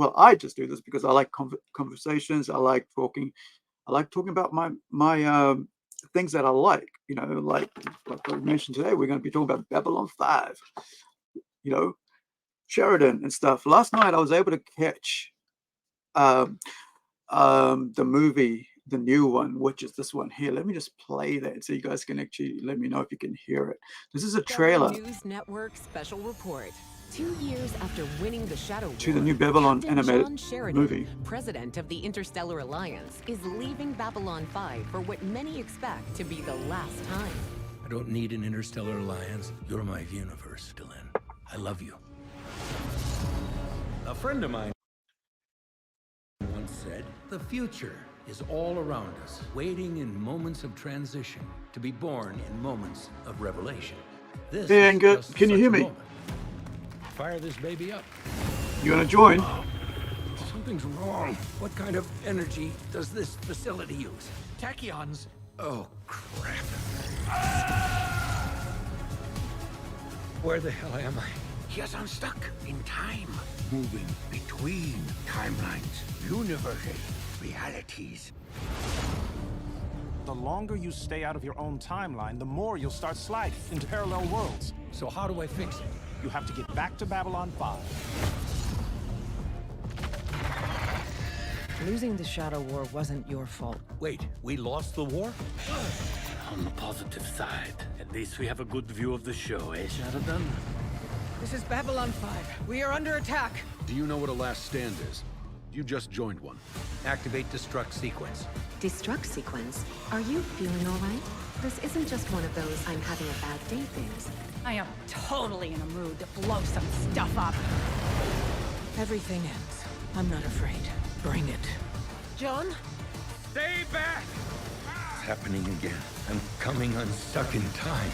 well, I just do this because I like conversations. I like talking. I like talking about my things that I like. Like I mentioned today, we're going to be talking about Babylon 5. You know, Sheridan and stuff. Last night I was able to catch um, the movie, the new one, which is this one here. Let me just play that so you guys can actually let me know if you can hear it. This is a trailer News Network special report. 2 years after winning the Shadow to the War, new Babylon Captain animated John Sheridan, movie. president of the Interstellar Alliance, is leaving Babylon 5 for what many expect to be the last time. I don't need an interstellar alliance. You're my universe, Dylan. I love you. A friend of mine once said, the future is all around us, waiting in moments of transition to be born in moments of revelation. This Hey, is Angus, just can you such hear a me? moment. Fire this baby up. You want to join? Something's wrong. What kind of energy does this facility use? Tachyons. Oh, crap. Where the hell am I? Yes, I'm stuck in time. Moving between timelines, universes, realities. The longer you stay out of your own timeline, the more you'll start sliding into parallel worlds. So how do I fix it? You have to get back to Babylon 5. Losing the Shadow War wasn't your fault. Wait, we lost the war? On the positive side, at least we have a good view of the show, eh, Sheridan? This is Babylon 5. We are under attack. Do you know what a last stand is? You just joined one. Activate destruct sequence. Destruct sequence? Are you feeling all right? This isn't just one of those I'm having a bad day things. I am totally in a mood to blow some stuff up. Everything ends. I'm not afraid. Bring it. John? Stay back! It's happening again. I'm coming unstuck in time.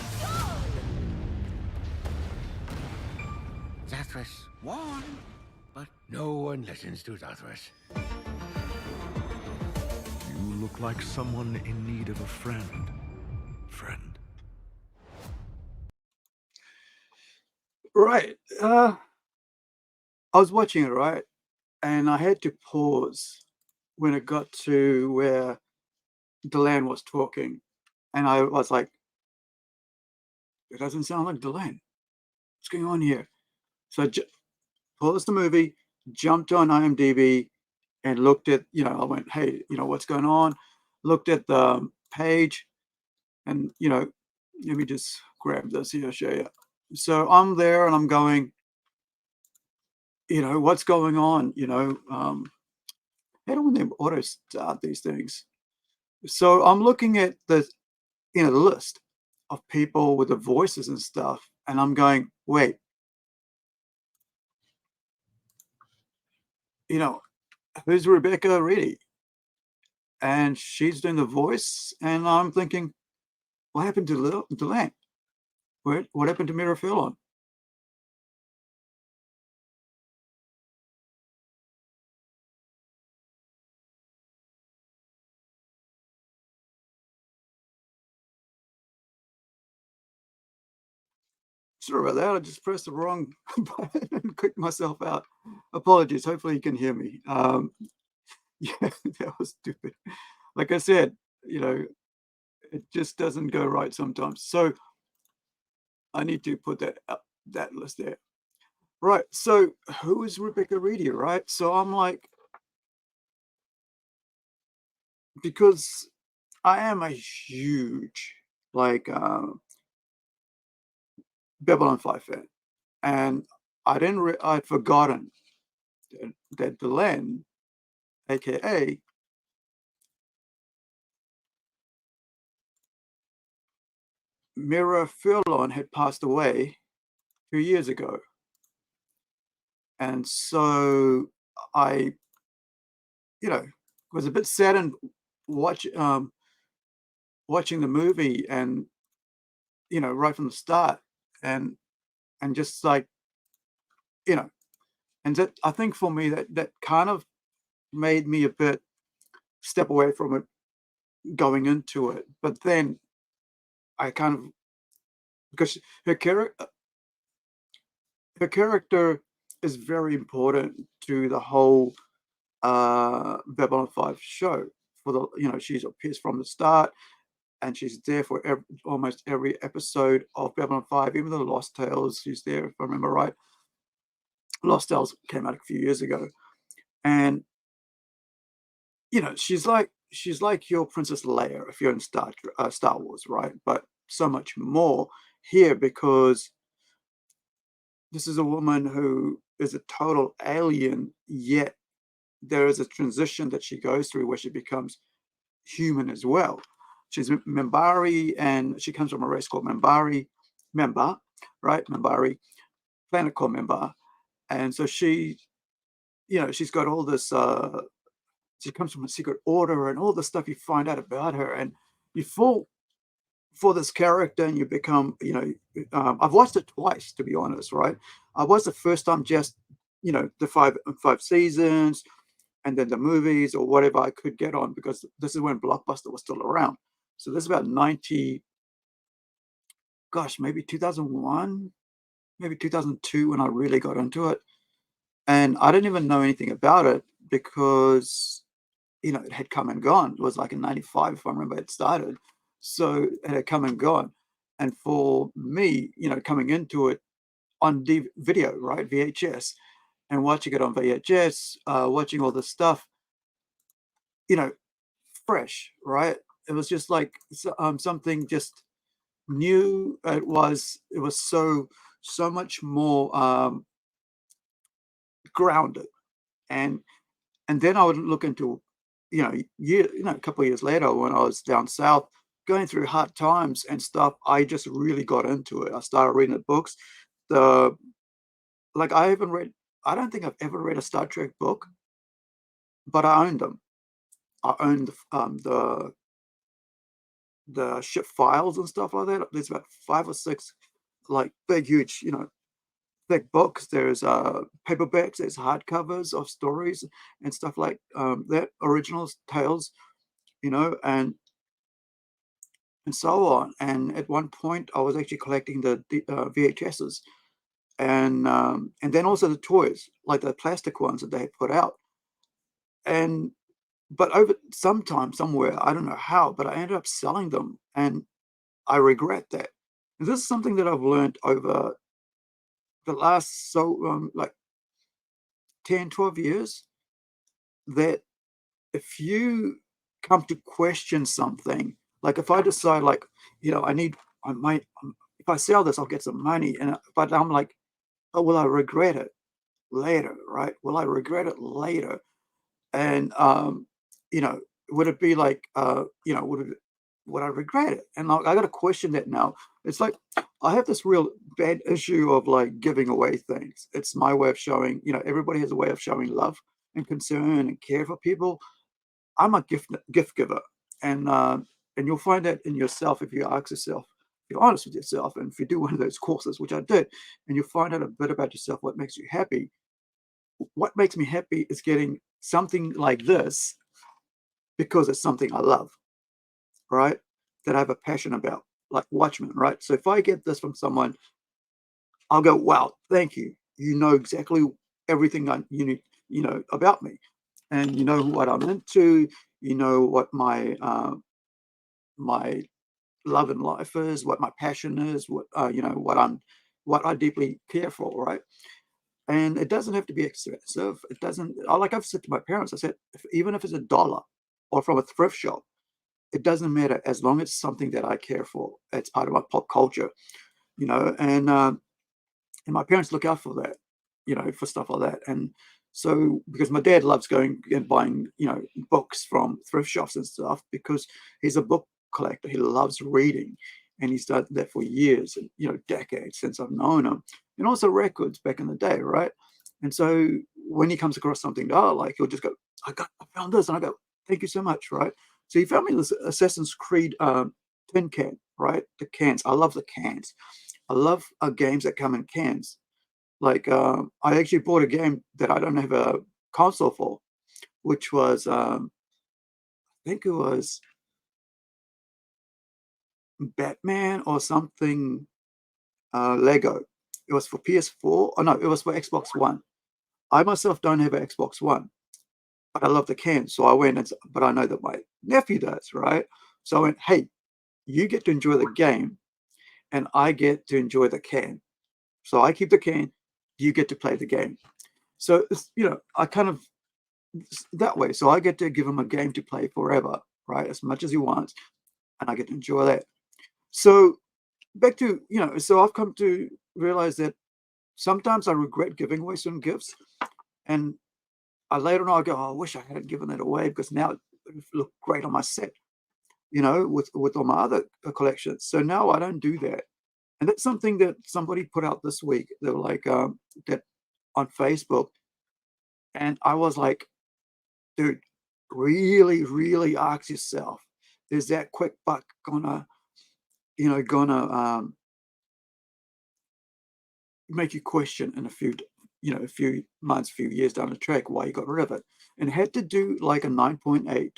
Zathras warned, but no one listens to Zathras. You look like someone in need of a friend. Friend. Right. I was watching it, right? And I had to pause when it got to where Delenn was talking. And I was like, it doesn't sound like Delenn. What's going on here? So I paused the movie, jumped on IMDb, and looked at, I went, hey, what's going on? Looked at the page, and, let me just grab this here, show you. So I'm there and I'm going, what's going on? How do they auto start these things? So I'm looking at the list of people with the voices and stuff, and I'm going, wait, who's Rebecca Reedy? And she's doing the voice, and I'm thinking, what happened to Delenn? What happened to Mira Furlong? Sorry about that. I just pressed the wrong button and clicked myself out. Apologies. Hopefully you can hear me. Yeah, that was stupid. Like I said, it just doesn't go right sometimes. So I need to put that list there. Right. So who is Rebecca Reedy, right? So I'm like, because I am a huge Babylon 5 fan, and I'd forgotten that Delenn, aka Mira Furlong, had passed away 2 years ago. And so I, was a bit saddened watching the movie, and right from the start, and just like, and that, I think for me, that kind of made me a bit step away from it going into it. But then I kind of, because her character is very important to the whole Babylon 5 show. For the she appears from the start, and she's there for almost every episode of Babylon 5, even the Lost Tales. She's there, if I remember right. Lost Tales came out a few years ago, and she's like your Princess Leia if you're in Star Wars, right? But so much more here, because this is a woman who is a total alien, yet there is a transition that she goes through where she becomes human as well. She's Membari, and she comes from a race called Member, right? Membari, planet called Member. And so she's got all this, she comes from a secret order, and all the stuff you find out about her, and you fall for this character, and you become, I've watched it twice, to be honest, right? I watched the first time just, the five seasons, and then the movies or whatever I could get on, because this is when Blockbuster was still around. So this is about maybe 2001, maybe 2002 when I really got into it. And I didn't even know anything about it because, it had come and gone. It was like in 95, if I remember, it started. So it had come and gone. And for me, coming into it on video, right, VHS, and watching it on VHS, watching all this stuff, fresh, right? It was just like something just new. It was so much more grounded, and then I would look into, a couple of years later when I was down south going through hard times and stuff. I just really got into it. I started reading the books. The like I haven't read. I don't think I've ever read a Star Trek book, but I owned them. I owned the ship files and stuff like that. There's about 5 or 6 like big, huge, thick books. There's paperbacks, there's hardcovers of stories and stuff like that, original tales, and so on. And at one point, I was actually collecting the VHSs, and then also the toys, like the plastic ones that they had put out. And but over sometime, somewhere, I don't know how, but I ended up selling them, and I regret that. And this is something that I've learned over the last like 10, 12 years, that if you come to question something, like if I decide, like, I might, if I sell this, I'll get some money, but I'm like, oh, will I regret it later, right? Will I regret it later? And would it be like, would I regret it? And I got to question that now. It's like I have this real bad issue of like giving away things. It's my way of showing, everybody has a way of showing love and concern and care for people. I'm a gift giver, and you'll find that in yourself if you ask yourself, if you're honest with yourself, and if you do one of those courses, which I did, and you'll find out a bit about yourself, what makes you happy. What makes me happy is getting something like this because it's something I love, right? That I have a passion about, like Watchmen, right? So if I get this from someone, I'll go, wow, thank you. You know exactly everything you need, about me, and you know what I'm into. You know what my love in life is, what my passion is, what I deeply care for, right? And it doesn't have to be expensive. It doesn't. Like I've said to my parents, I said, even if it's $1 or from a thrift shop, it doesn't matter as long as it's something that I care for. It's part of my pop culture, and my parents look out for that, for stuff like that. And so, because my dad loves going and buying, books from thrift shops and stuff, because he's a book collector. He loves reading, and he's done that for years and decades since I've known him, and also records back in the day, right? And so when he comes across something that I like, he'll just go, I found this," and I go, "Thank you so much," right? So he found me this Assassin's Creed tin can, right? The cans. I love the cans. I love games that come in cans. Like I actually bought a game that I don't have a console for, which was I think it was Batman or something, Lego. It was for PS4. Oh no, it was for Xbox One. I myself don't have an Xbox One, but I love the can. So I went and, but I know that my nephew does, right? So I went, hey, you get to enjoy the game and I get to enjoy the can. So I keep the can, you get to play the game. So, it's, I kind of that way. So I get to give him a game to play forever, right? As much as he wants, and I get to enjoy that. So back to, so I've come to realize that sometimes I regret giving away some gifts, and I later on I go, oh, I wish I hadn't given it away because now it would look great on my set, with all my other collections. So now I don't do that. And that's something that somebody put out this week. They were like, that on Facebook. And I was like, dude, really, really ask yourself, is that quick buck gonna, make you question in a few months, few years down the track why you got rid of it? And it had to do like a 9.8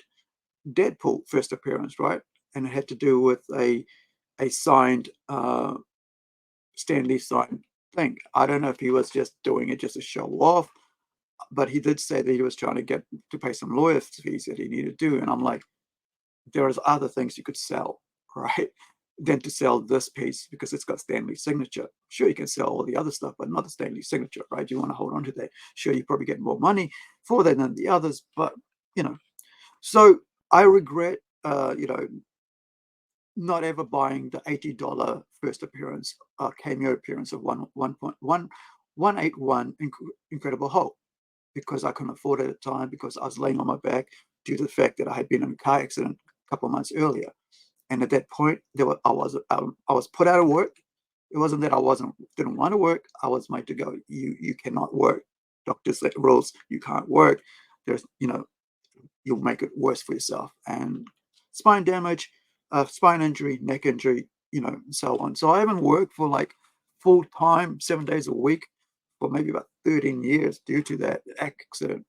Deadpool first appearance, right? And it had to do with a signed Stan Lee signed thing. I don't know if he was just doing it just to show off, but he did say that he was trying to get to pay some lawyer fees that he needed to do. And I'm like, there's other things you could sell, right? Than to sell this piece because it's got Stanley's signature. Sure, you can sell all the other stuff, but not the Stanley signature, right? You want to hold on to that. Sure, you probably get more money for that than the others, but So I regret, not ever buying the $80 first appearance, cameo appearance of 1.181 Incredible Hulk, because I couldn't afford it at the time because I was laying on my back due to the fact that I had been in a car accident a couple of months earlier. And at that point, I was put out of work. It wasn't that I didn't want to work. I was made to go. You cannot work. Doctors set rules. You can't work. There's you'll make it worse for yourself. And spine damage, spine injury, neck injury, and so on. So I haven't worked for like full time, 7 days a week, for maybe about 13 years due to that accident.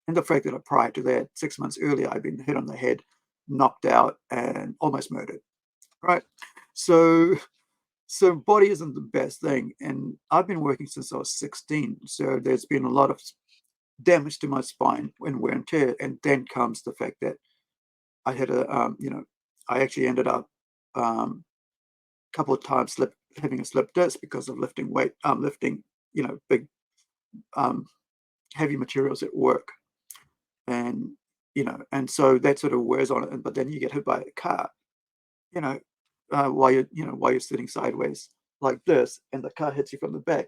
And the fact that prior to that, 6 months earlier, I'd been hit on the head, knocked out, and almost murdered. Right. So body isn't the best thing. And I've been working since I was 16. So there's been a lot of damage to my spine and wear and tear. And then comes the fact that I had I actually ended up a couple of times having a slip disc because of lifting weight, lifting, big, heavy materials at work. And, and so that sort of wears on it. But then you get hit by a car, while you're sitting sideways like this, and the car hits you from the back,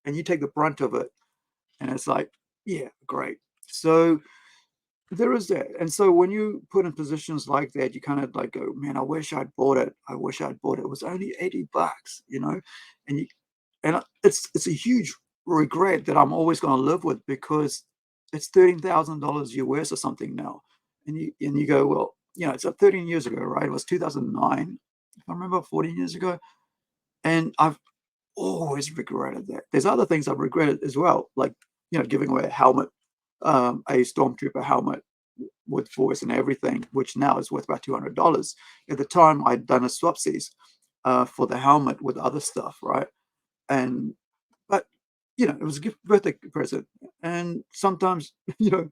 and you take the brunt of it, and it's like, yeah, great. So there is that. And so when you put in positions like that, you kind of like go, man, I wish I'd bought it. I wish I'd bought it. It was only $80, and it's a huge regret that I'm always going to live with, because it's $13,000 US or something now. And you go, well, it's 13 years ago, right? It was 2009, if I remember, 14 years ago. And I've always regretted that. There's other things I've regretted as well, like, giving away a helmet, a Stormtrooper helmet with voice and everything, which now is worth about $200. At the time, I'd done a swapsies for the helmet with other stuff, right? But it was a gift birthday present, and sometimes you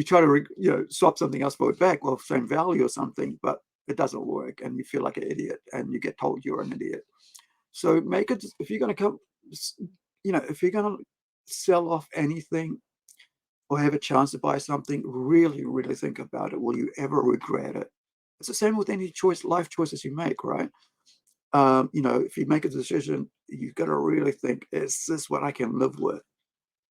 try to swap something else for it back, or same value or something, but it doesn't work, and you feel like an idiot, and you get told you're an idiot. So make it, if you're going to come, if you're going to sell off anything or have a chance to buy something, really, really think about it. Will you ever regret it? It's the same with any life choices you make, right? If you make a decision, you've got to really think, is this what I can live with?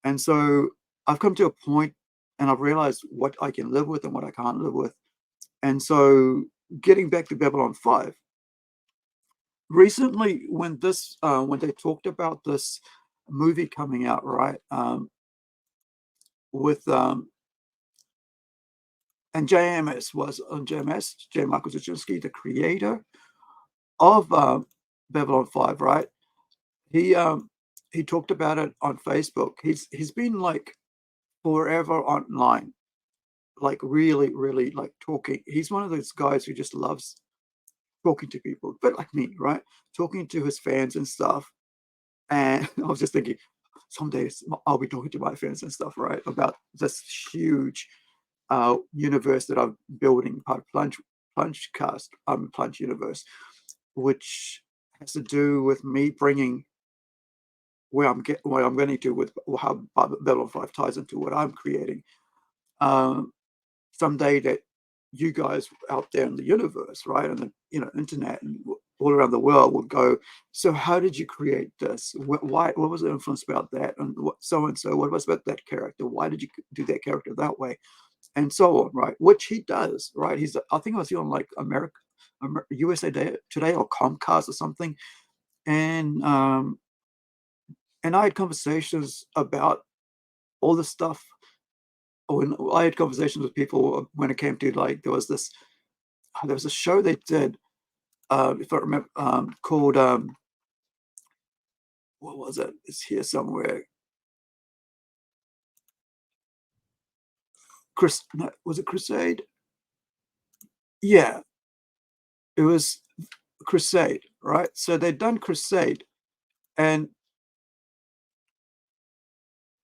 And so I've come to a point, and I've realized what I can live with and what I can't live with. And so getting back to Babylon 5, recently when they talked about this movie coming out, right, with and JMS was on JMS, J. Michael Straczynski, the creator of Babylon 5, right? He talked about it on Facebook. He's been like forever online, like really, really like talking. He's one of those guys who just loves talking to people, a bit like me, right? Talking to his fans and stuff. And I was just thinking, someday I'll be talking to my friends and stuff, right, about this huge universe that I'm building, part of Plunge universe, which has to do with me bringing where I'm getting to with how Babylon 5 ties into what I'm creating. Someday that you guys out there in the universe, right, and the internet and all around the world will go, so how did you create this? Why? What was the influence about that? And what so and so? What was about that character? Why did you do that character that way? And so on, right? Which he does, right? I think I was on like USA Today or Comcast or something, and I had conversations about all the stuff. When I had conversations with people when it came to like there was a show they did, if I remember, called what was it? It's here somewhere. Was it Crusade? Yeah, it was Crusade, right? So they'd done Crusade, and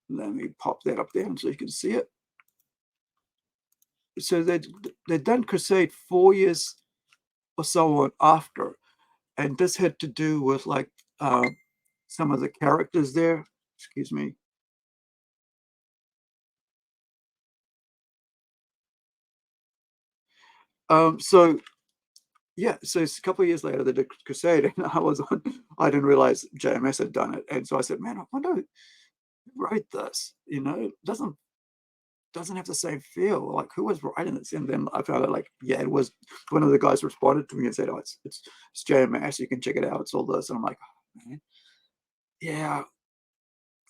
let me pop that up there so you can see it. So they'd done Crusade 4 years or so on after, and this had to do with like some of the characters there. Excuse me. So yeah, so it's a couple of years later they did Crusade, and I didn't realize JMS had done it, and so I said, man, I wonder who wrote this. It doesn't have the same feel. Like, who was writing this? And then I found out, like, yeah, it was one of the guys responded to me and said, oh, it's JMS. You can check it out. It's all this, and I'm like, oh, man, yeah,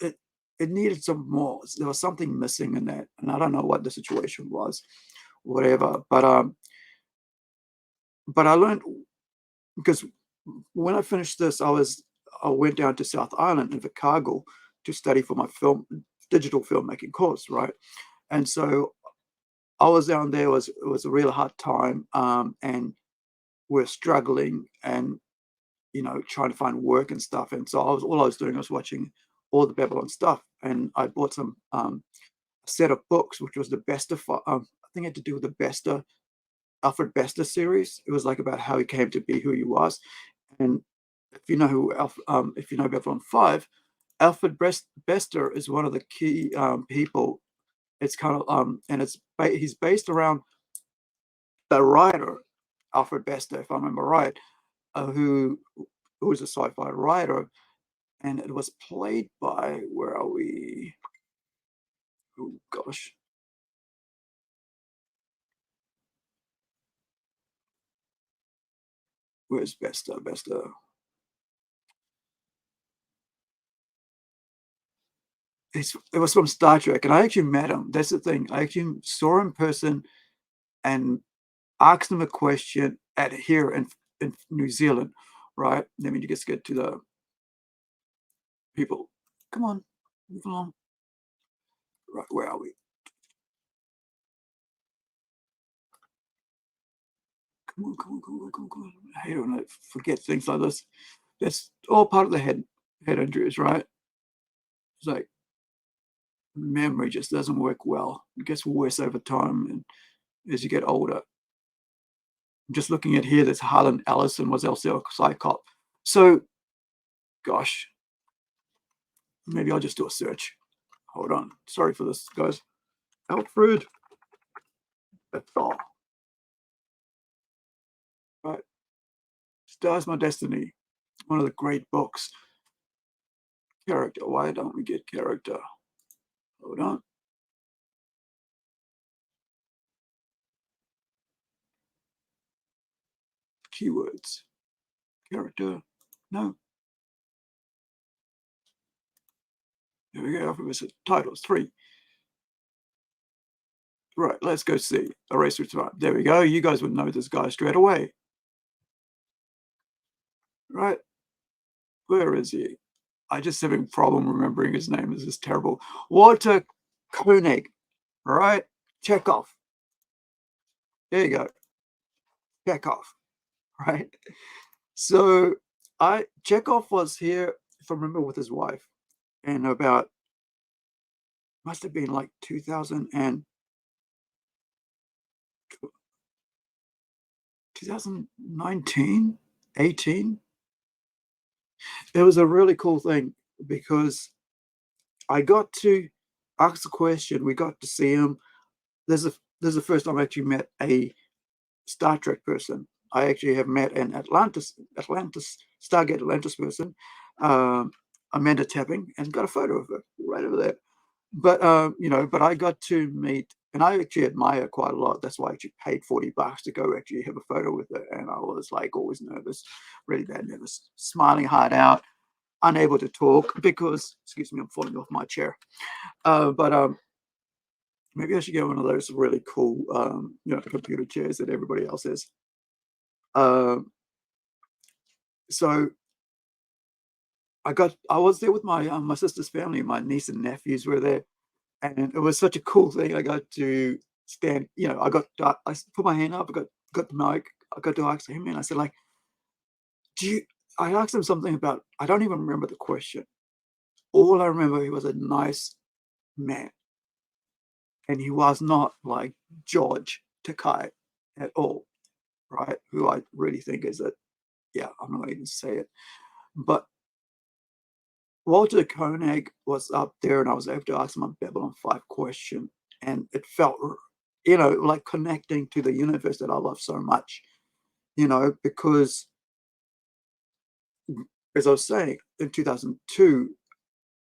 it needed some more. There was something missing in that, and I don't know what the situation was, whatever. But I learned, because when I finished this, I went down to South Island in Chicago to study for my digital filmmaking course, right? And so I was down there. It was a real hard time, and we're struggling and trying to find work and stuff. And so all I was doing was watching all the Babylon stuff, and I bought some set of books, which was the best of I think it had to do with the Bester Alfred Bester series. It was like about how he came to be who he was. And if you know if you know Babylon 5, Alfred Bester is one of the key people. It's kind of and he's based around the writer Alfred Bester, if I remember right, who was a sci-fi writer, and it was played by, where are we? Oh gosh. Where's Bester? It was from Star Trek, and I actually met him. That's the thing. I actually saw him in person and asked him a question here in New Zealand, right? Let me just get to the people. Come on, move along. Right, where are we? Come on. I hate when I forget things like this. That's all part of the head injuries, right? It's like memory just doesn't work well. It gets worse over time and as you get older. Just looking at here, this Harlan Ellison was also a psychop. So, gosh, maybe I'll just do a search. Hold on. Sorry for this, guys. Alfred. That's all. Right. Stars My Destiny. One of the great books. Character. Why don't we get character? Hold on. Keywords. Character. No. There we go. Alphabet titles. 3. Right. Let's go see. Eraser Time. There we go. You guys would know this guy straight away. Right. Where is he? I just having a problem remembering his name. This is terrible. Walter Koenig. All right. Chekhov. There you go. Chekhov. Right. So Chekhov was here, if I remember, with his wife, and about must have been like 2019, 18. It was a really cool thing because I got to ask the question. We got to see him. This is the first time I actually met a Star Trek person. I actually have met an Stargate Atlantis person, Amanda Tapping, and got a photo of her right over there. But but I got to meet, and I actually admire her quite a lot. That's why I actually paid $40 to go actually have a photo with her. And I was like always nervous, really bad nervous, smiling hard out, unable to talk because, excuse me, I'm falling off my chair. But maybe I should get one of those really cool, computer chairs that everybody else has. So I was there with my sister's family. My niece and nephews were there, and it was such a cool thing. I got to stand, I put my hand up, got the mic, I got to ask him, and I said, like, I asked him something about, I don't even remember the question. All I remember, he was a nice man, and he was not like George Takai at all, right? Who I really think is I'm not going to even say it, but Walter Koenig was up there, and I was able to ask him a Babylon 5 question, and it felt, like connecting to the universe that I love so much, because as I was saying, in 2002,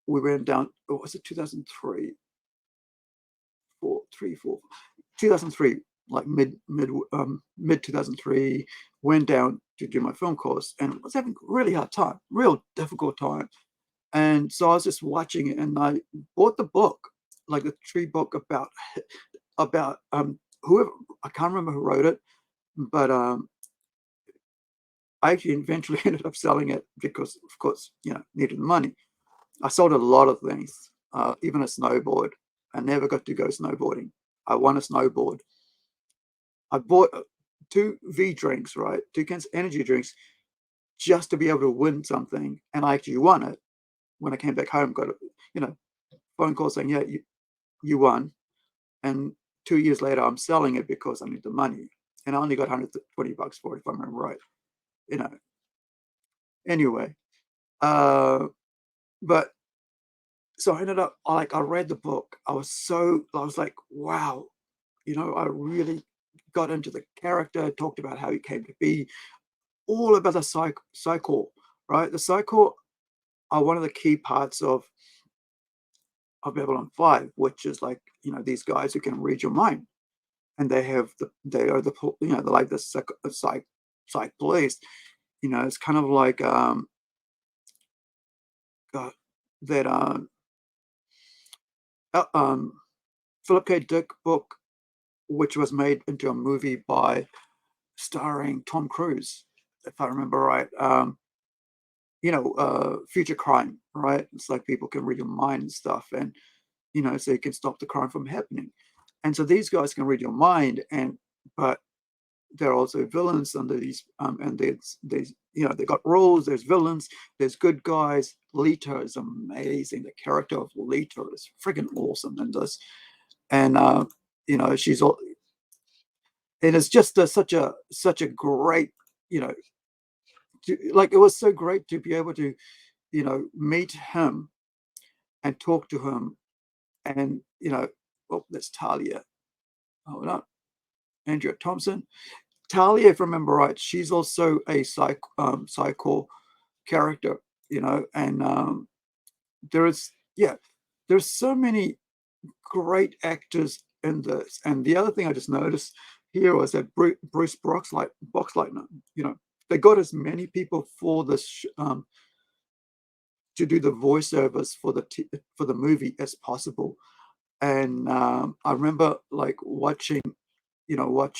we went down, or was it 2003? 2003, like mid 2003, went down to do my film course and was having a really hard time, real difficult time. And so I was just watching it, and I bought the book, like the tree book about whoever, I can't remember who wrote it, but I actually eventually ended up selling it because, of course, needed the money. I sold a lot of things, even a snowboard. I never got to go snowboarding. I won a snowboard. I bought 2 drinks, right? 2 cans energy drinks, just to be able to win something, and I actually won it. When I came back home, got a phone call saying, yeah, you won. And 2 years later, I'm selling it because I need the money. And I only got $120 for it, if I remember right. Anyway, but so I ended up, like, I read the book. I was like, wow, I really got into the character, talked about how he came to be, all about the cycle, right? The cycle are one of the key parts of Babylon 5, which is like, these guys who can read your mind, and they are they're like the psych police. It's kind of like that Philip K. Dick book, which was made into a movie starring Tom Cruise, if I remember right. Future crime, right? It's like people can read your mind and stuff, and so you can stop the crime from happening. And so these guys can read your mind, but they're also villains under these, and there's they got roles. There's villains, there's good guys. Lita is amazing. The character of Lita is freaking awesome in this, and she's all, and it's just such a great, like, it was so great to be able to meet him and talk to him, and that's Talia. Hold on, Andrea Thompson. Talia, if I remember right, she's also a psycho character, and there's so many great actors in this. And the other thing I just noticed here was that Bruce Boxleitner, they got as many people for this to do the voiceovers for the movie as possible. And I remember like reading what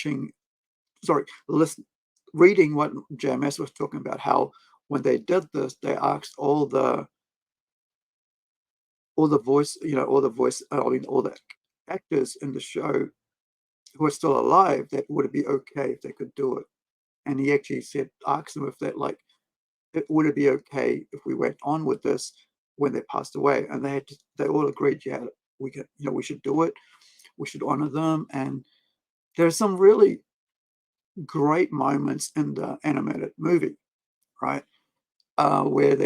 JMS was talking about, how when they did this, they asked all the actors in the show who are still alive, that would it be okay if they could do it. And he actually asked them if that, like, would it be okay if we went on with this when they passed away, and they all agreed, yeah, we can, we should do it. We should honor them. And there's some really great moments in the animated movie, right? Where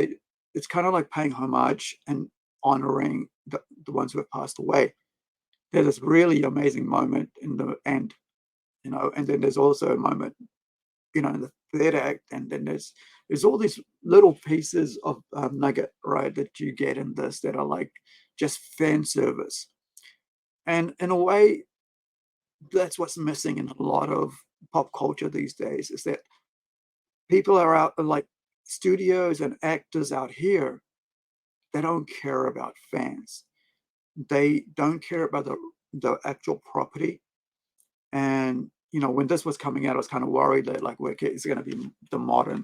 it's kind of like paying homage and honoring the ones who have passed away. There's this really amazing moment in the end, and then there's also a moment, in the third act, and then there's all these little pieces of nugget, right, that you get in this that are like just fan service. And in a way, that's what's missing in a lot of pop culture these days, is that people are out, like studios and actors out here, they don't care about fans. They don't care about the actual property. And when this was coming out, I was kind of worried that, like, okay, it's going to be the modern,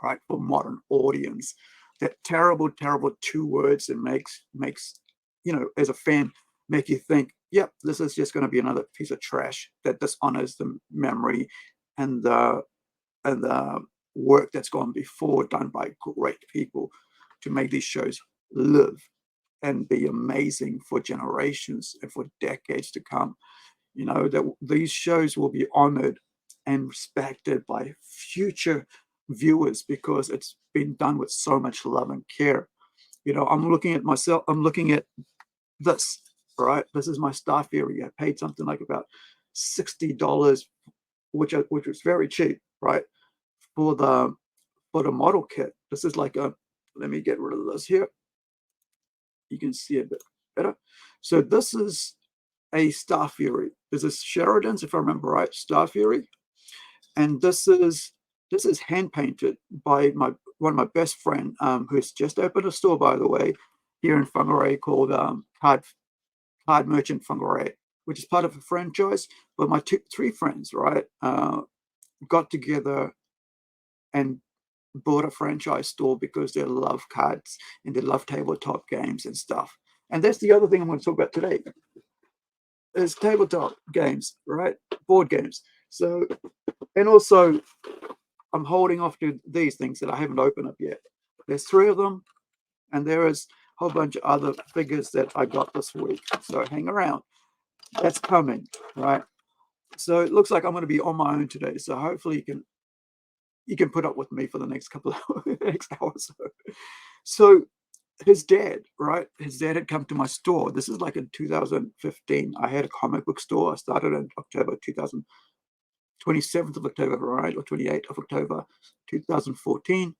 right, for modern audience. That terrible, terrible two words that makes as a fan, make you think, yep, this is just going to be another piece of trash that dishonors the memory and the work that's gone before, done by great people to make these shows live and be amazing for generations and for decades to come. That these shows will be honored and respected by future viewers because it's been done with so much love and care. I'm looking at myself, I'm looking at this, right? This is my Star Fury. I paid something like about $60, which was very cheap, right? For the model kit. This is like let me get rid of this here. You can see a bit better. So this is a Star Fury. This is Sheridan's, if I remember right, Star Fury. And this is hand painted by one of my best friend, who's just opened a store, by the way, here in Whangarei, called Card Merchant Whangarei, which is part of a franchise. But my three friends, right, got together and bought a franchise store because they love cards and they love tabletop games and stuff. And that's the other thing I'm going to talk about today, is tabletop games, right? Board games. So, and also, I'm holding off to these things that I haven't opened up yet. There's 3 of them, and there is a whole bunch of other figures that I got this week. So hang around. That's coming, right? So it looks like I'm going to be on my own today. So hopefully you can put up with me for the next couple of next hour or so. So his dad, right? His dad had come to my store. This is like in 2015. I had a comic book store. I started in October 2000, 27th of October, right? Or 28th of October 2014.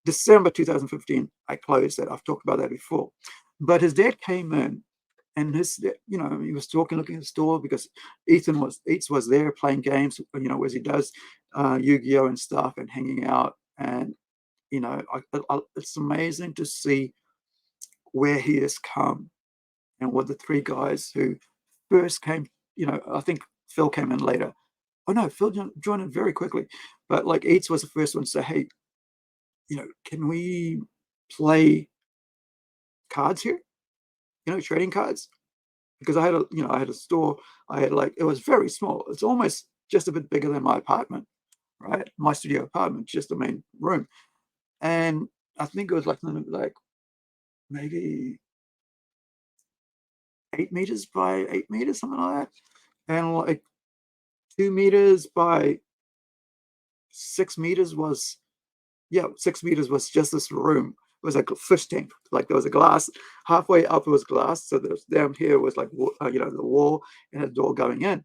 December 2015, I closed that. I've talked about that before. But his dad came in, and he was looking at the store because Eats was there playing games, as he does, Yu-Gi-Oh and stuff, and hanging out. And it's amazing to see where he has come, and what the 3 guys who first came, I think Phil came in later. Oh no, Phil joined in very quickly, but like Eats was the first one to say, hey, can we play cards here? Trading cards. Because I had a store. I had, like, it was very small. It's almost just a bit bigger than my apartment, right? My studio apartment, just the main room. And I think it was like maybe 8 meters by 8 meters, something like that. And like 2 meters by 6 meters was 6 meters was just this room. It was like a fish tank. Like there was a glass halfway up. It was glass. So there's down here was like the wall and a door going in.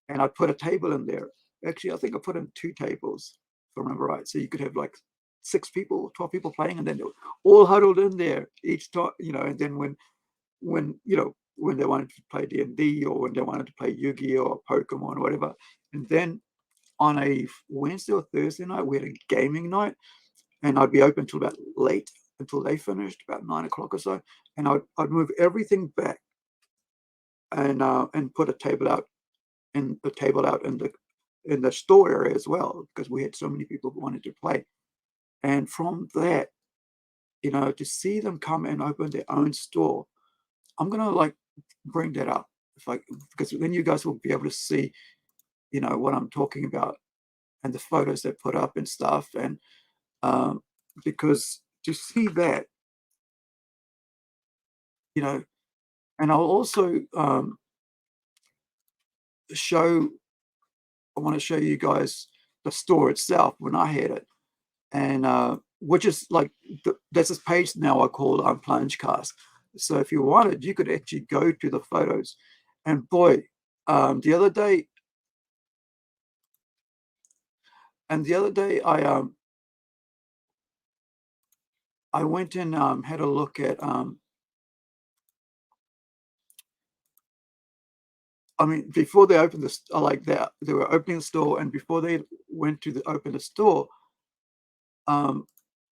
And I put a table in there. Actually, I think I put in 2 tables, if I remember right. So you could have like 6 people, 12 people playing, and then they were all huddled in there each time. And then when they wanted to play D&D, or when they wanted to play Yu-Gi-Oh or Pokemon or whatever, and then on a Wednesday or Thursday night, we had a gaming night, and I'd be open till about late, until they finished, about 9 o'clock or so. And I'd move everything back and put a table out in the store area as well, because we had so many people who wanted to play. And from that, to see them come and open their own store, I'm gonna like bring that up because then you guys will be able to see, what I'm talking about, and the photos they put up and stuff. And because to see that, And I'll also I want to show you guys the store itself when I had it, and which is like there's this page now I call Plungecast. So if you wanted, you could actually go to the photos, and boy, the other day, I went and had a look at I mean, before they opened this, like that, they were opening the store, and before they went to open the store, I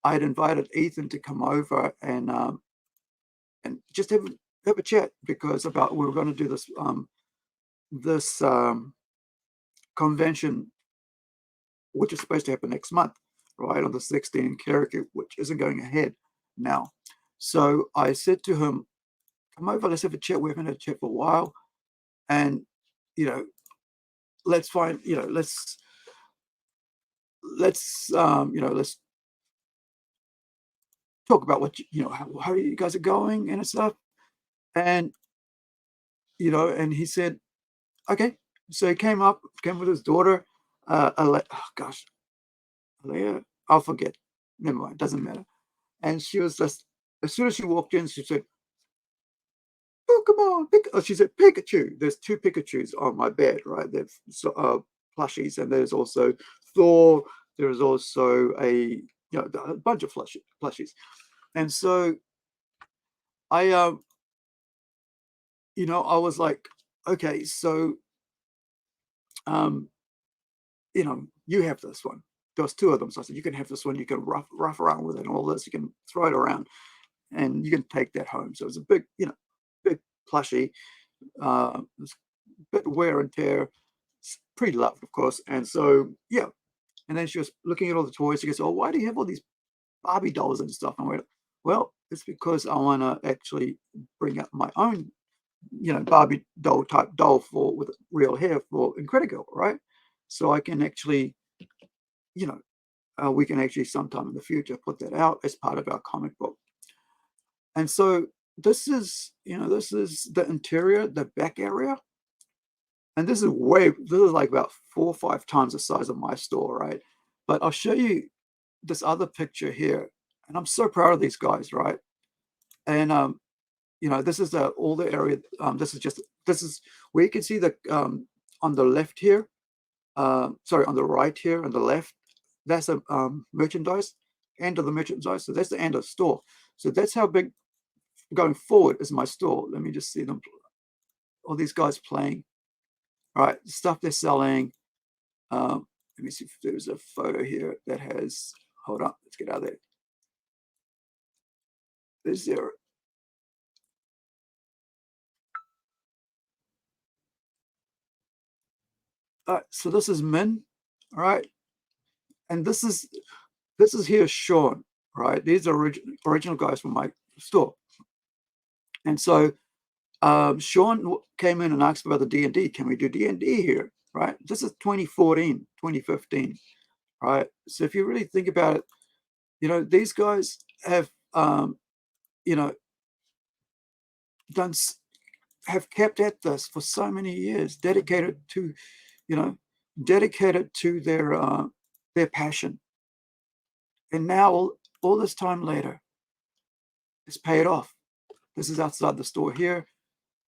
had invited Ethan to come over and just have a chat because about we were going to do this convention, which is supposed to happen next month, right on the 16th character, which isn't going ahead now. So I said to him, "Come over, let's have a chat. We haven't had a chat for a while, and let's find, let's let's talk about what how you guys are going and stuff." And and he said, "Okay." So he came with his daughter, oh gosh, Alea, I'll forget. Never mind, doesn't matter. And she was just, as soon as she walked in, she said, "Pokemon, she said, Pikachu." There's two Pikachus on my bed, right? There's plushies, and there's also Thor. There's also a bunch of plushies. And so I I was like, okay, so you have this one. There was two of them, so I said, you can have this one. You can rough around with it and all this. You can throw it around, and you can take that home. So it's a big, big plushie. It's a bit wear and tear. It's pretty loved, of course. And so yeah. And then she was looking at all the toys. She goes, "Oh, why do you have all these Barbie dolls and stuff?" And I went, "Well, it's because I want to actually bring up my own, Barbie doll type doll with real hair for Incredi-Girl, right? So I can actually, we can actually sometime in the future put that out as part of our comic book." And so this is the interior, the back area. And this is like about 4 or 5 times the size of my store, right? But I'll show you this other picture here. And I'm so proud of these guys, right? And this is all the area. This is where you can see the on the left here. Sorry, on the right here, on the left, that's a merchandise, end of the merchandise. So that's the end of the store. So that's how big going forward is my store. Let me just see them. All these guys playing. All right, stuff they're selling. Let me see if there's a photo here that has. Hold on, let's get out of there. Is there? All right, so this is Min. All right, and this is here Sean. Right, these are original guys from my store. And so Sean came in and asked about the D&D. Can we do D&D here? Right, this is 2014, 2015. Right, so if you really think about it, these guys have have kept at this for so many years, dedicated to their passion. And now all this time later, it's paid off. This is outside the store here.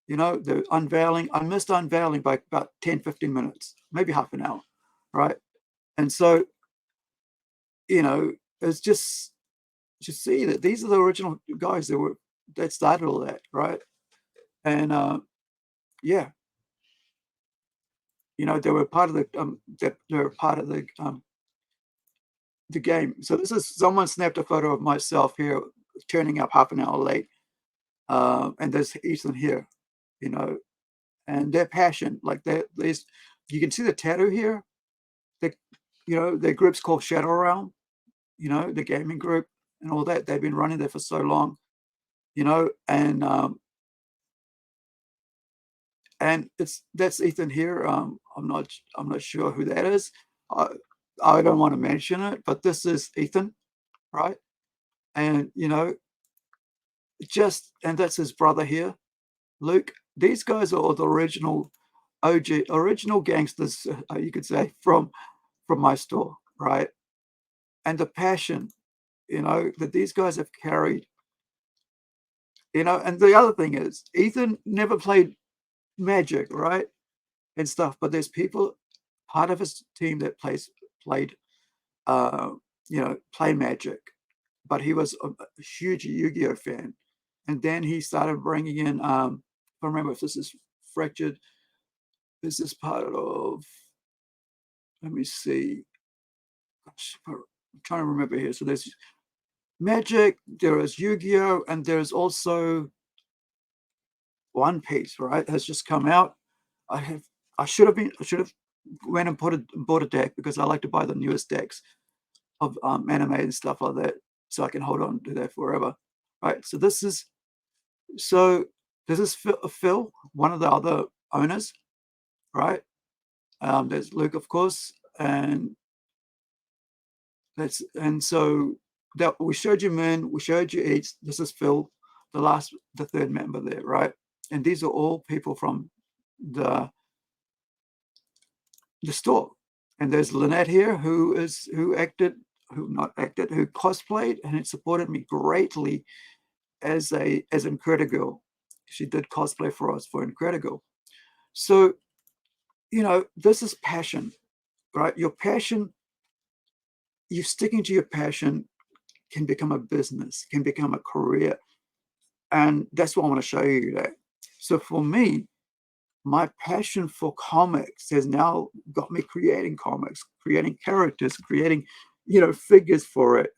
The unveiling, I missed unveiling by about 10, 15 minutes, maybe half an hour, right? And so, it's just to see that these are the original guys that started all that, right? And yeah, they were part of the game. So this is someone snapped a photo of myself here, turning up half an hour late, and there's Ethan here, and their passion, like you can see the tattoo here. Their group's called Shadow Realm, the gaming group and all that. They've been running there for so long, and that's Ethan here. I'm not sure who that is. I don't want to mention it, but this is Ethan, right? And and that's his brother here, Luke, these guys are the original original gangsters, you could say, from my store, right? And the passion, that these guys have carried, and the other thing is, Ethan never played Magic, right? And stuff, but there's people, part of his team that played, uh, play Magic, but he was a huge Yu-Gi-Oh fan. And then he started bringing in, I don't remember if this is Fractured, this is part of, let me see, I'm trying to remember here. So there's Magic, there is Yu-Gi-Oh, and there's also One Piece, right? Has just come out. I should have went and bought a deck, because I like to buy the newest decks of anime and stuff like that, so I can hold on to that forever, right? So this is Phil, one of the other owners, right? There's Luke, of course, and so that we showed you Moon, we showed you Eats. This is Phil, the third member there, right? And these are all people from the store. And there's Lynette here, who cosplayed and it supported me greatly as Incredi-Girl. She did cosplay for us for Incredi-Girl. So, this is passion, right? Your passion, you sticking to your passion can become a business, can become a career. And that's what I want to show you today. So for me, my passion for comics has now got me creating comics, creating characters, creating, figures for it,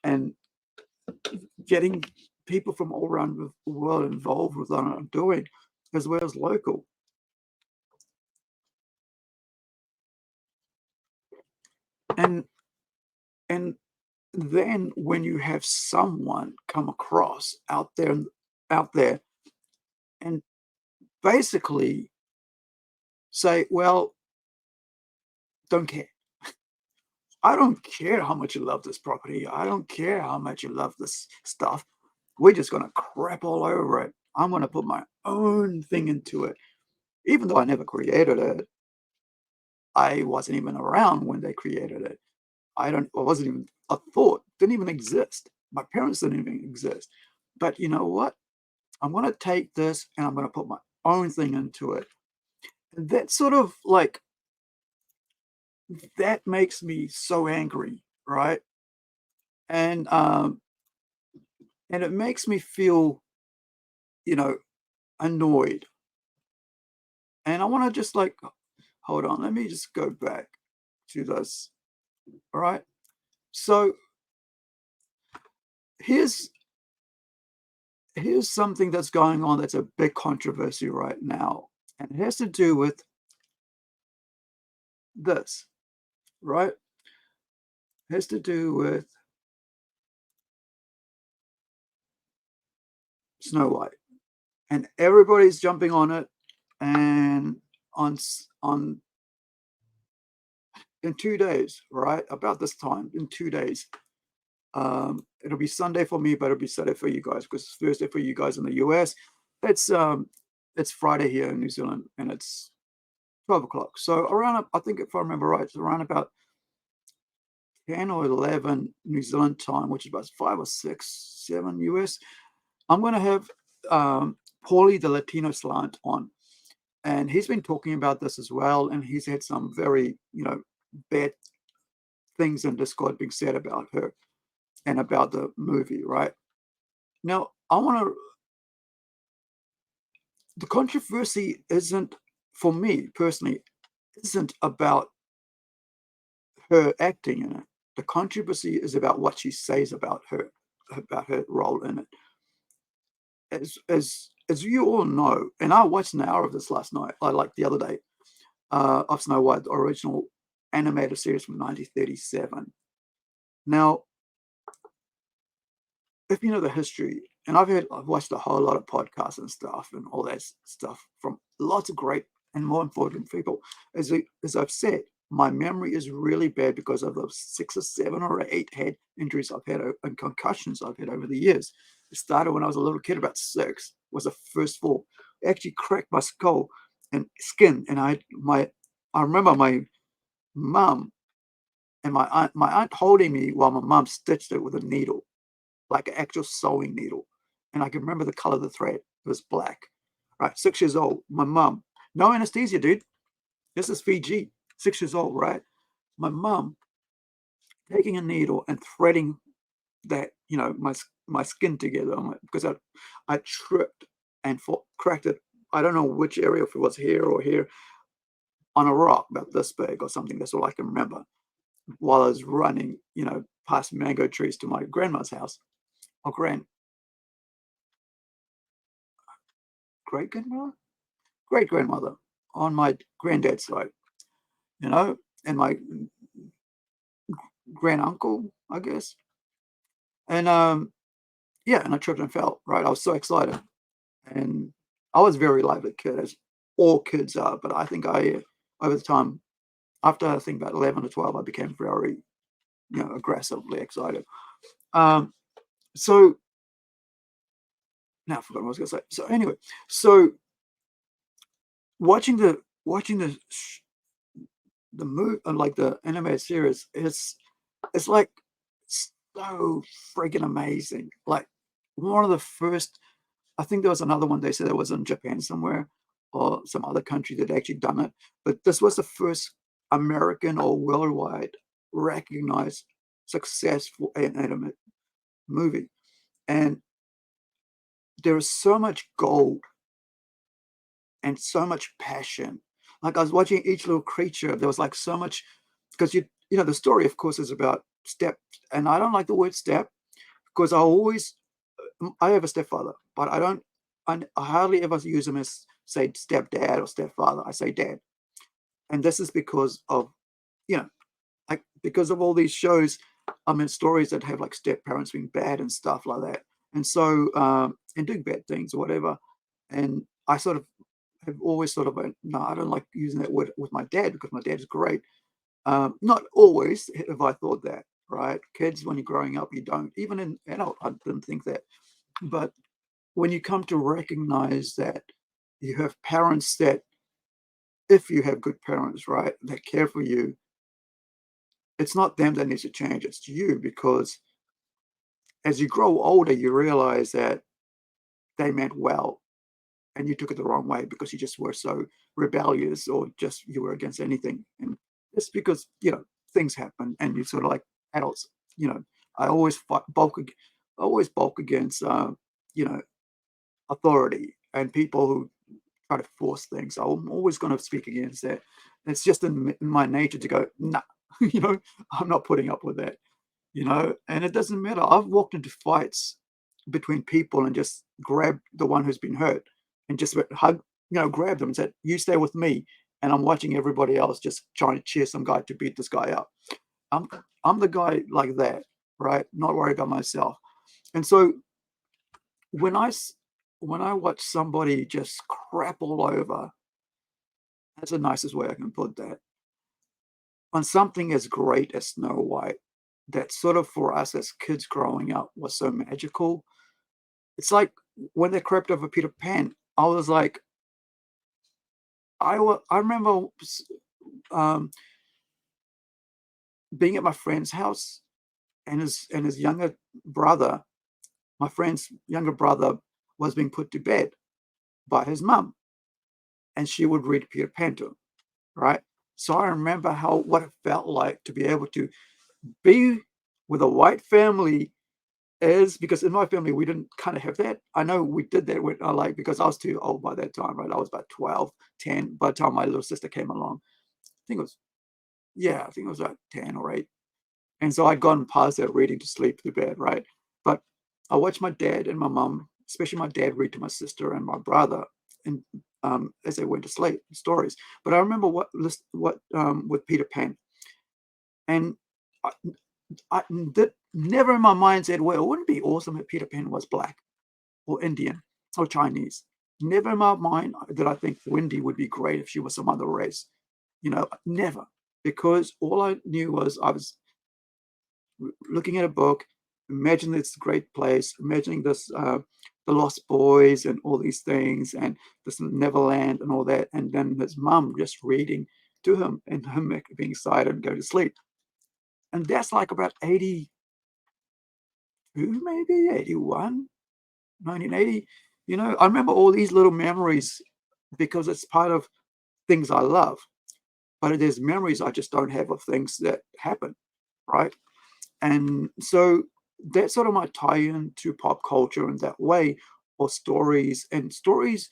and getting people from all around the world involved with what I'm doing, as well as local. And then when you have someone come across out there and basically say, well, don't care. I don't care how much you love this property. I don't care how much you love this stuff. We're just going to crap all over it. I'm going to put my own thing into it. Even though I never created it, I wasn't even around when they created it. I wasn't even a thought, didn't even exist. My parents didn't even exist. But you know what? I'm going to take this and I'm going to put my own thing into it. And that sort of that makes me so angry, right? And it makes me feel, annoyed. And I want to just hold on, let me just go back to this. All right. So here's something that's going on that's a big controversy right now. And it has to do with this, right? It has to do with Snow White. And everybody's jumping on it. And in 2 days, right? About this time, in 2 days. It'll be Sunday for me, but it'll be Saturday for you guys, because it's Thursday for you guys in the US. It's Friday here in New Zealand, and it's 12 o'clock. So around, I think if I remember right, it's around about 10 or 11 New Zealand time, which is about 5 or 6, 7 US. I'm going to have Paulie, the Latino slant, on. And he's been talking about this as well. And he's had some very, bad things in Discord being said about her and about the movie, right? Now, the controversy isn't, for me personally, isn't about her acting in it. The controversy is about what she says about her role in it. As you all know, and I watched an hour of this last night, like the other day, of Snow White, the original animated series from 1937. Now, if you know the history, and I've watched a whole lot of podcasts and stuff and all that stuff from lots of great and more important people. As I've said, my memory is really bad because of the 6 or 7 or 8 head injuries I've had and concussions I've had over the years. It started when I was a little kid, about 6, was the first fall. It actually cracked my skull and skin, and I remember my mum and my aunt holding me while my mum stitched it with a needle, like an actual sewing needle. And I can remember the color of the thread. It was black. Right, 6 years old. My mum, no anesthesia, dude. This is Fiji. 6 years old, right? My mum taking a needle and threading that, my skin together because I tripped and cracked it. I don't know which area, if it was here or here, on a rock about this big or something. That's all I can remember. While I was running, past mango trees to my grandma's house, or great grandmother, great grandmother on my granddad's side, and my grand uncle, I guess. And yeah, and I tripped and fell. Right, I was so excited, and I was a very lively kid, as all kids are. But I think over the time, after I think about 11 or 12, I became very, aggressively excited. So now I forgot what I was going to say. So anyway, so watching the movie, like the animated series, it's like so freaking amazing. Like one of the first, I think there was another one they said it was in Japan somewhere or some other country that actually done it, but this was the first American or worldwide recognized successful animated movie. And there is so much gold and so much passion. Like I was watching each little creature, there was like so much, because the story, of course, is about step, and I don't like the word step because I have a stepfather, but I hardly ever use him as say stepdad or stepfather. I say dad, and this is because of like because of all these shows. I mean, stories that have like step parents being bad and stuff like that, and so and doing bad things or whatever. And I sort of have always sort of went, no, I don't like using that word with my dad because my dad is great. Not always have I thought that, right? Kids, when you're growing up, you don't. Even in adult, I didn't think that. But when you come to recognize that you have parents that, if you have good parents, right, that care for you, it's not them that needs to change, it's you, because as you grow older, you realize that they meant well and you took it the wrong way because you just were so rebellious or just you were against anything. And it's because, things happen and you sort of like adults, I always bulk against, authority and people who try to force things. I'm always going to speak against that. It's just in my nature to go, nah, I'm not putting up with that, and it doesn't matter. I've walked into fights between people and just grabbed the one who's been hurt and just hug, grab them and said, you stay with me. And I'm watching everybody else just trying to cheer some guy to beat this guy up. I'm the guy like that, right? Not worried about myself. And so when I watch somebody just crap all over, that's the nicest way I can put that, on something as great as Snow White, that sort of for us as kids growing up was so magical. It's like when they crept over Peter Pan, I was like, I remember being at my friend's house, and his younger brother, my friend's younger brother, was being put to bed by his mum, and she would read Peter Pan to him, right? So I remember what it felt like to be able to be with a white family, is because in my family we didn't kind of have that. I know we did that with because I was too old by that time, right? I was about 12, 10 by the time my little sister came along. I think it was like 10 or 8. And so I'd gone past that reading to sleep to bed, right? But I watched my dad and my mom, especially my dad, read to my sister and my brother, and as they went to sleep, stories. But I remember what with Peter Pan, and I did never in my mind said, well, it wouldn't be awesome if Peter Pan was black or Indian or Chinese. Never in my mind did I think Wendy would be great if she was some other race. Never. Because all I knew was I was looking at a book imagine this great place, imagining this, the Lost Boys and all these things, and this Neverland and all that, and then his mum just reading to him and him being excited and go to sleep. And that's like about 82, maybe 81, 1980. You know, I remember all these little memories because it's part of things I love. But there's memories I just don't have of things that happen, right? And so that's sort of my tie-in to pop culture in that way, or stories. And stories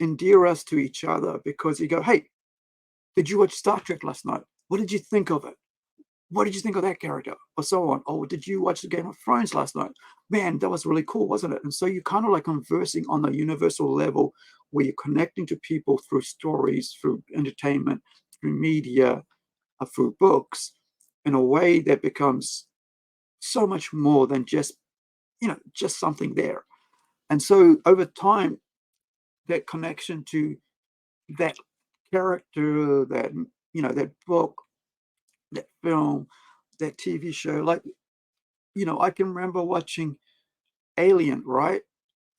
endear us to each other because you go, hey, did you watch Star Trek last night? What did you think of it? What did you think of that character? Or so on. Oh, did you watch the Game of Thrones last night? Man, that was really cool, wasn't it? And so you're kind of like conversing on the universal level where you're connecting to people through stories, through entertainment, through media, through books, in a way that becomes so much more than just, just something there. And so over time, that connection to that character, that book, that film, that TV show, like, I can remember watching Alien, right?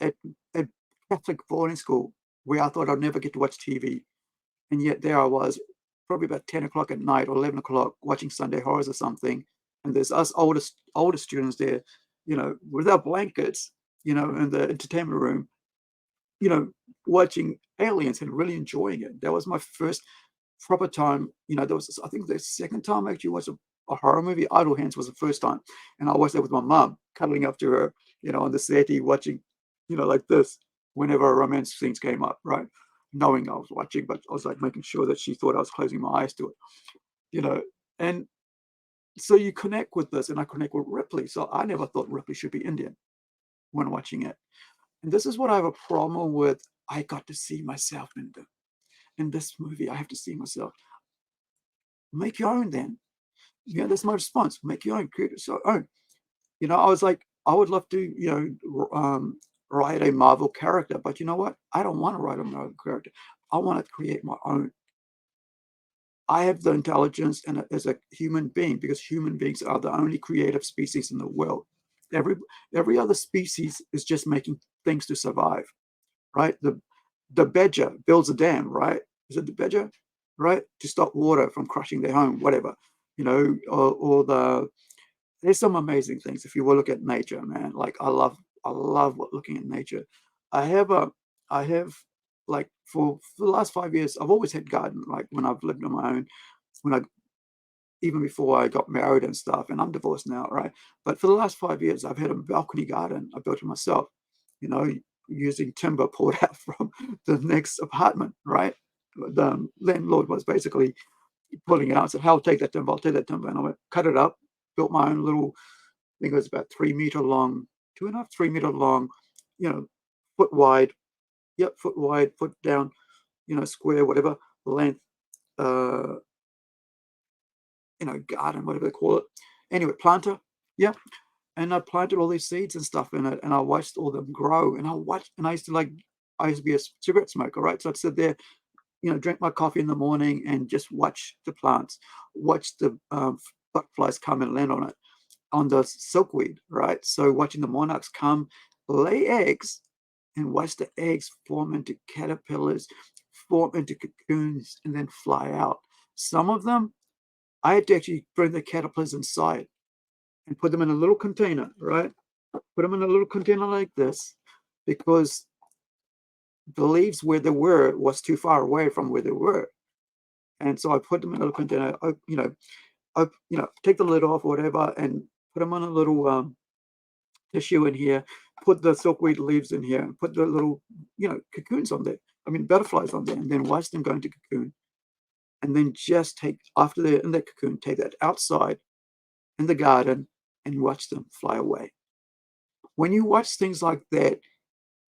At at Catholic boarding school, where I thought I'd never get to watch TV. And yet there I was, probably about 10 o'clock at night or 11 o'clock, watching Sunday Horrors or something. And there's us older students there, with our blankets, in the entertainment room, watching Aliens and really enjoying it. That was my first proper time. There was, I think the second time I actually watched a horror movie. Idle Hands was the first time. And I watched that with my mom, cuddling up to her, on the settee, watching, like this, whenever romance scenes came up, right? Knowing I was watching, but I was like making sure that she thought I was closing my eyes to it. And so you connect with this, and I connect with Ripley. So I never thought Ripley should be Indian when watching it. And this is what I have a problem with. I got to see myself in this movie. I have to see myself. Make your own then. That's my response. Make your own, create your own. I was like, I would love to, write a Marvel character, but you know what? I don't want to write a Marvel character. I want to create my own. I have the intelligence and as a human being, because human beings are the only creative species in the world. Every other species is just making things to survive, right? The badger builds a dam, right? Is it the badger, right? To stop water from crushing their home, whatever, or there's some amazing things if you will look at nature, man. Like I love looking at nature. I have like for the last 5 years, I've always had garden. Like when I've lived on my own, when I even before I got married and stuff, and I'm divorced now, right? But for the last 5 years, I've had a balcony garden. I built it myself, you know, using timber poured out from the next apartment, right? The landlord was basically pulling it out. I said, "I'll take that timber. I'll take that timber," and I went cut it up, built my own little. I think it was about 3 meter long, 2.5, 3 meter long, foot wide. Yep, foot wide, foot down, square, whatever length. Uh, garden, whatever they call it. Anyway, planter. Yeah. And I planted all these seeds and stuff in it, and I watched all them grow. And I used to be a cigarette smoker, right? So I'd sit there, drink my coffee in the morning and just watch the plants, watch the butterflies come and land on it, on the silkweed, right? So watching the monarchs come, lay eggs, and watch the eggs form into caterpillars, form into cocoons, and then fly out. Some of them, I had to actually bring the caterpillars inside and put them in a little container, right? Put them in a little container like this, because the leaves where they were was too far away from where they were. And so I put them in a little container, take the lid off or whatever, and put them on a little tissue in here, put the silkweed leaves in here, and put the little, cocoons on there. I mean, butterflies on there, and then watch them go into cocoon. And then just take, after they're in that cocoon, take that outside in the garden and watch them fly away. When you watch things like that,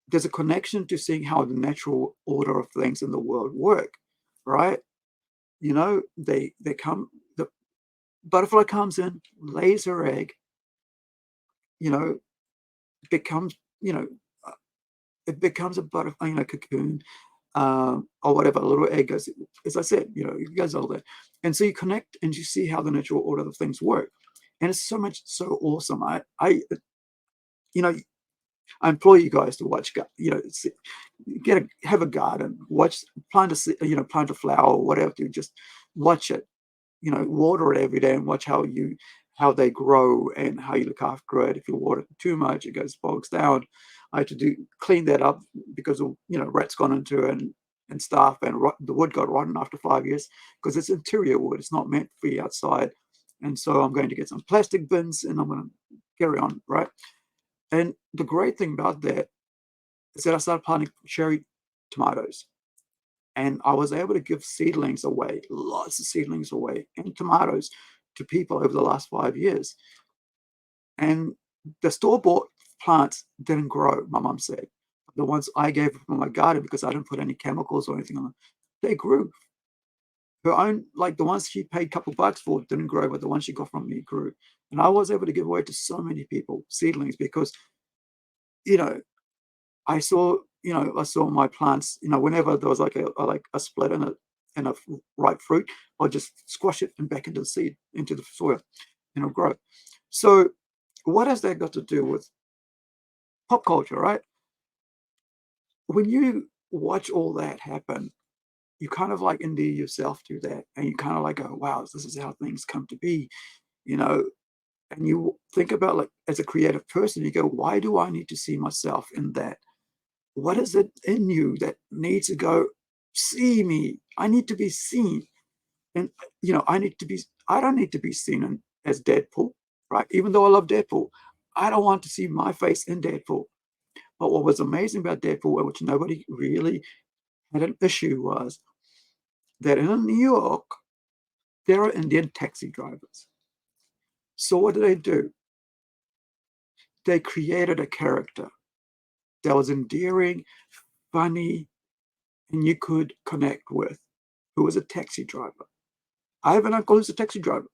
there's a connection to seeing how the natural order of things in the world work, right? They come, the butterfly comes in, lays her egg, becomes, it becomes a butterfly, cocoon, or whatever, a little egg goes, as I said, it goes all that. And so you connect and you see how the natural order of things work. and it's so awesome. You know, I implore you guys to watch, have a garden, plant a flower or whatever, to just watch it, water it every day and watch how they grow and how you look after it. If you water it too much, it bogs down. I had to clean that up because rats gone into it and stuff, and the wood got rotten after 5 years because it's interior wood. It's not meant for you outside. And so I'm going to get some plastic bins and I'm going to carry on, right? And the great thing about that is that I started planting cherry tomatoes. And I was able to give seedlings away, lots of seedlings away, and tomatoes to people over the last 5 years. And the store-bought plants didn't grow, my mum said. The ones I gave from my garden, because I didn't put any chemicals or anything on them, they grew. Her own, like the ones she paid a couple bucks for, didn't grow, but the ones she got from me grew. And I was able to give away to so many people seedlings because, I saw my plants, whenever there was like a split in a ripe fruit, I'll just squash it and back into the soil, grow. So what has that got to do with pop culture, right? When you watch all that happen, you kind of like endear yourself to that, and you kind of like go, wow, this is how things come to be, and you think about, like, as a creative person, you go, why do I need to see myself in that? What is it in you that needs to go, see me? I need to be seen. And, I don't need to be seen as Deadpool, right? Even though I love Deadpool, I don't want to see my face in Deadpool. But what was amazing about Deadpool, which nobody really had an issue, was that in New York, there are Indian taxi drivers. So what do? They created a character that was endearing, funny, and you could connect with, who was a taxi driver. I have an uncle who's a taxi driver,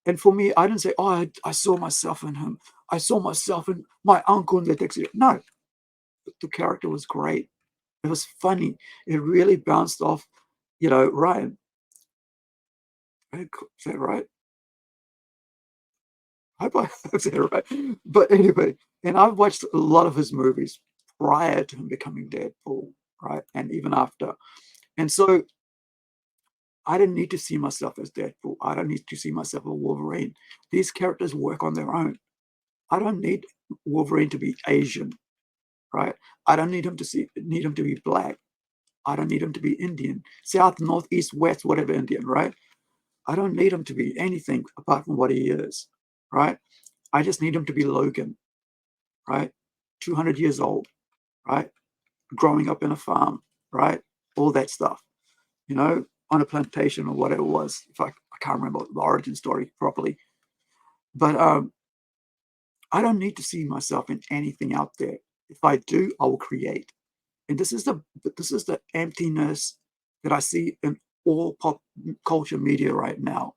and for me, I didn't say, oh, I saw myself in him. I saw myself in my uncle in the taxi. No, the character was great. It was funny. It really bounced off, Ryan. Is that right? I hope I said it right. But anyway, and I've watched a lot of his movies prior to him becoming Deadpool, right? And even after. And so I didn't need to see myself as Deadpool. I don't need to see myself as Wolverine. These characters work on their own. I don't need Wolverine to be Asian, right? I don't need him to be black. I don't need him to be Indian, South, North, East, West, whatever Indian, right? I don't need him to be anything apart from what he is, right? I just need him to be Logan, right? 200 years old, right? Growing up in a farm, right? All that stuff, on a plantation or whatever it was. I can't remember the origin story properly. But I don't need to see myself in anything out there. If I do, I will create. And this is the emptiness that I see in all pop culture media right now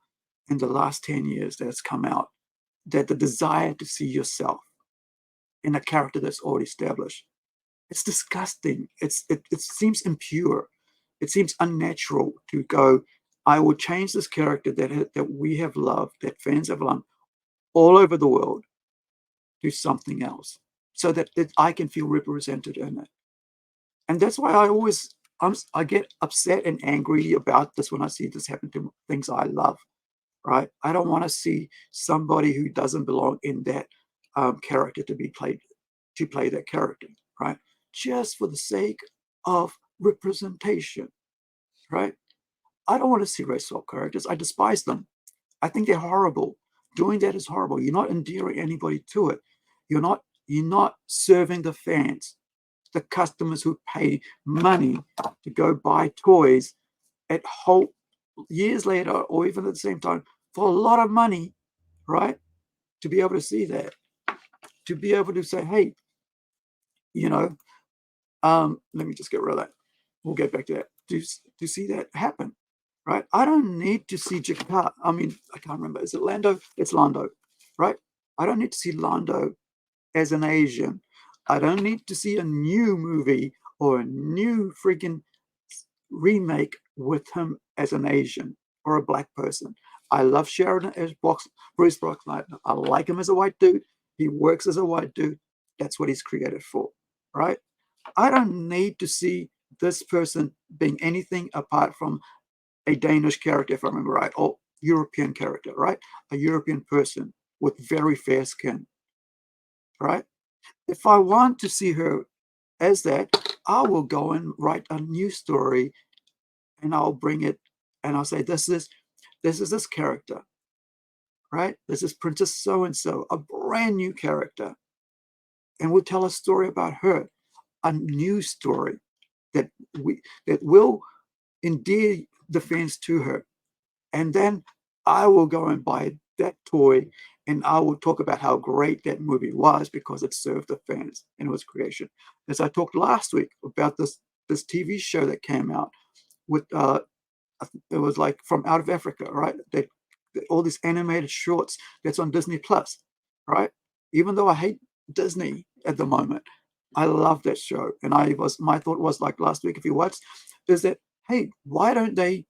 in the last 10 years that's come out, that the desire to see yourself in a character that's already established. It's disgusting. It seems impure. It seems unnatural to go, I will change this character that we have loved, that fans have loved all over the world, to something else so that I can feel represented in it. And that's why I get upset and angry about this when I see this happen to things I love, right? I don't want to see somebody who doesn't belong in that character to play that character, right? Just for the sake of representation, right? I don't want to see race swap characters. I despise them. I think they're horrible. Doing that is horrible. You're not endearing anybody to it. You're not serving the fans, the customers who pay money to go buy toys at years later, or even at the same time, for a lot of money, right? To be able to see that, to be able to say, hey, let me just get rid of that. We'll get back to that. To see that happen, right? I don't need to see Jakarta. I mean, I can't remember. Is it Lando? It's Lando, right? I don't need to see Lando as an Asian. I don't need to see a new movie or a new freaking remake with him as an Asian. or a black person. I love Sheridan as Bruce Boxleitner. I like him as a white dude. He works as a white dude. That's what he's created for, right? I don't need to see this person being anything apart from a Danish character, if I remember right, or European character, right? A European person with very fair skin, right? If I want to see her as that, I will go and write a new story, and I'll bring it, and I'll say, this is this character, right? This is Princess so-and-so, a brand new character. And we'll tell a story about her, a new story that will endear the fans to her. And then I will go and buy that toy, and I will talk about how great that movie was because it served the fans and it was creation. As I talked last week about this TV show that came out with it was like from out of Africa, right? All these animated shorts that's on Disney Plus, right? Even though I hate Disney at the moment, I love that show. And my thought was, like last week, if you watched, is that, hey, why don't they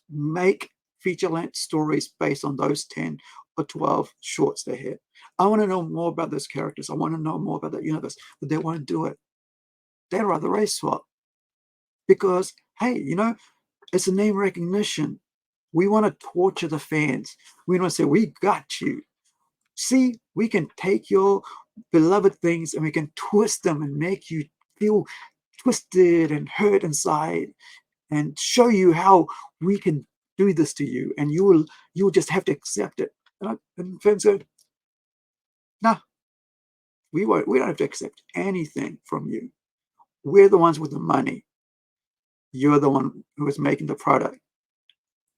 make feature-length stories based on those 10 or 12 shorts they had? I want to know more about those characters. I want to know more about that universe, but they won't do it. They'd rather race swap because, hey, it's a name recognition. We want to torture the fans. We want to say, we got you. See, we can take your beloved things and we can twist them and make you feel twisted and hurt inside and show you how we can do this to you. And you will just have to accept it. And fans go, nah, we won't. We don't have to accept anything from you. We're the ones with the money. You're the one who is making the product.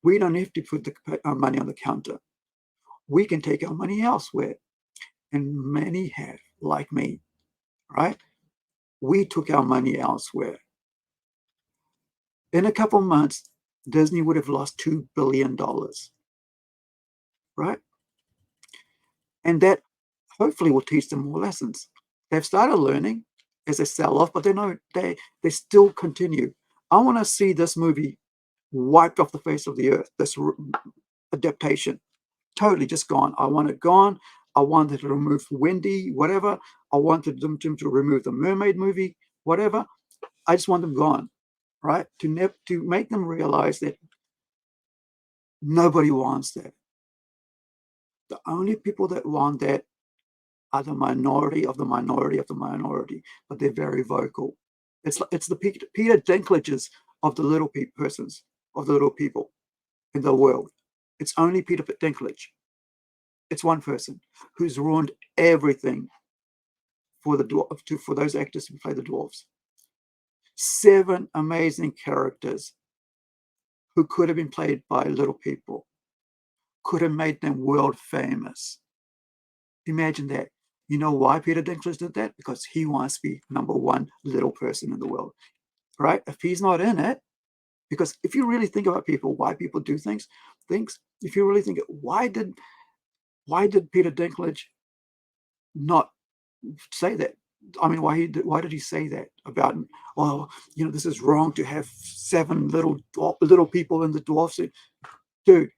We don't have to put our money on the counter. We can take our money elsewhere. And many have, like me, right? We took our money elsewhere. In a couple months, Disney would have lost $2 billion, right? And that hopefully will teach them more lessons. They've started learning as they sell off, but they still continue. I want to see this movie wiped off the face of the earth, this adaptation, totally just gone. I want it gone. I wanted to remove Wendy, whatever. I wanted them to remove the Mermaid movie, whatever. I just want them gone, right? To make them realize that nobody wants that. The only people that want that are the minority of the minority of the minority, but they're very vocal. It's the Peter Dinklages of the little persons, of the little people in the world. It's only Peter Dinklage. It's one person who's ruined everything for those actors who play the dwarves. 7 amazing characters who could have been played by little people, could have made them world famous. Imagine that. You know why Peter Dinklage did that? Because he wants to be number one little person in the world, right? If he's not in it, because if you really think about people, why people do things, if you really think, why did Peter Dinklage not say that? I mean, why did he say that about, oh, this is wrong to have 7 little people in the dwarf suit? Dude,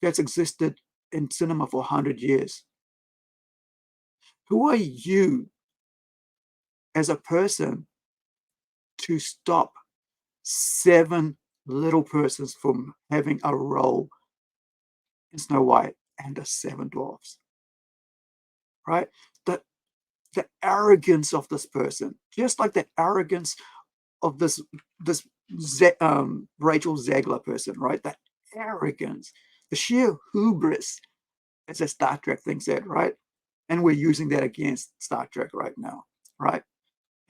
that's existed in cinema for 100 years. Who are you as a person to stop 7 little persons from having a role in Snow White and the 7 dwarfs? Right? The arrogance of this person, just like the arrogance of this Rachel Zegler person, right? That arrogance, the sheer hubris, as a Star Trek thinks that, right? And we're using that against Star Trek right now, right?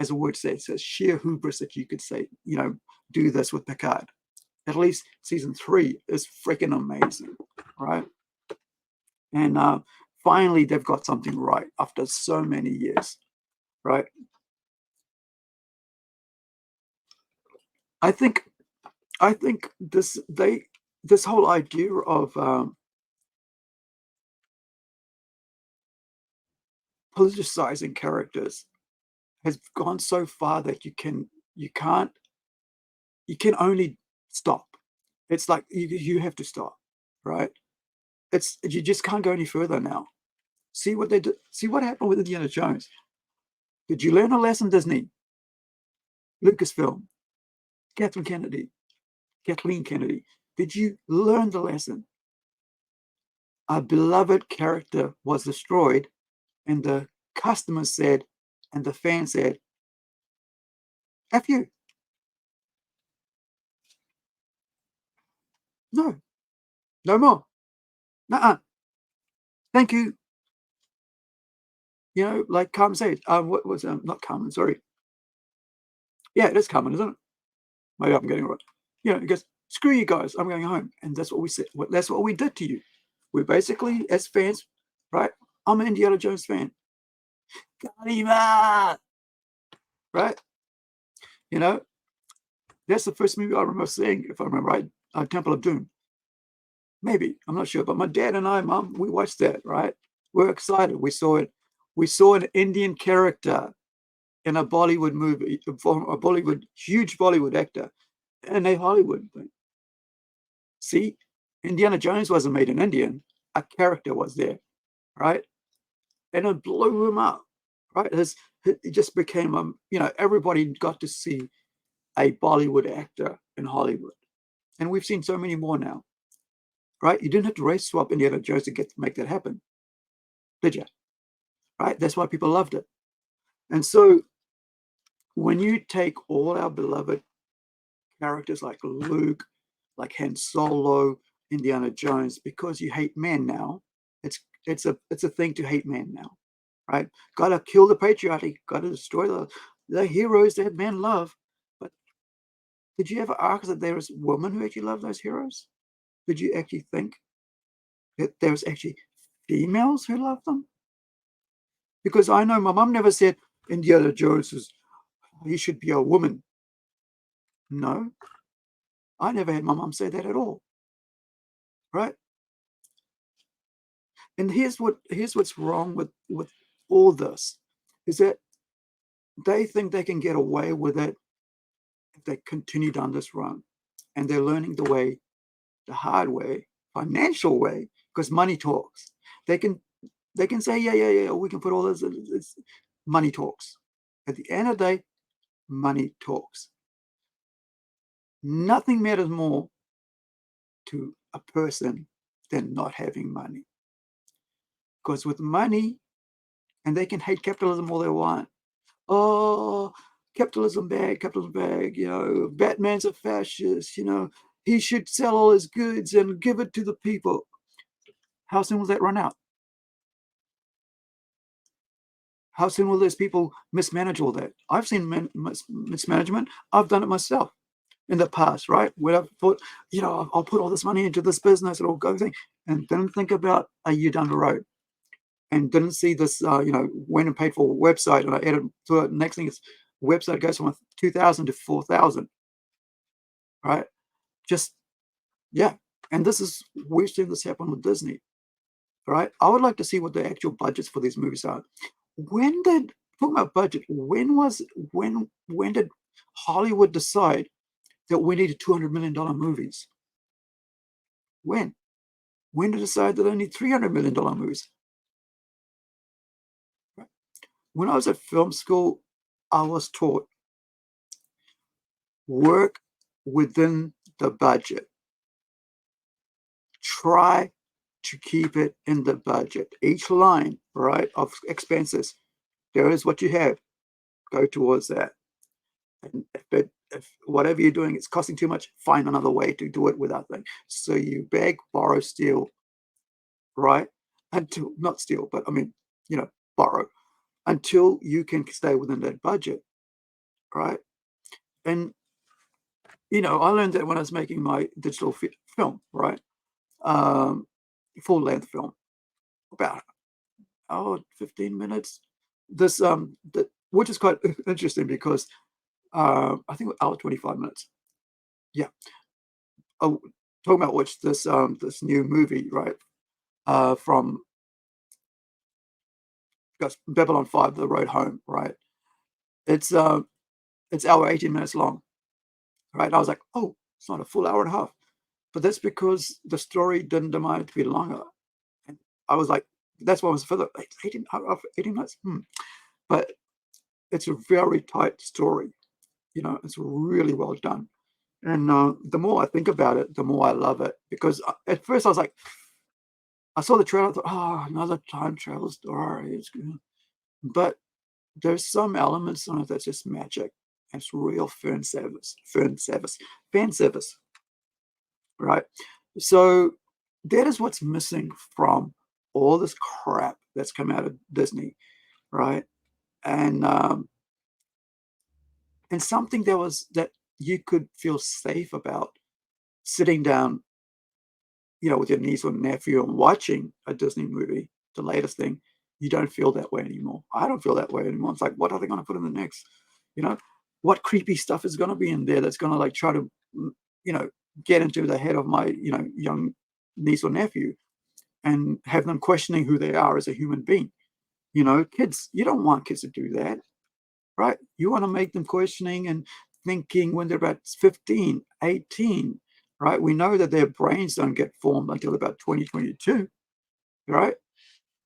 As a word says, sheer hubris that you could say, do this with Picard. At least season 3 is freaking amazing, right? And finally, they've got something right after so many years, right? I think this whole idea of politicizing characters has gone so far that you can only stop. It's like you have to stop, right? You just can't go any further now. See what they did. See what happened with Indiana Jones. Did you learn a lesson, Disney? Lucasfilm, Kathleen Kennedy. Did you learn the lesson? A beloved character was destroyed, and the customer said, and the fan said, F you. No, no more. Nuh-uh. Thank you. You know, like Carmen said, what was not Carmen, sorry. Yeah, it is Carmen, isn't it? Maybe I'm getting it right. You know, he goes, screw you guys, I'm going home. And that's what we said. That's what we did to you. We basically, as fans, right? I'm an Indiana Jones fan. Right? You know, that's the first movie I remember seeing, if I remember right, Temple of Doom. Maybe, I'm not sure. But my dad and I, Mom, we watched that, right? We're excited. We saw it. We saw an Indian character in a Bollywood movie, huge Bollywood actor, and a Hollywood thing. See, Indiana Jones wasn't made in Indian. A character was there, right? And it blew him up, right? It just became, everybody got to see a Bollywood actor in Hollywood. And we've seen so many more now, right? You didn't have to race swap Indiana Jones to make that happen, did you? Right? That's why people loved it. And so when you take all our beloved characters like Luke, like Han Solo, Indiana Jones, because you hate men now, it's a thing to hate men now, right? Gotta kill the patriarchy, gotta destroy the heroes that men love. But did you ever ask that there was women who actually love those heroes? Did you actually think that there was actually females who love them? Because I know my mum never said Indiana Jones he should be a woman. No, I never had my mum say that at all, right? And here's what's wrong with all this, is that they think they can get away with it if they continue down this run, and they're learning the hard way, financial way, because money talks. They can say, yeah, we can put all this. Money talks. At the end of the day, money talks. Nothing matters more to a person than not having money. Because with money, and they can hate capitalism all they want. Oh, capitalism bad, Batman's a fascist, he should sell all his goods and give it to the people. How soon will that run out? How soon will those people mismanage all that? I've seen mismanagement. I've done it myself in the past, right? Where I've thought, I'll put all this money into this business, it'll go thing, and didn't think about a year down the road. And didn't see this, went and paid for a website, and I added to it. Next thing is, website goes from 2,000 to 4,000, right? Just, yeah. And we've seen this happen with Disney, right? I would like to see what the actual budgets for these movies are. Talking about budget, when did Hollywood decide that we needed $200 million movies? When did they decide that they need $300 million movies? When I was at film school, I was taught work within the budget. Try to keep it in the budget. Each line, right, of expenses, there is what you have. Go towards that. And if whatever you're doing is costing too much, find another way to do it without that. So you beg, borrow, steal, right? Not steal, but borrow, until you can stay within that budget, right? And I learned that when I was making my digital film, right? Full-length film, about 15 minutes. This which is quite interesting because I think hour 25 minutes. Yeah. Oh, talking about which this new movie, right? From Babylon 5, The Road Home, right? It's hour 18 minutes long, right? And I was like, oh, it's not a full hour and a half. but that's because the story didn't demand it to be longer. And I was like, that's why I was further 18 minutes. But it's a very tight story. It's really well done. And the more I think about it, the more I love it. Because at first I was like, I saw the trailer, I thought, oh, another time travel story. It's good. But there's some elements on it that's just magic. It's real fan service, right? So that is what's missing from all this crap that's come out of Disney, right? And something that you could feel safe about sitting down, with your niece or nephew and watching a Disney movie, the latest thing. You don't feel that way anymore. I don't feel that way anymore. It's like, what are they going to put in the next? What creepy stuff is going to be in there that's going to try to, get into the head of my, young niece or nephew and have them questioning who they are as a human being. Kids, you don't want kids to do that, right? You want to make them questioning and thinking when they're about 15, 18, right? We know that their brains don't get formed until about 2022, right?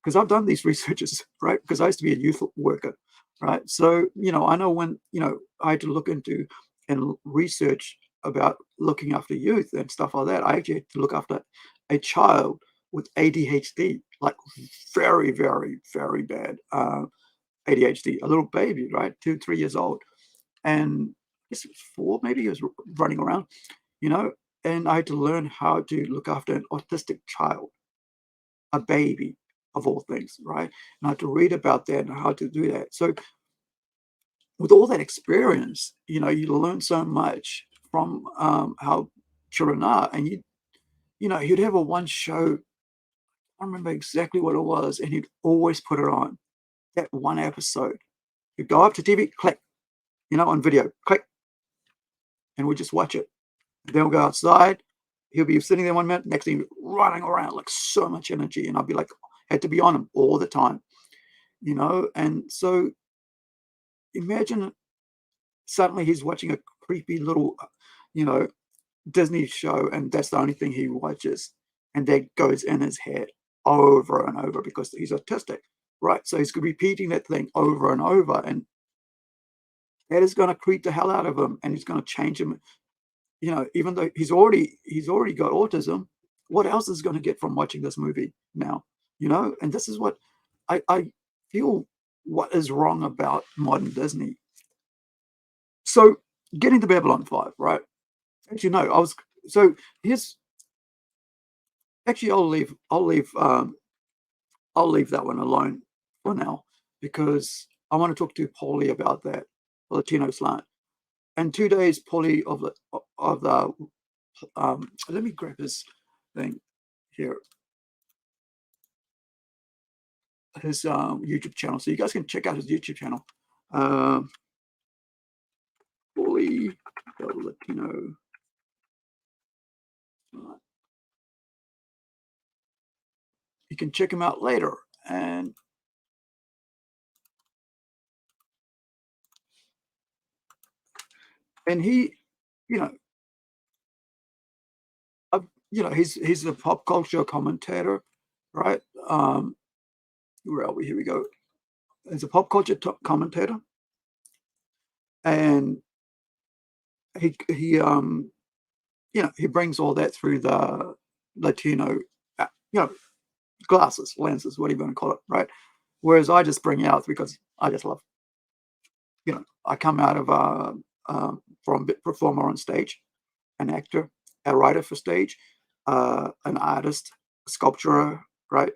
Because I've done these researches, right? Because I used to be a youth worker, right? So, I know when, I had to look into and research about looking after youth and stuff like that. I actually had to look after a child with ADHD, like very, very, very bad ADHD, a little baby, right? 2, 3 years old. And I guess it was 4, maybe he was running around, and I had to learn how to look after an autistic child, a baby of all things, right? And I had to read about that and how to do that. So with all that experience, you learn so much from how children are. And he'd have a one show, I don't remember exactly what it was, and he'd always put it on, that one episode. He'd go up to TV, click, on video, click, and we'd just watch it. Then we'll go outside. He'll be sitting there 1 minute, next thing running around like so much energy. And I'd be like, had to be on him all the time, And so imagine suddenly he's watching a creepy little, Disney show, and that's the only thing he watches. And that goes in his head over and over because he's autistic, right? So he's repeating that thing over and over. And that is going to creep the hell out of him, and it's going to change him. Even though he's already got autism, what else is going to get from watching this movie now? And this is what I feel what is wrong about modern Disney. So getting to Babylon 5, right? Actually, no, here's actually I'll leave that one alone for now because I want to talk to Paulie about that Latino slant. And 2 days, Paulie of the let me grab his thing here, his YouTube channel, so you guys can check out his YouTube channel. Paulie the Latino. You can check him out later, and he, he's a pop culture commentator, right? Where are we? Here we go. He's a pop culture commentator, and he he brings all that through the Latino, glasses, lenses, what are you going to call it, right? Whereas I just bring it out because I just love, I come out of from performer on stage, an actor, a writer for stage, an artist, a sculptor, right?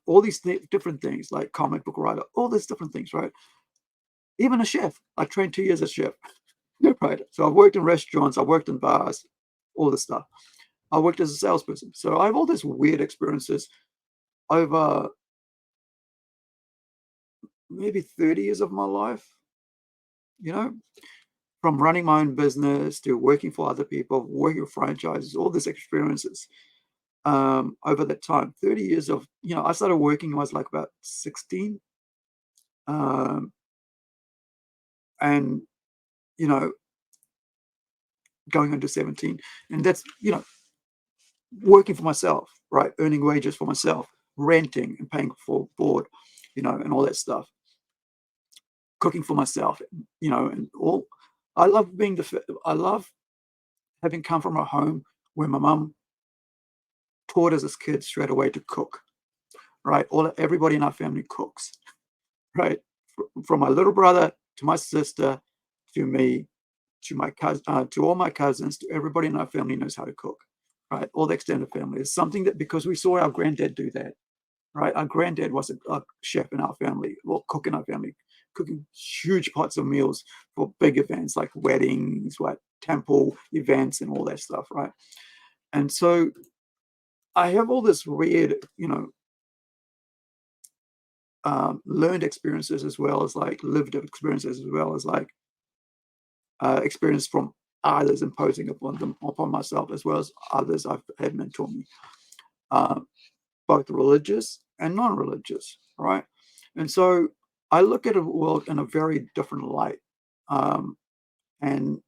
All these different things, like comic book writer, all these different things, right? Even a chef. I trained 2 years as chef, right? So I've worked in restaurants, I've worked in bars, all this stuff. I worked as a salesperson. So I have all these weird experiences over maybe 30 years of my life, from running my own business to working for other people, working with franchises, all these experiences over that time. 30 years of, I started working when I was like about 16. And, going into 17. And that's, working for myself, right? Earning wages for myself, renting and paying for board, and all that stuff. Cooking for myself, and all. I love I love having come from a home where my mum taught us as kids straight away to cook, right? Everybody in our family cooks, right? From my little brother to my sister to me to my cousin to all my cousins to everybody in our family knows how to cook, right? All the extended family. It's something that because we saw our granddad do that, right? Our granddad was a chef in our family, well, cook in our family, cooking huge pots of meals for big events like weddings, right? Temple events and all that stuff, right? And so I have all this weird, learned experiences as well as like lived experiences as well as like experience from others imposing upon myself as well as others I've had mentor me, both religious and non-religious, right? And so I look at a world in a very different light, and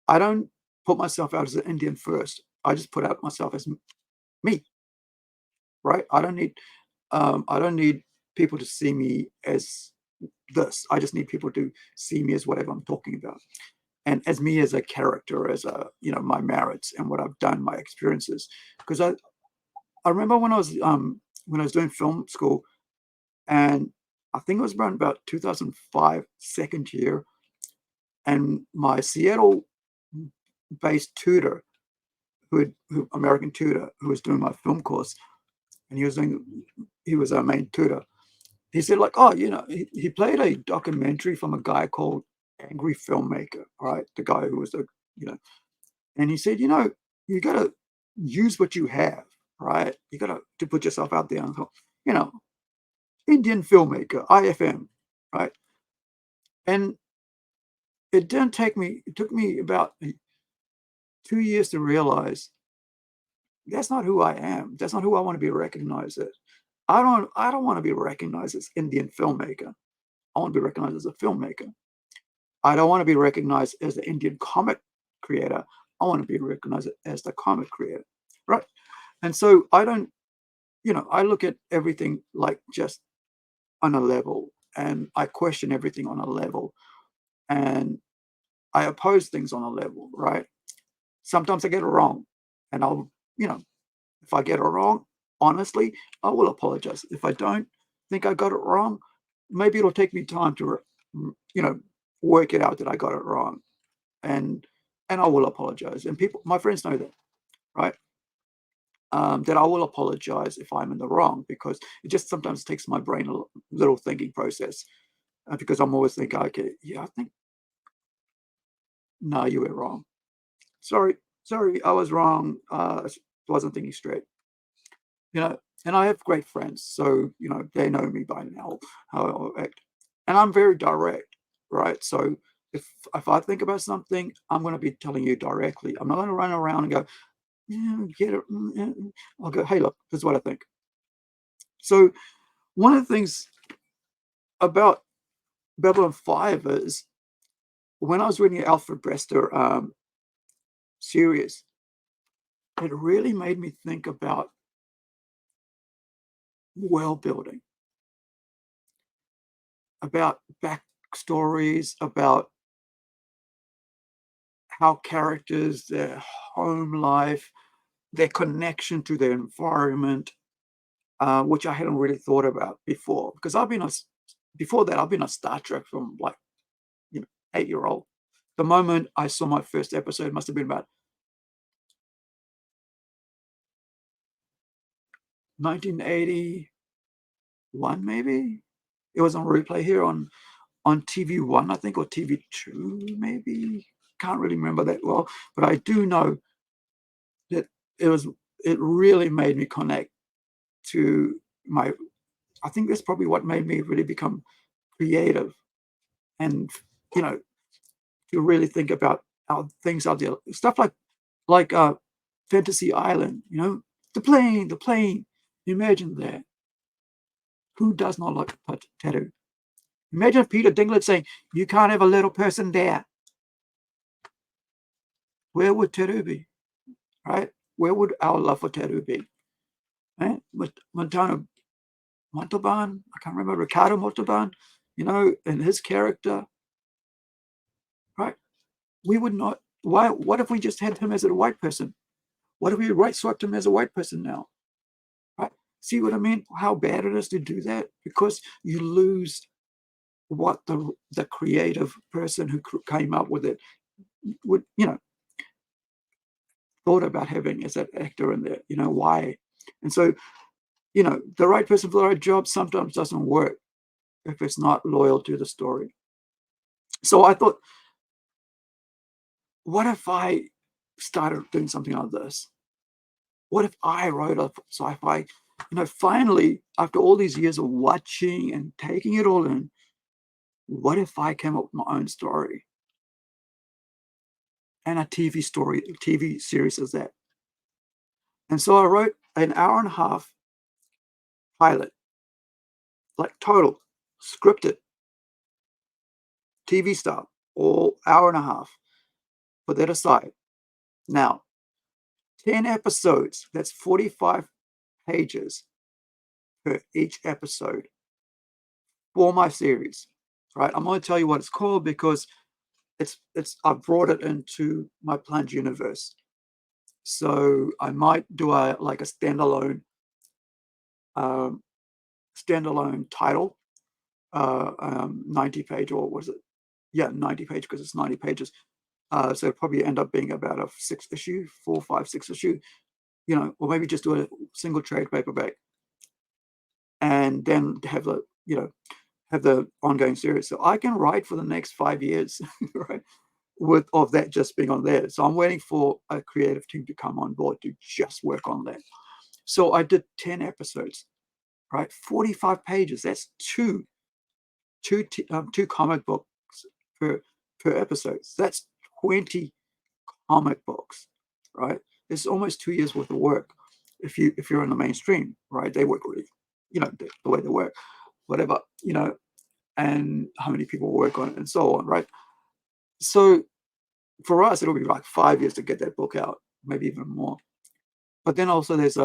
I don't put myself out as an Indian first. I just put out myself as me, right? I don't need people to see me as this. I just need people to see me as whatever I'm talking about, and as me as a character, as my merits and what I've done, my experiences. Because I remember when I was doing film school, and I think it was around about 2005, second year, and my Seattle-based tutor, American tutor, who was doing my film course, and he was our main tutor. He said, like, oh, he played a documentary from a guy called Angry Filmmaker, right? The guy who was and he said, you got to use what you have, right? You got to put yourself out there. And, you know, Indian filmmaker, IFM, right? And it took me about 2 years to realize that's not who I am. That's not who I want to be recognized as. I don't want to be recognized as Indian filmmaker. I want to be recognized as a filmmaker. I don't want to be recognized as the Indian comic creator. I want to be recognized as the comic creator, right? And so I don't, I look at everything like just on a level, and I question everything on a level, and I oppose things on a level, right? Sometimes I get it wrong, and if I get it wrong, honestly, I will apologize. If I don't think I got it wrong, maybe it'll take me time to, work it out that I got it wrong, and I will apologize. And my friends know that, right? That I will apologize if I'm in the wrong, because it just sometimes takes my brain a little thinking process, because I'm always thinking, okay, yeah, I think, no, you were wrong. Sorry, I was wrong. I wasn't thinking straight. And I have great friends, so they know me by now how I act, and I'm very direct, right? So if I think about something, I'm going to be telling you directly. I'm not going to run around and go, yeah, get it. I'll go, hey, look, this is what I think. So one of the things about Babylon 5 is when I was reading the Alfred Brester series, it really made me think about world building, about backstories, about how characters, their home life, their connection to their environment, which I hadn't really thought about before. Because before that, I've been a Star Trek from like, 8-year-old. The moment I saw my first episode must have been about 1981, maybe. It was on replay here on TV1, I think, or TV2, maybe. Can't really remember that well, but I do know that it really made me connect to I think that's probably what made me really become creative, and to really think about how things are there. Stuff like Fantasy Island, the plane. Imagine that. Who does not like a tattoo? Imagine Peter Dinklage saying, "You can't have a little person there." Where would tattoo be, right? where would our love for Tattoo be? Eh? Montano Montalban, I can't remember, Ricardo Montalban, and his character, right? We would not, what if we just had him as a white person? What if we right-swiped him as a white person now? Right? See what I mean? How bad it is to do that? Because you lose what the creative person who came up with it would, thought about having as that actor in there, why? And so, the right person for the right job sometimes doesn't work if it's not loyal to the story. So I thought, what if I started doing something like this? What if I wrote a sci-fi? Finally, after all these years of watching and taking it all in, what if I came up with my own story? And a TV series as that. And so I wrote an hour and a half pilot, like total, scripted, TV style, all hour and a half. Put that aside. Now, 10 episodes, that's 45 pages per each episode for my series, right? I'm going to tell you what it's called because I've brought it into my plunge universe. So I might do a standalone title, 90 page, or was it? Yeah, 90 page, because it's 90 pages. So it'll probably end up being about a 6 issue, 4, 5, 6 issue, or maybe just do a single trade paperback and then have the ongoing series. So I can write for the next 5 years, right? Of that just being on there. So I'm waiting for a creative team to come on board to just work on that. So I did 10 episodes, right? 45 pages. That's two comic books per episode. That's 20 comic books, right? It's almost 2 years worth of work. If you're in the mainstream, right? They work really, the way they work, whatever, and how many people work on it and so on, right? So for us, it'll be like 5 years to get that book out, maybe even more. But then also there's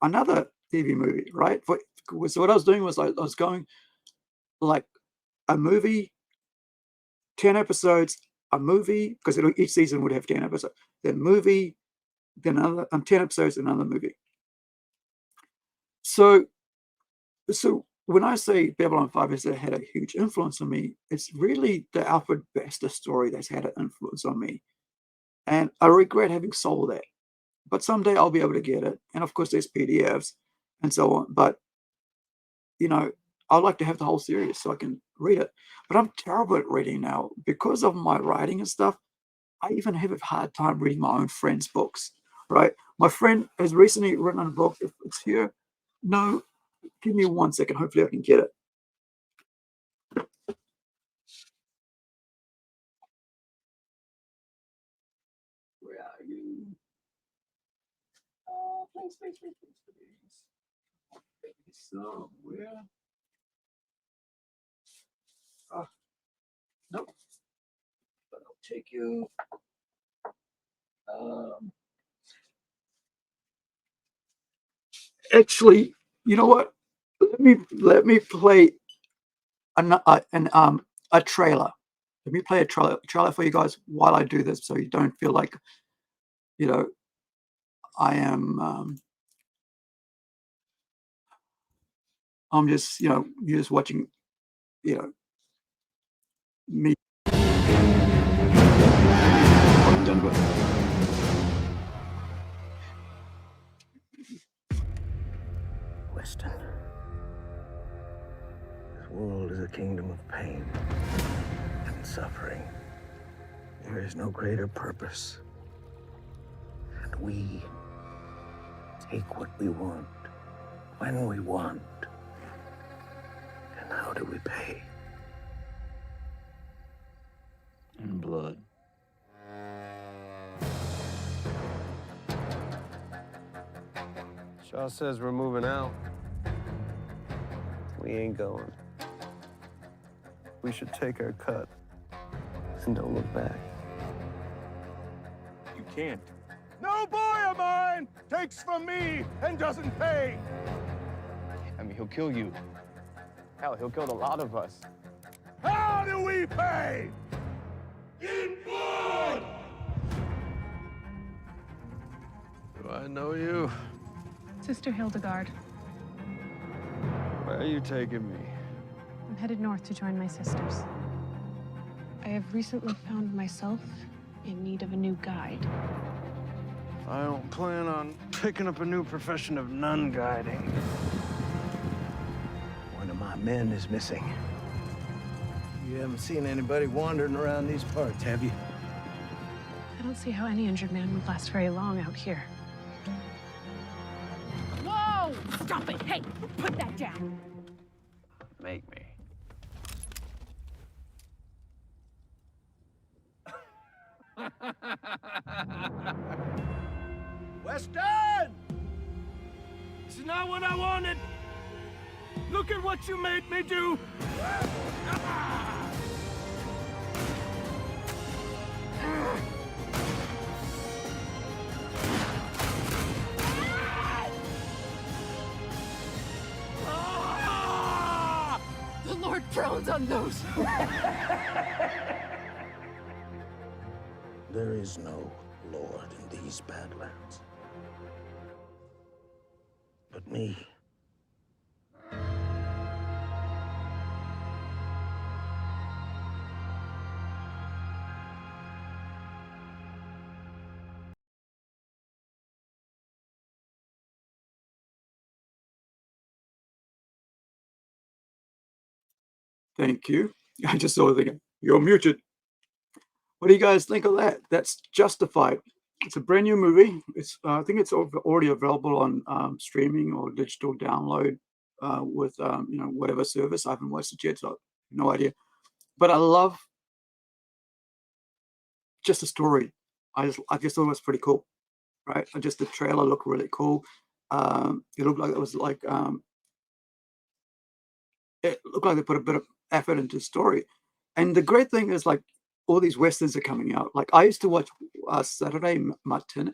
another TV movie, right? So what I was doing was I was going like a movie, 10 episodes, a movie, because each season would have 10 episodes, then movie, then another 10 episodes, another movie. So when I say Babylon 5 has had a huge influence on me, it's really the Alfred Bester story that's had an influence on me. And I regret having sold that. But someday I'll be able to get it. And of course, there's PDFs and so on. But, I'd like to have the whole series so I can read it. But I'm terrible at reading now. Because of my writing and stuff, I even have a hard time reading my own friends' books, right? My friend has recently written a book. If it's here, no, give me 1 second. Hopefully I can get it. Where are you? Oh, please. Somewhere. Nope. But I'll take you. Actually, you know what? Let me play a trailer. Let me play a trailer for you guys while I do this, so you don't feel like I am. I'm just you're just watching me. Weston. This world is a kingdom of pain and suffering. There is no greater purpose. And we take what we want, when we want. And how do we pay? In blood. Shaw says we're moving out. We ain't going. We should take our cut and don't look back. You can't. No, boy, of mine takes from me and doesn't pay. I mean, he'll kill you. Hell, he'll kill a lot of us. How do we pay? In blood! Do I know you? Sister Hildegard. Where are you taking me? I'm headed north to join my sisters. I have recently found myself in need of a new guide. I don't plan on picking up a new profession of nun guiding. One of my men is missing. You haven't seen anybody wandering around these parts, have you? I don't see how any injured man would last very long out here. Whoa! Stop it! Hey, put that down. Make me. Weston! This is not what I wanted. Look at what you made me do. The Lord frowns on those. There is no Lord in these Badlands. But me. Thank you. I just saw the thing. You're muted. What do you guys think of that? That's Justified. It's a brand new movie. It's I think it's already available on streaming or digital download with whatever service. I haven't watched it yet, so I have no idea. But I love just the story. I just thought it was pretty cool, right? Just the trailer looked really cool. It looked like it was like it looked like they put a bit of effort into the story. And the great thing is, like, all these westerns are coming out. Like, I used to watch Saturday Matinees,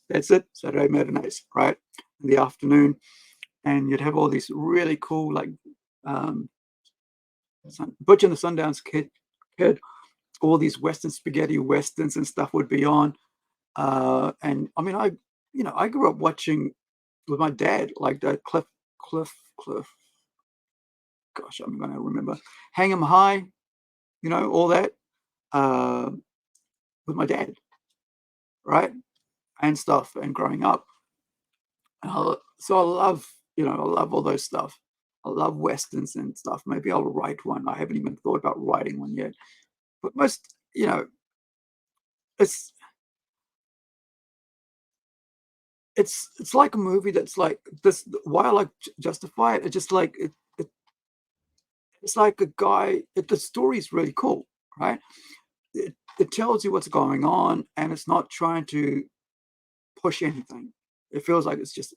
that's it, Saturday matinees, right, in the afternoon. And you'd have all these really cool, like, Butch and the Sundance Kid, all these western spaghetti westerns and stuff would be on. And I mean, I grew up watching with my dad, like the Cliff. Gosh, I'm gonna remember. Hang 'em High, all that, with my dad, right, and stuff, and growing up. So I love all those stuff. I love westerns and stuff. Maybe I'll write one. I haven't even thought about writing one yet. But most, it's it's like a movie that's like this. Why I like Justified? It's just like it's like a guy. The story's really cool, right? It tells you what's going on, and it's not trying to push anything. It feels like it's just,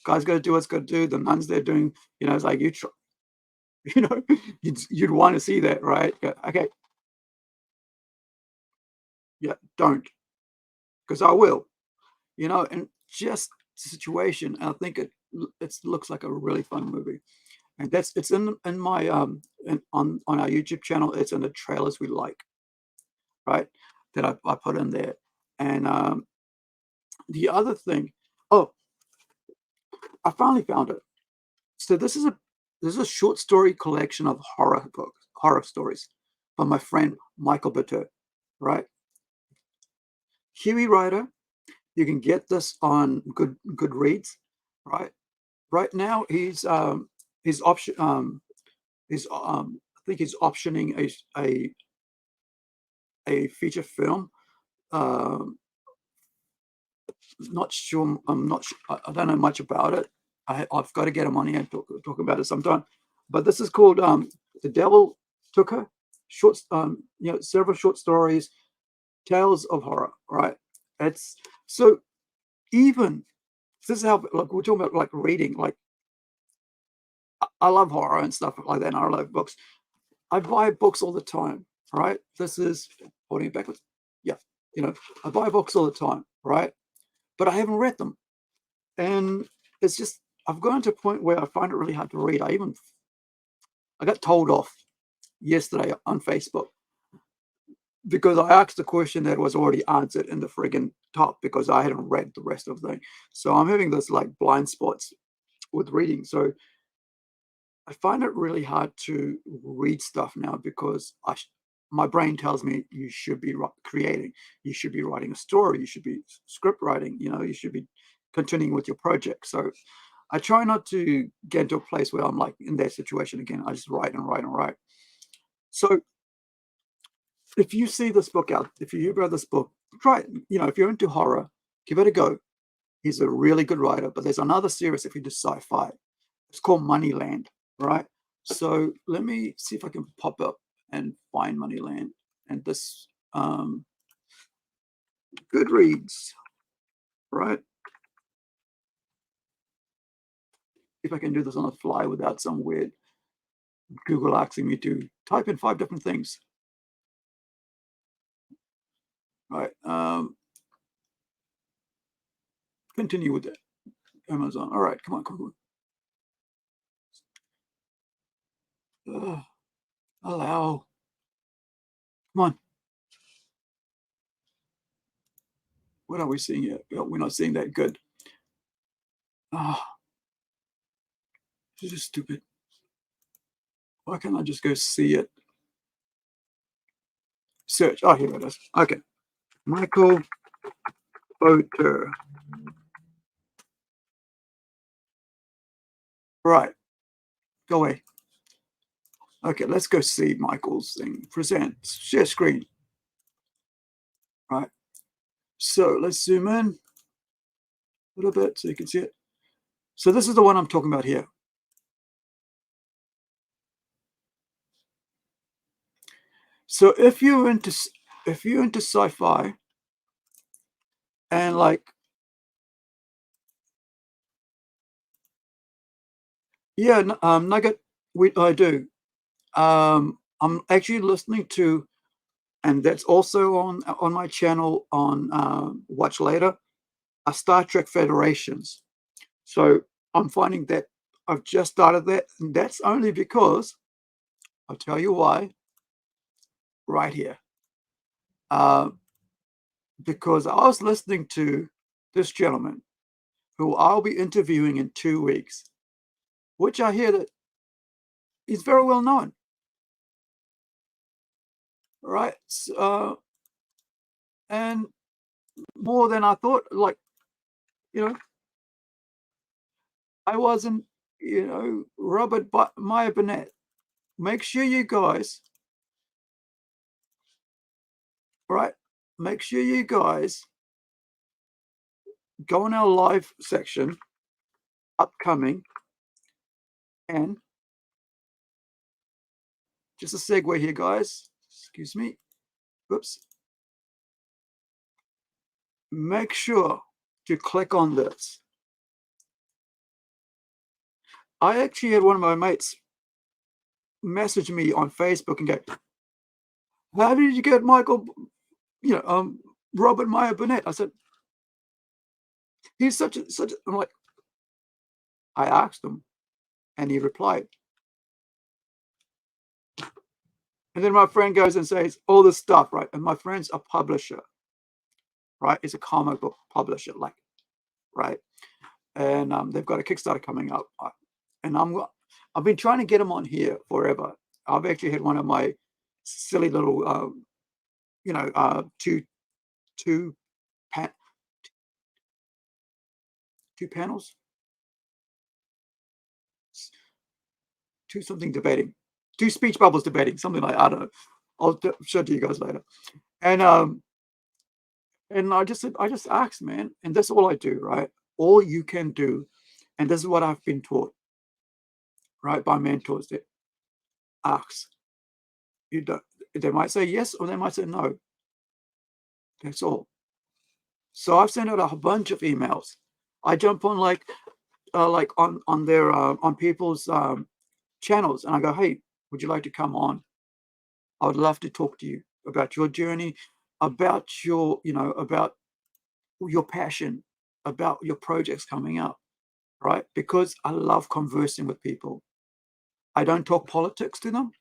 guy's got to do what's got to do. The nuns they're doing, it's like you'd want to see that, right? Yeah, okay, yeah, don't, because I will, and just the situation. I think it looks like a really fun movie, and it's in my on our YouTube channel. It's in the trailers we like, right? That I put in there, and the other thing. Oh, I finally found it. So this is a short story collection of horror stories by my friend Michael Botur, right? Huey Writer. You can get this on Goodreads, right? Right now he's I think he's optioning a feature film. Not sure. I'm not sure. I don't know much about it. I've got to get him on here and talk about it sometime. But this is called "The Devil Took Her." Several short stories, tales of horror. Right. It's so even. This is how, like, we're talking about, like, reading. Like, I love horror and stuff like that, and I love books. I buy books all the time, right? This is holding it backwards. Yeah, I buy books all the time, right? But I haven't read them, and it's just I've gotten to a point where I find it really hard to read. I got told off yesterday on Facebook because I asked a question that was already answered in the friggin' top because I hadn't read the rest of the thing. So I'm having this like blind spots with reading. So I find it really hard to read stuff now because my brain tells me you should be creating, you should be writing a story, you should be script writing, you should be continuing with your project. So I try not to get into a place where I'm like in that situation again. I just write and write and write. So if you see this book out, if you hear about this book, try it. If you're into horror, give it a go. He's a really good writer. But there's another series if you do sci-fi. It's called Moneyland, right? So let me see if I can pop up and find Moneyland. And this Goodreads, right? If I can do this on the fly without some weird Google asking me to type in 5 different things. Right. Continue with it. Amazon. All right. Come on. Allow. Come on. What are we seeing here? Well, we're not seeing that good. This is stupid. Why can't I just go see it? Search. Oh, here it is. Okay. Michael Botur. Right. Go away. Okay, let's go see Michael's thing. Present. Share screen. Right. So let's zoom in a little bit so you can see it. So this is the one I'm talking about here. So if you're into sci-fi and like, yeah, Nugget, I do. I'm actually listening to, and that's also on my channel on Watch Later, Star Trek Federations. So I'm finding that I've just started that, and that's only because I'll tell you why right here. Because I was listening to this gentleman who I'll be interviewing in 2 weeks, which I hear that he's very well known. Right? And more than I thought, like, I wasn't, Robert Meyer Burnett. Make sure you guys, right? Make sure you guys go in our live section, upcoming, and just a segue here, guys. Excuse me. Whoops. Make sure to click on this. I actually had one of my mates message me on Facebook and go, "How did you get Michael, Robert Meyer Burnett?" I said, "He's such a." I'm like, I asked him, and he replied. And then my friend goes and says all this stuff, right? And my friend's a publisher, right? He's a comic book publisher, like, right? And they've got a Kickstarter coming up, and I've been trying to get him on here forever. I've actually had one of my silly little, two panels, two something debating, two speech bubbles debating, something like, I don't know. I'll show it to you guys later. And I just asked, man, and that's all I do, right? All you can do, and this is what I've been taught, right, by mentors, that ask. You don't. They might say yes, or they might say no. That's all. So I've sent out a bunch of emails. I jump on like on their on people's channels, and I go, "Hey, would you like to come on?" I would love to talk to you about your journey, about your, about your passion, about your projects coming up, right? Because I love conversing with people. I don't talk politics to them.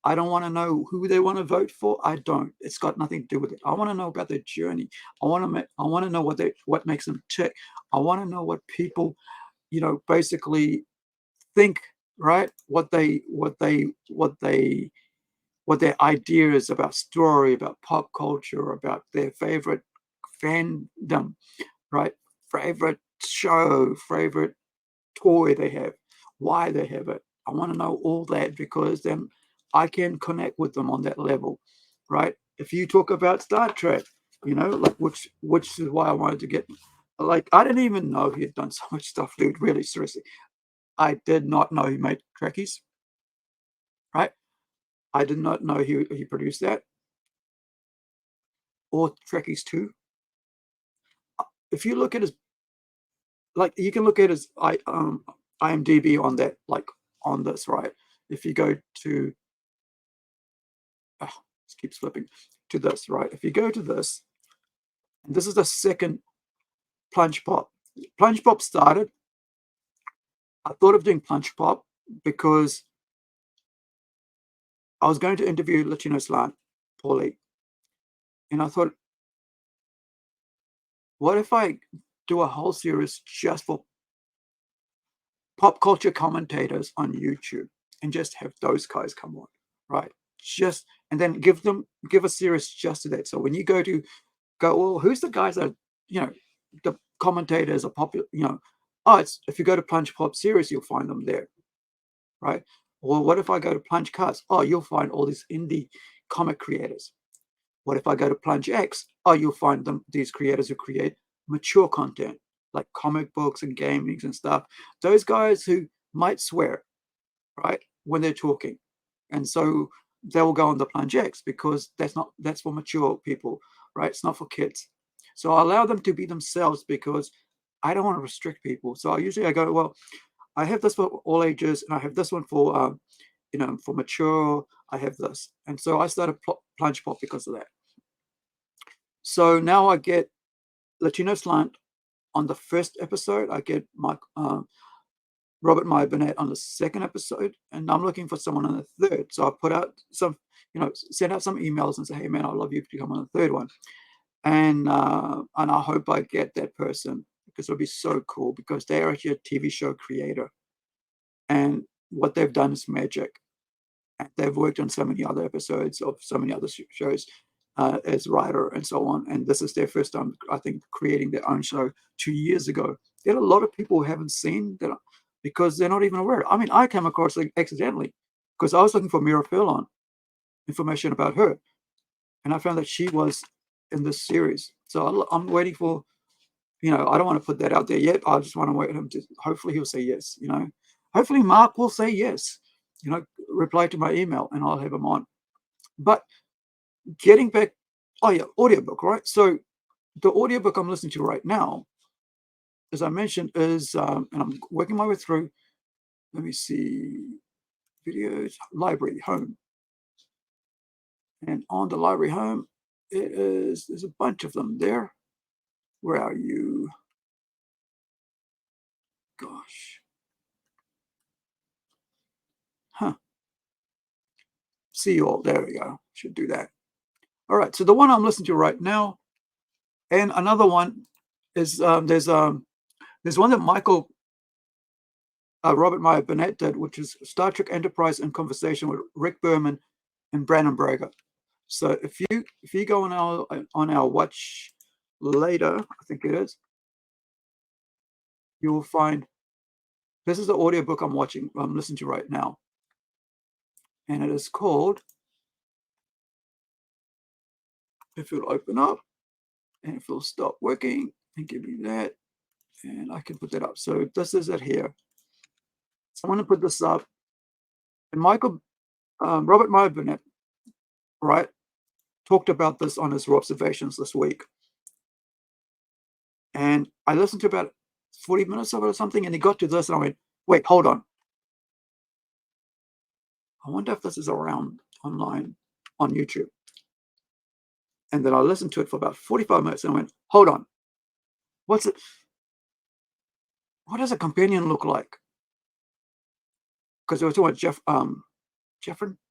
I don't want to know who they want to vote for. I don't. It's got nothing to do with it. I want to know about their journey. I want to know what makes them tick. I want to know what people, basically think, right? What their ideas about story, about pop culture, about their favorite fandom, right? Favorite show, favorite toy they have, why they have it. I want to know all that because then I can connect with them on that level, right? If you talk about Star Trek, like which is why I wanted to get, like, I didn't even know he had done so much stuff, dude. Really, seriously, I did not know he made Trekkies, right? I did not know he produced that or Trekkies 2. If you look at his, like, you can look at his IMDb on that, like on this, right? If you go to, this keeps flipping to this, right? If you go to this, and this is the second Plunge Pop. Plunge Pop started. I thought of doing Plunge Pop because I was going to interview Latino Slant, Paulie, and I thought, what if I do a whole series just for pop culture commentators on YouTube and just have those guys come on, right? Just, and then give a series just to that. So when you go, well, who's the guys that, the commentators are popular, it's, if you go to Plunge Pop series, you'll find them there, right? Or what if I go to Plunge Cuts? Oh, you'll find all these indie comic creators. What if I go to Plunge X? Oh, you'll find these creators who create mature content like comic books and gamings and stuff. Those guys who might swear, right, when they're talking. And so they will go on the Plunge X because that's for mature people, right? It's not for kids. So I allow them to be themselves because I don't want to restrict people. So I go, well, I have this for all ages, and I have this one for, for mature. I have this. And so I started Plunge Pop because of that. So now I get Latino Slant on the first episode. I get Robert Meyer Burnett on the second episode, and I'm looking for someone on the third. So I put out some, send out some emails and say, hey man, I'd love you to come on the third one. And I hope I get that person because it'll be so cool because they're actually a TV show creator. And what they've done is magic. And they've worked on so many other episodes of so many other shows as writer and so on. And this is their first time, I think, creating their own show 2 years ago. There are a lot of people who haven't seen that because they're not even aware. I mean, I came across it accidentally because I was looking for Mira Furlon, information about her. And I found that she was in this series. So I'm waiting for, I don't want to put that out there yet. I just want to wait for him to, hopefully he'll say yes, Hopefully Mark will say yes, reply to my email and I'll have him on. But getting back, audiobook, right? So the audiobook I'm listening to right now, as I mentioned, is, and I'm working my way through, let me see, videos, library, home. And on the library home, there's a bunch of them there. Where are you? Gosh. See you all. There we go. Should do that. All right. So the one I'm listening to right now, and another one is there's one that Robert Meyer Burnett did, which is Star Trek Enterprise in conversation with Rick Berman and Brandon Braga. So if you go on our watch later, I think it is, you will find this is the audiobook I'm listening to right now. And it is called, if it'll open up and if it'll stop working and give me that, and I can put that up. So this is it here. So I'm going to put this up. And Robert Meyer Burnett, right, talked about this on his Raw Observations this week. And I listened to about 40 minutes of it or something, and he got to this, and I went, wait, hold on. I wonder if this is around online. on YouTube. And then I listened to it for about 45 minutes and I went, hold on, what does a companion look like? Because they were talking about Jeff Cochran,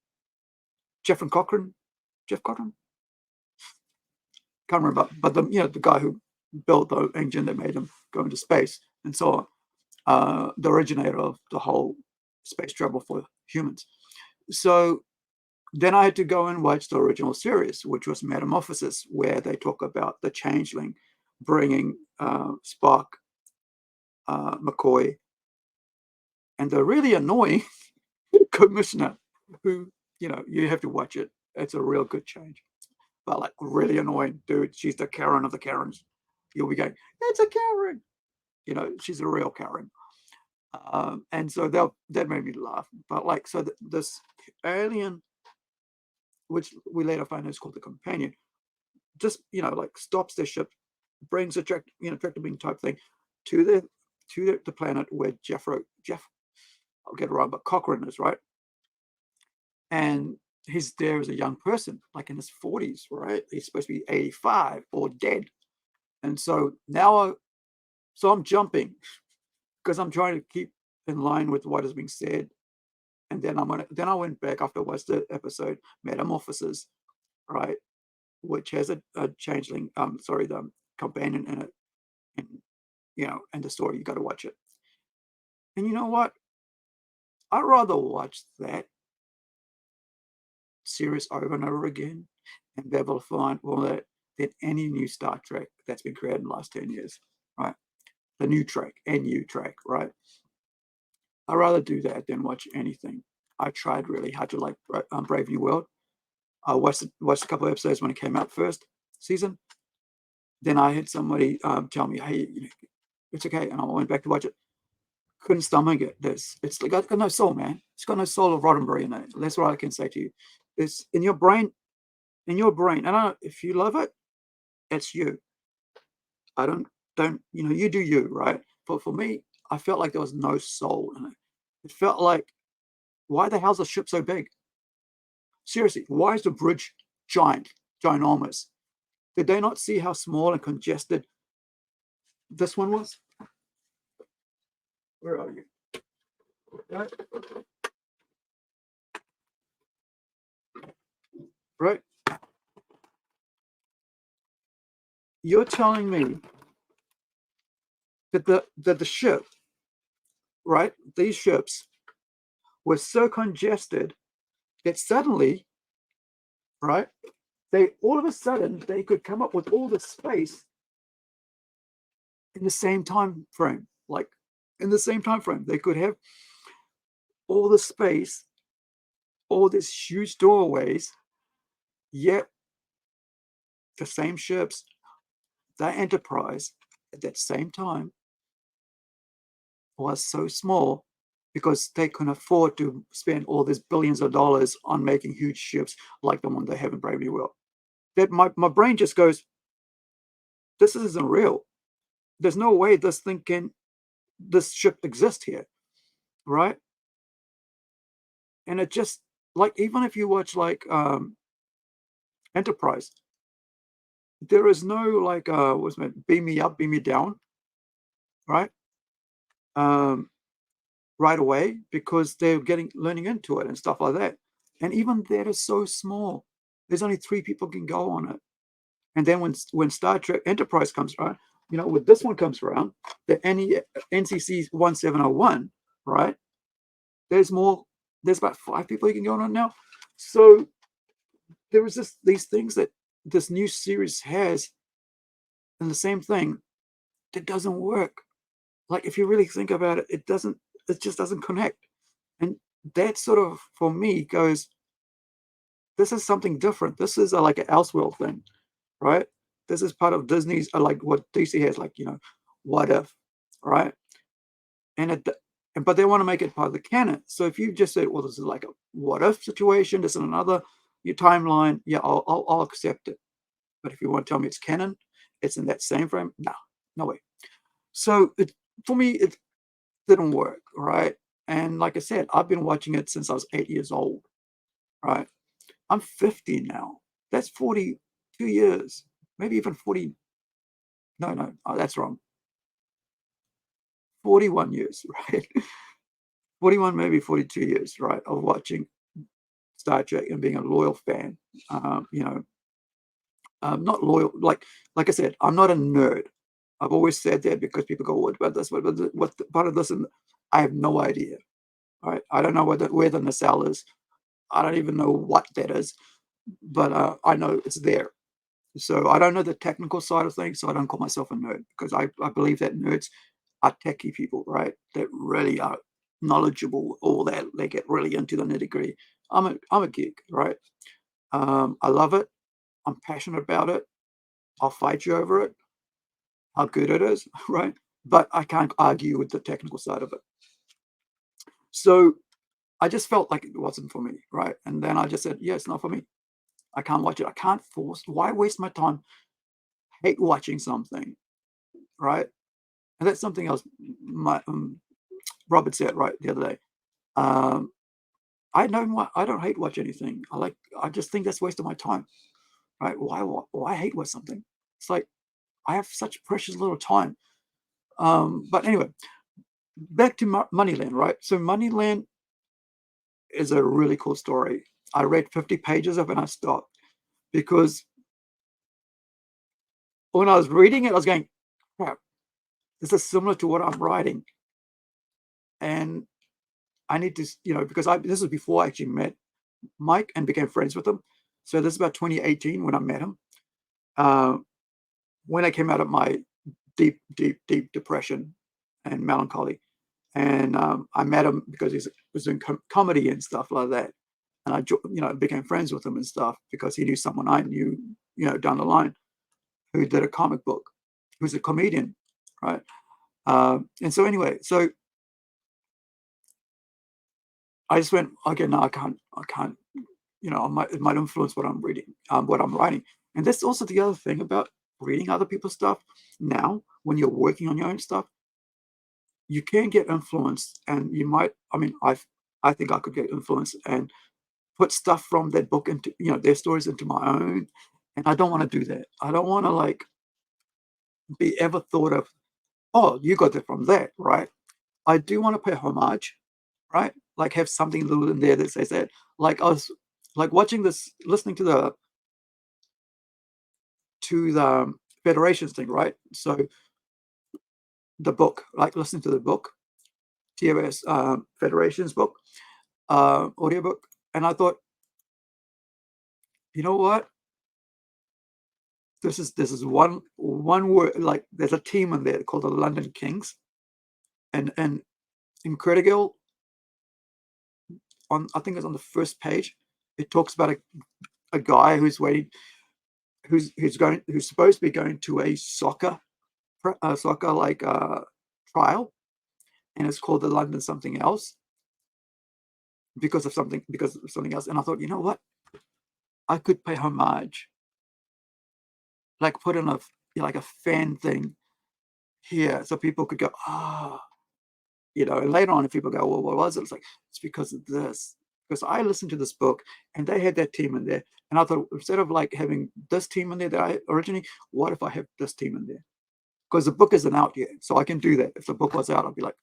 can't remember, but the guy who built the engine that made him go into space and so on, the originator of the whole space travel for humans. So then I had to go and watch the original series, which was Metamorphosis, where they talk about the changeling bringing Spock, McCoy, and the really annoying commissioner, who, you have to watch it. It's a real good change. But like really annoying, dude. She's the Karen of the Karens. You'll be going, it's a Karen. She's a real Karen. And so that made me laugh. But like, so this alien, which we later find is called the Companion, just like stops their ship, brings a tractor beam type thing to the planet where Jeff, I'll get it wrong, but Cochrane is, right? And he's there as a young person, like in his 40s, right? He's supposed to be 85 or dead. And so now I'm jumping because I'm trying to keep in line with what is being said. And then I went back after I watched the episode Metamorphosis, right? Which has a changeling, the companion in it. And, and the story, you got to watch it. And you know what? I'd rather watch that series over and over again and be able to find all that than any new Star Trek that's been created in the last 10 years, right? The new track, right? I'd rather do that than watch anything. I tried really hard to like Brave New World. I watched a couple of episodes when it came out first season. Then I had somebody tell me, hey, it's okay. And I went back to watch it. Couldn't stomach it. It's got no soul, man. It's got no soul of Roddenberry in it. That's what I can say to you. It's in your brain. And I don't know if you love it, it's you. I don't, you do you, right? But for me, I felt like there was no soul in it. It felt like, why the hell's the ship so big? Seriously, why is the bridge ginormous? Did they not see how small and congested this one was? Where are you? Right? You're telling me that the ship, right? These ships were so congested that suddenly, right? All of a sudden they could come up with all the space in the same time frame. Like in the same time frame, they could have all the space, all these huge doorways, yet the same ships, the Enterprise at that same time was so small because they couldn't afford to spend all these billions of dollars on making huge ships like the one they have in Brave New World. That my brain just goes, this isn't real. There's no way this ship exists here, right? And it just, like, even if you watch like Enterprise, there is no like what's it, beam me up, beam me down, right? Right away, because they're learning into it and stuff like that. And even that is so small. There's only 3 people can go on it. And then when Star Trek Enterprise comes around, when this one comes around, the NCC 1701, right? There's about 5 people you can go on now. So there was these things that this new series has, and the same thing that doesn't work. Like if you really think about it, it just doesn't connect. And that sort of, for me, goes, this is something different. This is like an Elseworld thing, right? This is part of Disney's, like what DC has, like, what if, right? But they want to make it part of the canon. So if you just say, well, this is like a what if situation, this is another your timeline, yeah, I'll accept it. But if you want to tell me it's canon, it's in that same frame, no way. So for me, it didn't work, right? And like I said, I've been watching it since I was 8 years old, right? I'm 50 now. That's 42 years, maybe even 40. No, that's wrong. 41 years, right? 41, maybe 42 years, right, of watching Star Trek and being a loyal fan. Not loyal, like I said, I'm not a nerd. I've always said that because people go, what about this? What about this? What part of this? And I have no idea. Right? I don't know where the nacelle is. I don't even know what that is, but I know it's there. So I don't know the technical side of things, so I don't call myself a nerd because I believe that nerds are techie people, right? That really are knowledgeable, all that they get really into the nitty-gritty. I'm a geek, right? I love it. I'm passionate about it. I'll fight you over it, how good it is, right? But I can't argue with the technical side of it. So I just felt like it wasn't for me, right? And then I just said, yeah, it's not for me. I can't watch it. I can't force. Why waste my time hate watching something, right? And that's something else my Robert said right the other day. I don't hate watch anything. I just think that's a waste of my time, right? Why hate watch something? It's like I have such precious little time. But anyway, back to Moneyland, right? So Moneyland is a really cool story. I read 50 pages of it and I stopped because when I was reading it, I was going, crap, this is similar to what I'm writing. And I need to, because this was before I actually met Mike and became friends with him. So this is about 2018 when I met him. When I came out of my deep depression and melancholy. And I met him because he was doing comedy and stuff like that. And I, became friends with him and stuff because he knew someone I knew, down the line who did a comic book, who's a comedian, right? And so anyway, so I just went, okay, no, I can't, it might influence what I'm reading, what I'm writing. And that's also the other thing about reading other people's stuff now, when you're working on your own stuff, you can get influenced and you might, I think I could get influenced and put stuff from that book into, their stories into my own. And I don't want to do that. I don't want to be ever thought of, oh, you got it from that, right? I do want to pay homage, right? Like have something little in there that says that. Like I was watching this, listening to the Federations thing, right? So the book, like listening to the book, TOS Federations book, audiobook, and I thought, you know what? This is one word. Like there's a team in there called the London Kings, and Incredi-Girl, I think it's on the first page. It talks about a guy who's waiting, who's supposed to be going to a soccer trial, and it's called the London something else because of something else. And I thought, you know what? I could pay homage, like put in a fan thing here, so people could go, and later on, if people go, well, what was it? It's like, it's because of this. Because I listened to this book and they had that team in there. And I thought, instead of having this team in there that I originally, what if I have this team in there? Because the book isn't out yet. So I can do that. If the book was out, I'd be like,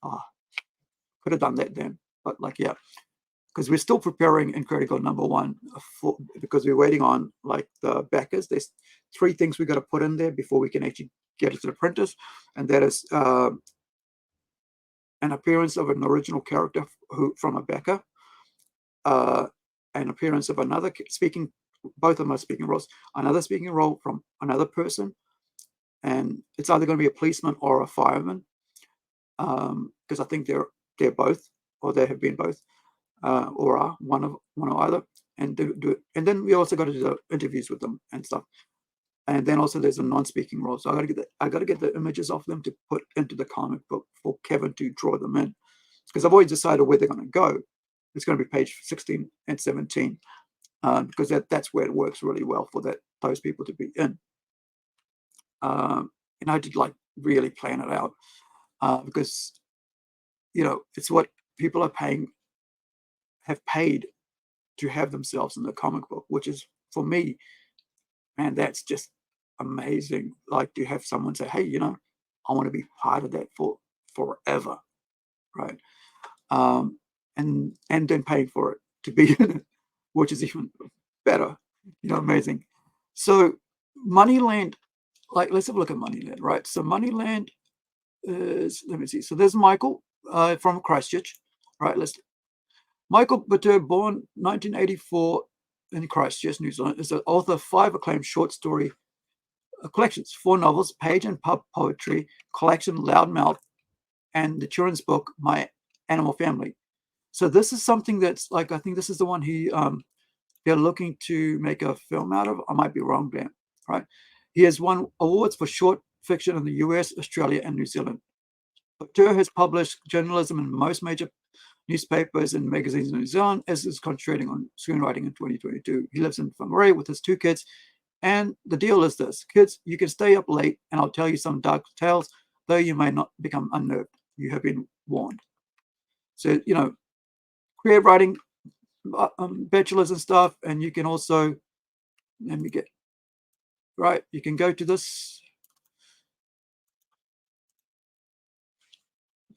could have done that then. But yeah, because we're still preparing Incredi-Girl #1 because we're waiting on the backers. There's 3 things we got to put in there before we can actually get it to the printers. And that is an appearance of an original character from a backer, an appearance of another speaking, both of them are speaking roles, another speaking role from another person, and it's either going to be a policeman or a fireman, because I think they're both, or they have been both, or are one or either, and do it. And then we also got to do the interviews with them and stuff. And then also there's a non-speaking role. So I got to get the images of them to put into the comic book for Kevin to draw them in, because I've already decided where they're going to go. It's going to be page 16 and 17, because that's where it works really well for those people to be in. And I did really plan it out, because it's what people have paid to have themselves in the comic book, which is, for me, man, that's just amazing. Like, to have someone say, hey, you know, I want to be part of that for forever, right? And then paying for it to be in it, which is even better, you know, amazing. So Moneyland, like, let's have a look at Moneyland, right? So Moneyland is, let me see. So there's Michael from Christchurch, right? Michael Botur, born 1984 in Christchurch, New Zealand, is the author of 5 acclaimed short story collections, 4 novels, Page and Pub Poetry collection, Loudmouth, and the children's book, My Animal Family. So this is something that's like, I think this is the one they're looking to make a film out of. I might be wrong there, right? He has won awards for short fiction in the US, Australia, and New Zealand. Botur has published journalism in most major newspapers and magazines in New Zealand, as is concentrating on screenwriting in 2022. He lives in whangarei with his 2 kids. And the deal is this: kids, you can stay up late and I'll tell you some dark tales, though you may not become unnerved. You have been warned. So, you know, creative writing, bachelors and stuff, and you can also, let me get, right, you can go to this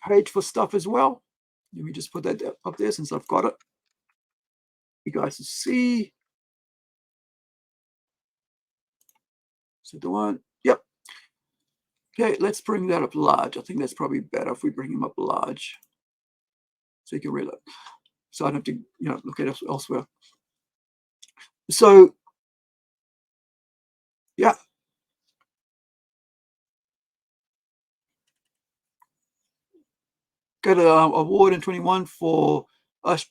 page for stuff as well. Let me just put that up there since I've got it. You guys can see. So the one, yep. Okay, let's bring that up large. I think that's probably better if we bring him up large, so you can read it. So I don't have to, you know, look at it elsewhere. So, yeah. Got an award in 21 for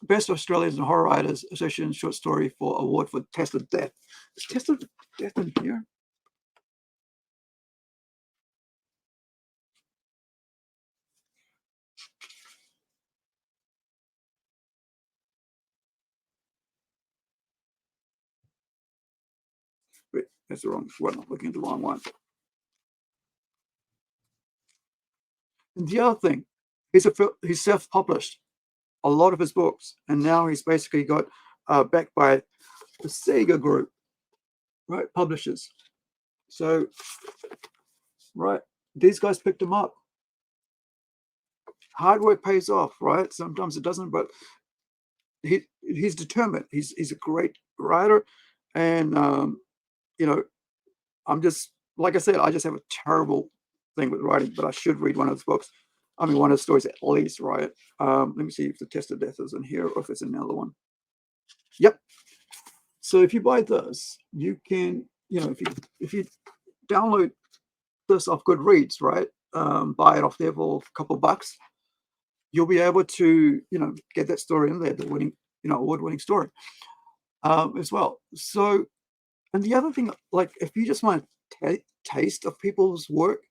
Best Australians and Horror Writers Association Short Story for award for Test of Death. Is Test of Death in here? Wait, that's the wrong one. I'm looking at the wrong one. And the other thing, he's self-published a lot of his books, and now he's basically got backed by the Sega Group, right? Publishers. So, right, these guys picked him up. Hard work pays off, right? Sometimes it doesn't, but he's determined. He's a great writer, and you know, I'm just, like I said, I just have a terrible thing with writing, but I should read one of his books. I mean, one of the stories at least, right? Let me see if the Test of Death is in here or if it's another one. Yep. So if you buy this, you can, you know, if you download this off Goodreads, right? Buy it off there for a couple of bucks, you'll be able to, you know, get that story in there, the winning, you know, award-winning story as well. So, and the other thing, like, if you just want a taste of people's work,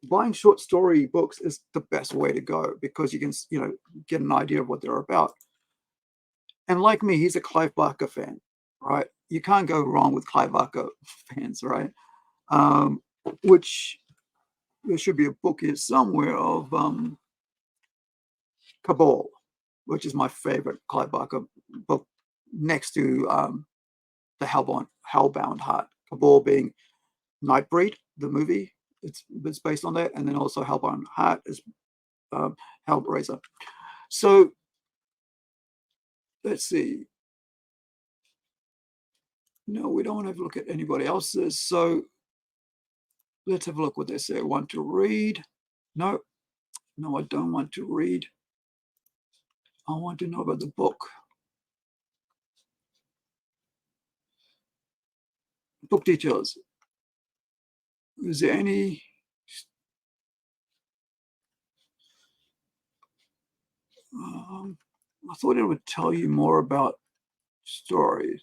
buying short story books is the best way to go, because you can, you know, get an idea of what they're about. And like me, he's a Clive Barker fan, right? You can't go wrong with Clive Barker fans, right? Which there should be a book here somewhere of Cabal, which is my favorite Clive Barker book, next to the Hellbound Heart. Cabal being Nightbreed, the movie. It's based on that, and then also Hellbound Heart is Hellraiser. So let's see. No, we don't want to have a look at anybody else's. So let's have a look what they say. I want to read. No, I don't want to read. I want to know about the book. Book details. Is there any? I thought it would tell you more about stories.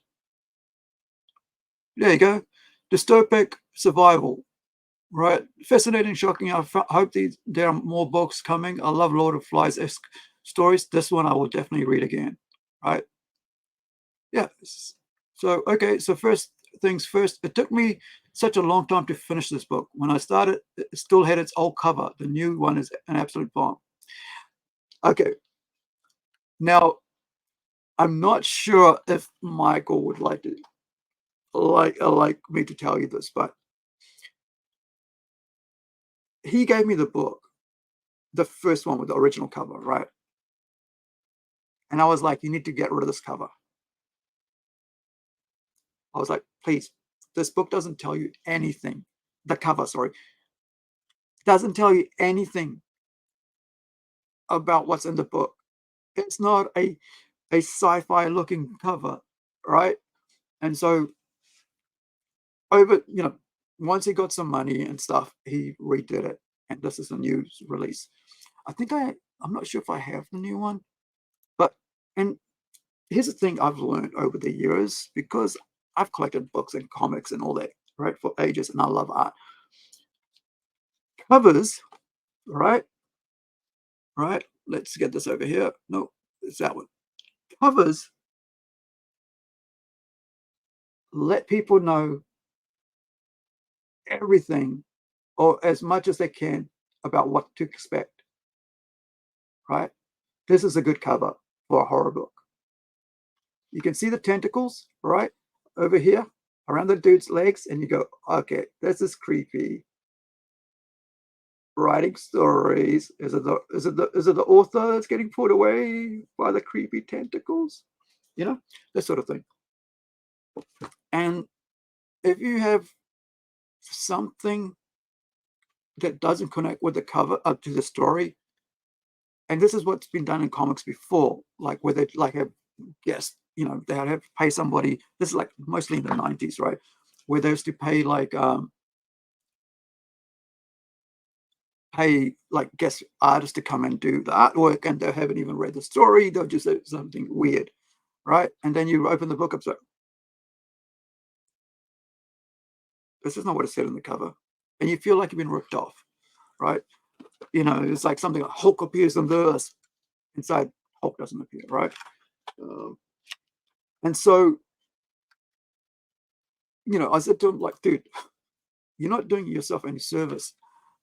There you go. Dystopic survival. Right. Fascinating, shocking. I hope there are more books coming. I love Lord of Flies-esque stories. This one I will definitely read again. Right. Yeah. So, okay. So first things first, it took me such a long time to finish this book. When I started, it still had its old cover. The new one is an absolute bomb. Okay. Now, I'm not sure if Michael would like me to tell you this, but he gave me the book, the first one with the original cover, right? And I was like, you need to get rid of this cover. I was like, please, this book doesn't tell you anything. The cover, sorry, doesn't tell you anything about what's in the book. It's not a sci-fi looking cover, right? And so once he got some money and stuff, he redid it. And this is a new release. I'm not sure if I have the new one, and here's the thing I've learned over the years, because I've collected books and comics and all that, right, for ages, and I love art. Covers, right? Let's get this over here. No, it's that one. Covers let people know everything, or as much as they can, about what to expect, right? This is a good cover for a horror book. You can see the tentacles, right, over here around the dude's legs, and you go, okay, this is creepy. Writing stories. Is it the author that's getting pulled away by the creepy tentacles? That sort of thing. And if you have something that doesn't connect with the cover up to the story, and this is what's been done in comics before, like where they have guests, they have to pay somebody. This is like mostly in the 90s, right? Where they used to pay guest artists to come and do the artwork, and they haven't even read the story. They'll just say something weird, right? And then you open the book up, so this is not what it said on the cover, and you feel like you've been ripped off, right? It's like something like Hulk appears on the earth. Inside, Hulk doesn't appear, right? And so, I said to him, like, dude, you're not doing yourself any service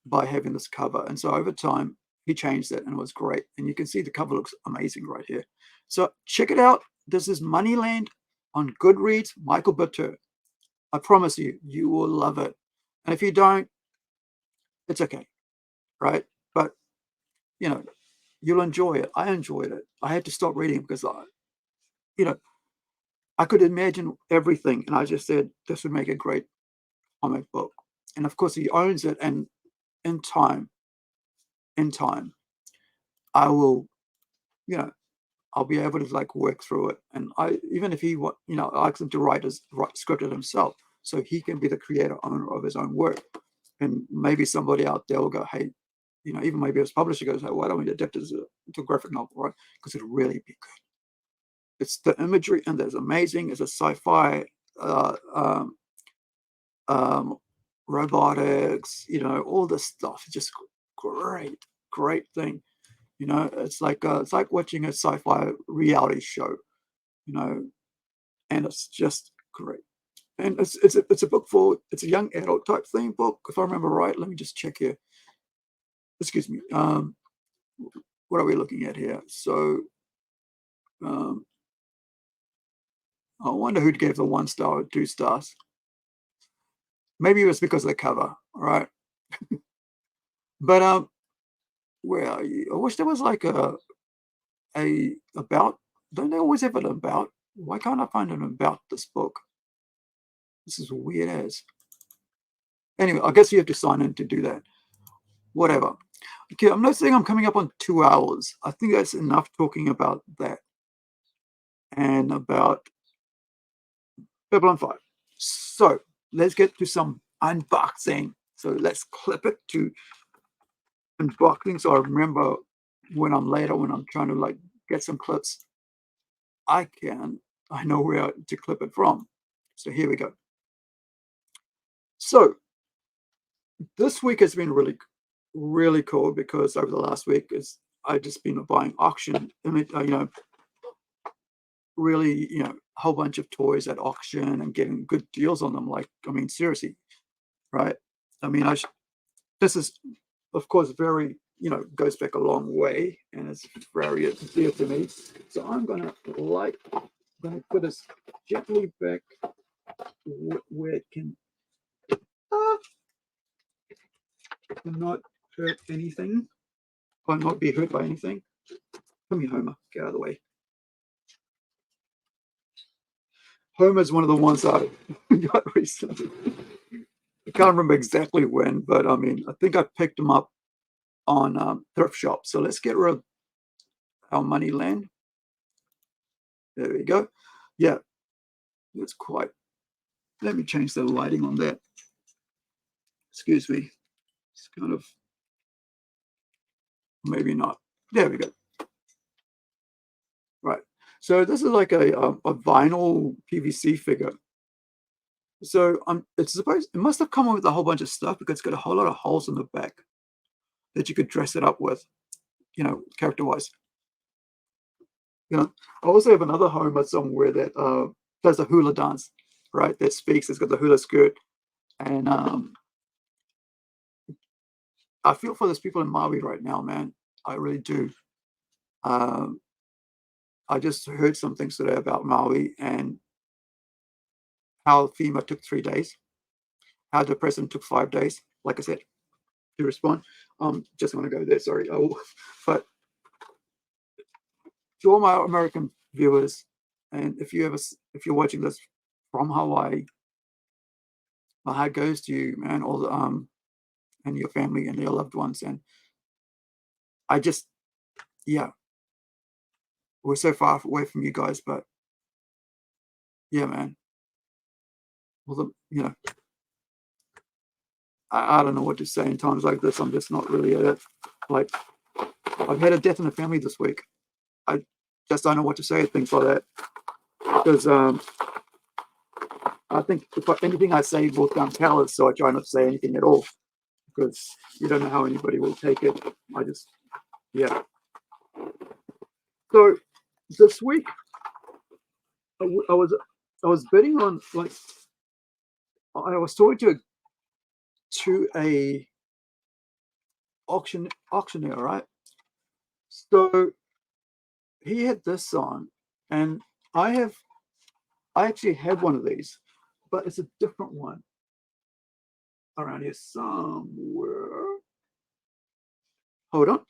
by having this cover. And so over time, he changed it, and it was great. And you can see the cover looks amazing right here. So check it out. This is Moneyland on Goodreads, Michael Botur. I promise you, you will love it. And if you don't, it's okay, right? But, you'll enjoy it. I enjoyed it. I had to stop reading because I could imagine everything. And I just said, this would make a great comic book. And of course, he owns it. And in time, I will, I'll be able to work through it. And even if he ask him to script it himself, so he can be the creator owner of his own work. And maybe somebody out there will go, hey, even maybe his publisher goes, hey, why don't we adapt this into a graphic novel, right? Because it'll really be good. It's the imagery, and there's amazing. It's a sci-fi, robotics, all this stuff. It's just great thing. It's like watching a sci-fi reality show, and it's just great. And it's a book it's a young adult type theme book, if I remember right. Let me just check here. Excuse me. What are we looking at here? So, I wonder who gave the 1 star or 2 stars. Maybe it was because of the cover, right? But where are you? I wish there was like a about. Don't they always have an about? Why can't I find an about this book? This is weird as. Anyway, I guess you have to sign in to do that. Whatever. Okay, I'm not saying I'm coming up on 2 hours. I think that's enough talking about that and about Babylon 5. So let's get to some unboxing. So let's clip it to unboxing. So I remember when I'm trying to get some clips, I know where to clip it from. So here we go. So this week has been really, really cool, because over the last week I've just been buying auction, really, a whole bunch of toys at auction and getting good deals on them. Seriously, right? This is, of course, very you know, goes back a long way, and it's very dear to me. So I'm gonna put this gently back where it can not hurt anything, or not be hurt by anything. Come here, Homer. Get out of the way. Homer's one of the ones I got recently. I can't remember exactly when, but I mean, I think I picked him up on thrift shop. So let's get rid of our money land. There we go. Yeah, it's quite. Let me change the lighting on that. Excuse me. It's kind of, maybe not. There we go. Right. So this is like a vinyl PVC figure. So it must have come with a whole bunch of stuff because it's got a whole lot of holes in the back that you could dress it up with, you know, character-wise. You know, I also have another Homer somewhere that does the hula dance, right? That speaks. It's got the hula skirt, and I feel for those people in Maui right now, man. I really do. I just heard some things today about Maui and how FEMA took 3 days, how the president took 5 days, like I said, to respond. Just want to go there, sorry. But to all my American viewers, and if you're watching this from Hawaii, my heart goes to you, man, all the and your family and your loved ones. And I just, yeah, we're so far away from you guys, but yeah, man. Well, you know, I don't know what to say in times like this. I'm just not really at it. Like, I've had a death in the family this week. I just don't know what to say, things like that. Because I think anything I say will sound callous, so I try not to say anything at all. Because you don't know how anybody will take it. Yeah. So this week, I was bidding on, like, I was talking to a auctioneer, right? So he had this on, and I actually have one of these, but it's a different one around here somewhere. Hold on.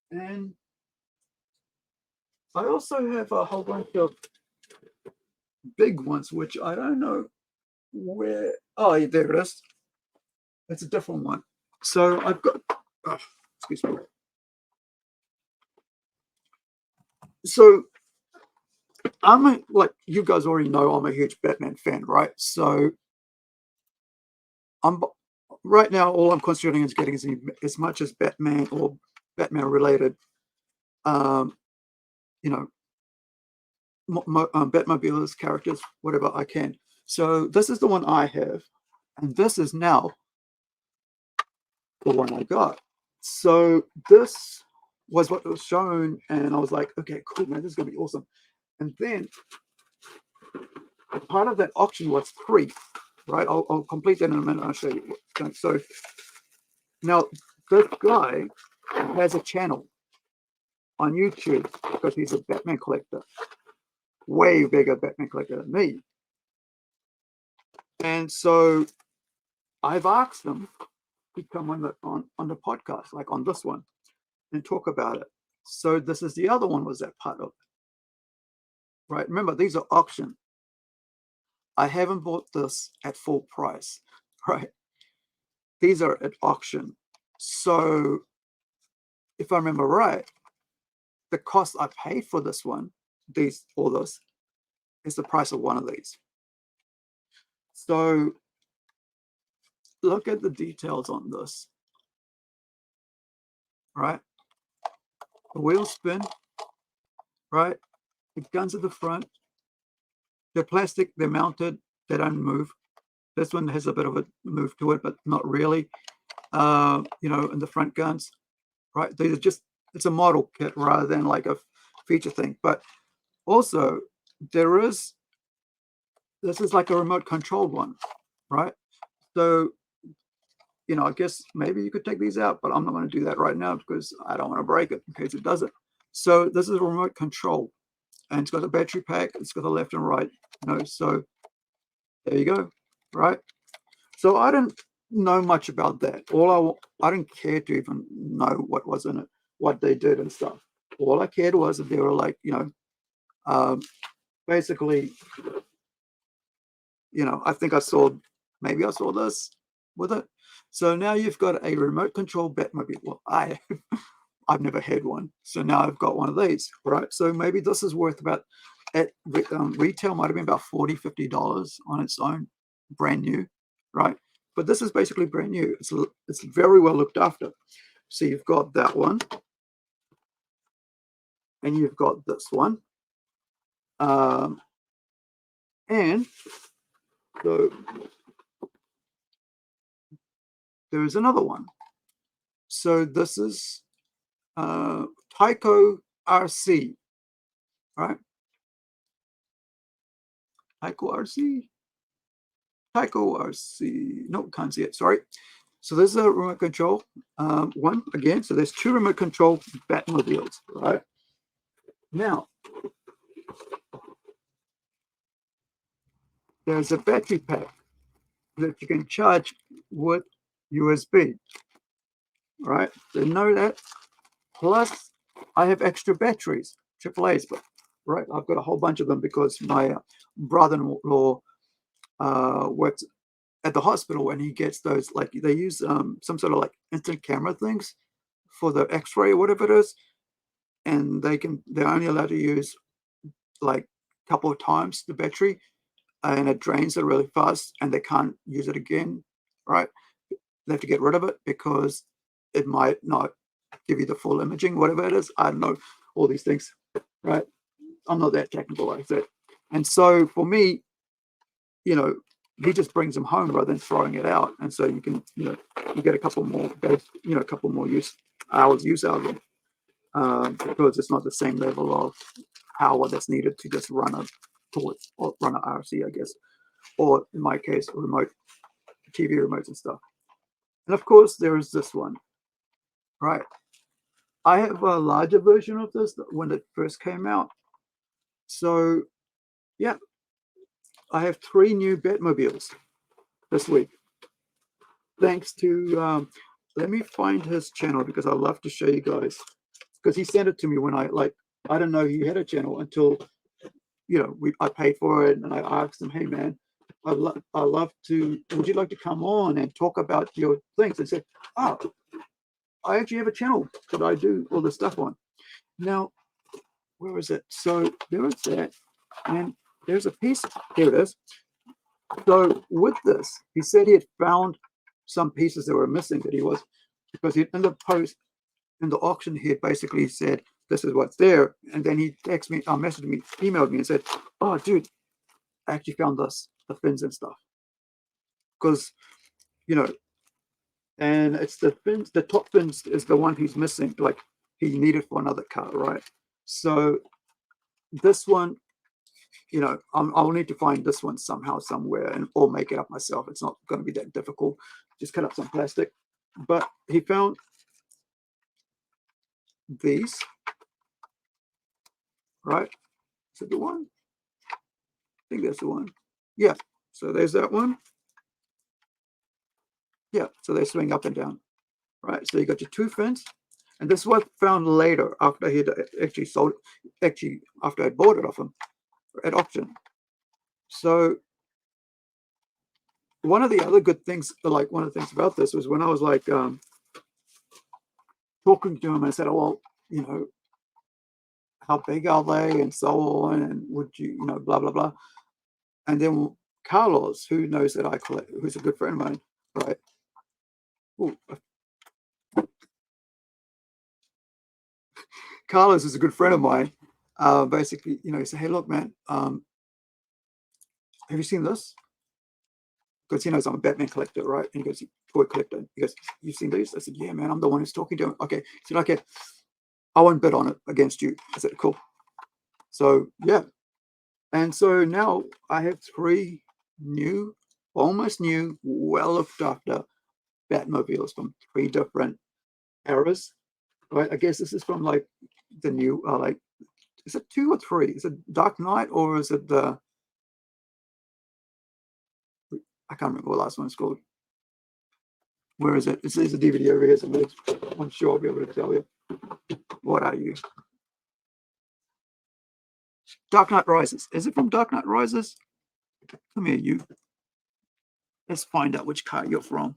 And I also have a whole bunch of big ones, which I don't know where. Oh, there it is. It's a different one. So I've got, excuse me. So like you guys already know, I'm a huge Batman fan, right? So right now, all I'm concentrating is getting as much as Batman or Batman related, you know, Batmobiles characters, whatever I can. So this is the one I have, and this is now the one I got. So this was what was shown, and I was like, okay, cool, man, this is gonna be awesome. And then part of that auction was free, right? I'll complete that in a minute. I'll show you. So now this guy has a channel on YouTube because he's a Batman collector, way bigger Batman collector than me. And so I've asked him to come on the podcast, like on this one, and talk about it. So this is the other one, was that part of it, right? Remember, these are auction. I haven't bought this at full price, right? These are at auction. So if I remember right, the cost I paid for this one, all this, is the price of one of these. So look at the details on this, right? The wheels spin, right? The guns at the front. They're plastic, they're mounted, they don't move. This one has a bit of a move to it, but not really. You know, and the front guns, right? These are just, it's a model kit rather than like a feature thing. But also, there is this is like a remote controlled one, right? So, you know, I guess maybe you could take these out, but I'm not going to do that right now because I don't want to break it in case it doesn't. So this is a remote control, and it's got a battery pack. It's got a left and right, you know, so there you go, right? So I didn't know much about that. I didn't care to even know what was in it, what they did and stuff. All I cared was that they were like, you know, basically, you know, I think maybe I saw this with it. So now you've got a remote control Batmobile. Well, I've never had one, so now I've got one of these, right? So maybe this is worth about at retail might have been about $40-50 on its own, brand new, right? But this is basically brand new. It's very well looked after. So you've got that one, and you've got this one, and so there is another one. So this is Tyco RC, right? Tyco RC. No, can't see it. Sorry. So this is a remote control one again. So there's two remote control Batmobiles, right? Now there's a battery pack that you can charge with USB, right? So know that. Plus, I have extra batteries, AAA's, but right, I've got a whole bunch of them because my brother-in-law works at the hospital, and he gets those, like they use some sort of like instant camera things for the X-ray or whatever it is, and they're only allowed to use like a couple of times the battery, and it drains it really fast, and they can't use it again, right? They have to get rid of it because it might not give you the full imaging, whatever it is. I don't know all these things, right? I'm not that technical like that. And so for me, you know, he just brings them home rather than throwing it out. And so you can, you know, you get a couple more, you know, a couple more hours use out of them because it's not the same level of power that's needed to just run a torch or run an RC, I guess, or in my case, remote TV remotes and stuff. And of course, there is this one, right? I have a larger version of this when it first came out. So, yeah, I have 3 new Batmobiles this week. Thanks to, let me find his channel because I love to show you guys. Because he sent it to me when I didn't know he had a channel until, you know, I paid for it, and I asked him, hey man, I love to, would you like to come on and talk about your things? And said, oh, I actually have a channel that I do all this stuff on. Now, where is it? So there is that, and there's a piece. Here it is. So with this, he said he had found some pieces that were missing that he was, because he in the post in the auction he had basically said this is what's there, and then he texted me, messaged me, emailed me, and said, "Oh, dude, I actually found this, the fins and stuff, because you know." And it's the fins, the top fins is the one he's missing, like he needed for another car, right? So this one, you know, I'll need to find this one somehow, somewhere, and or make it up myself. It's not going to be that difficult. Just cut up some plastic. But he found these, right? Is it the one? I think that's the one. Yeah. So there's that one. Yeah. So they swing up and down, right? So you got your 2 fins. And this was found later after he had actually sold, after I bought it off him at auction. So one of the other good things, like one of the things about this was when I was like talking to him, I said, oh, well, you know, how big are they and so on, and would you, you know, blah, blah, blah. And then Carlos, who knows that I collect, who's a good friend of mine, right? Ooh. Carlos is a good friend of mine. Basically, you know, he said, hey, look, man, have you seen this? Because he knows I'm a Batman collector, right? And he goes, toy collector. He goes, you've seen these? I said, yeah, man, I'm the one who's talking to him. Okay. He said, okay, I won't bet on it against you. I said, cool. So, yeah. And so now I have 3 new, almost new, well looked after Batmobiles from 3 different eras. Right? I guess this is from like the new, like, is it 2 or 3? Is it Dark Knight or is it the? I can't remember what the last one's called. Where is it? There's a DVD over here somewhere. I'm sure I'll be able to tell you. What are you? Dark Knight Rises. Is it from Dark Knight Rises? Come here, you. Let's find out which car you're from.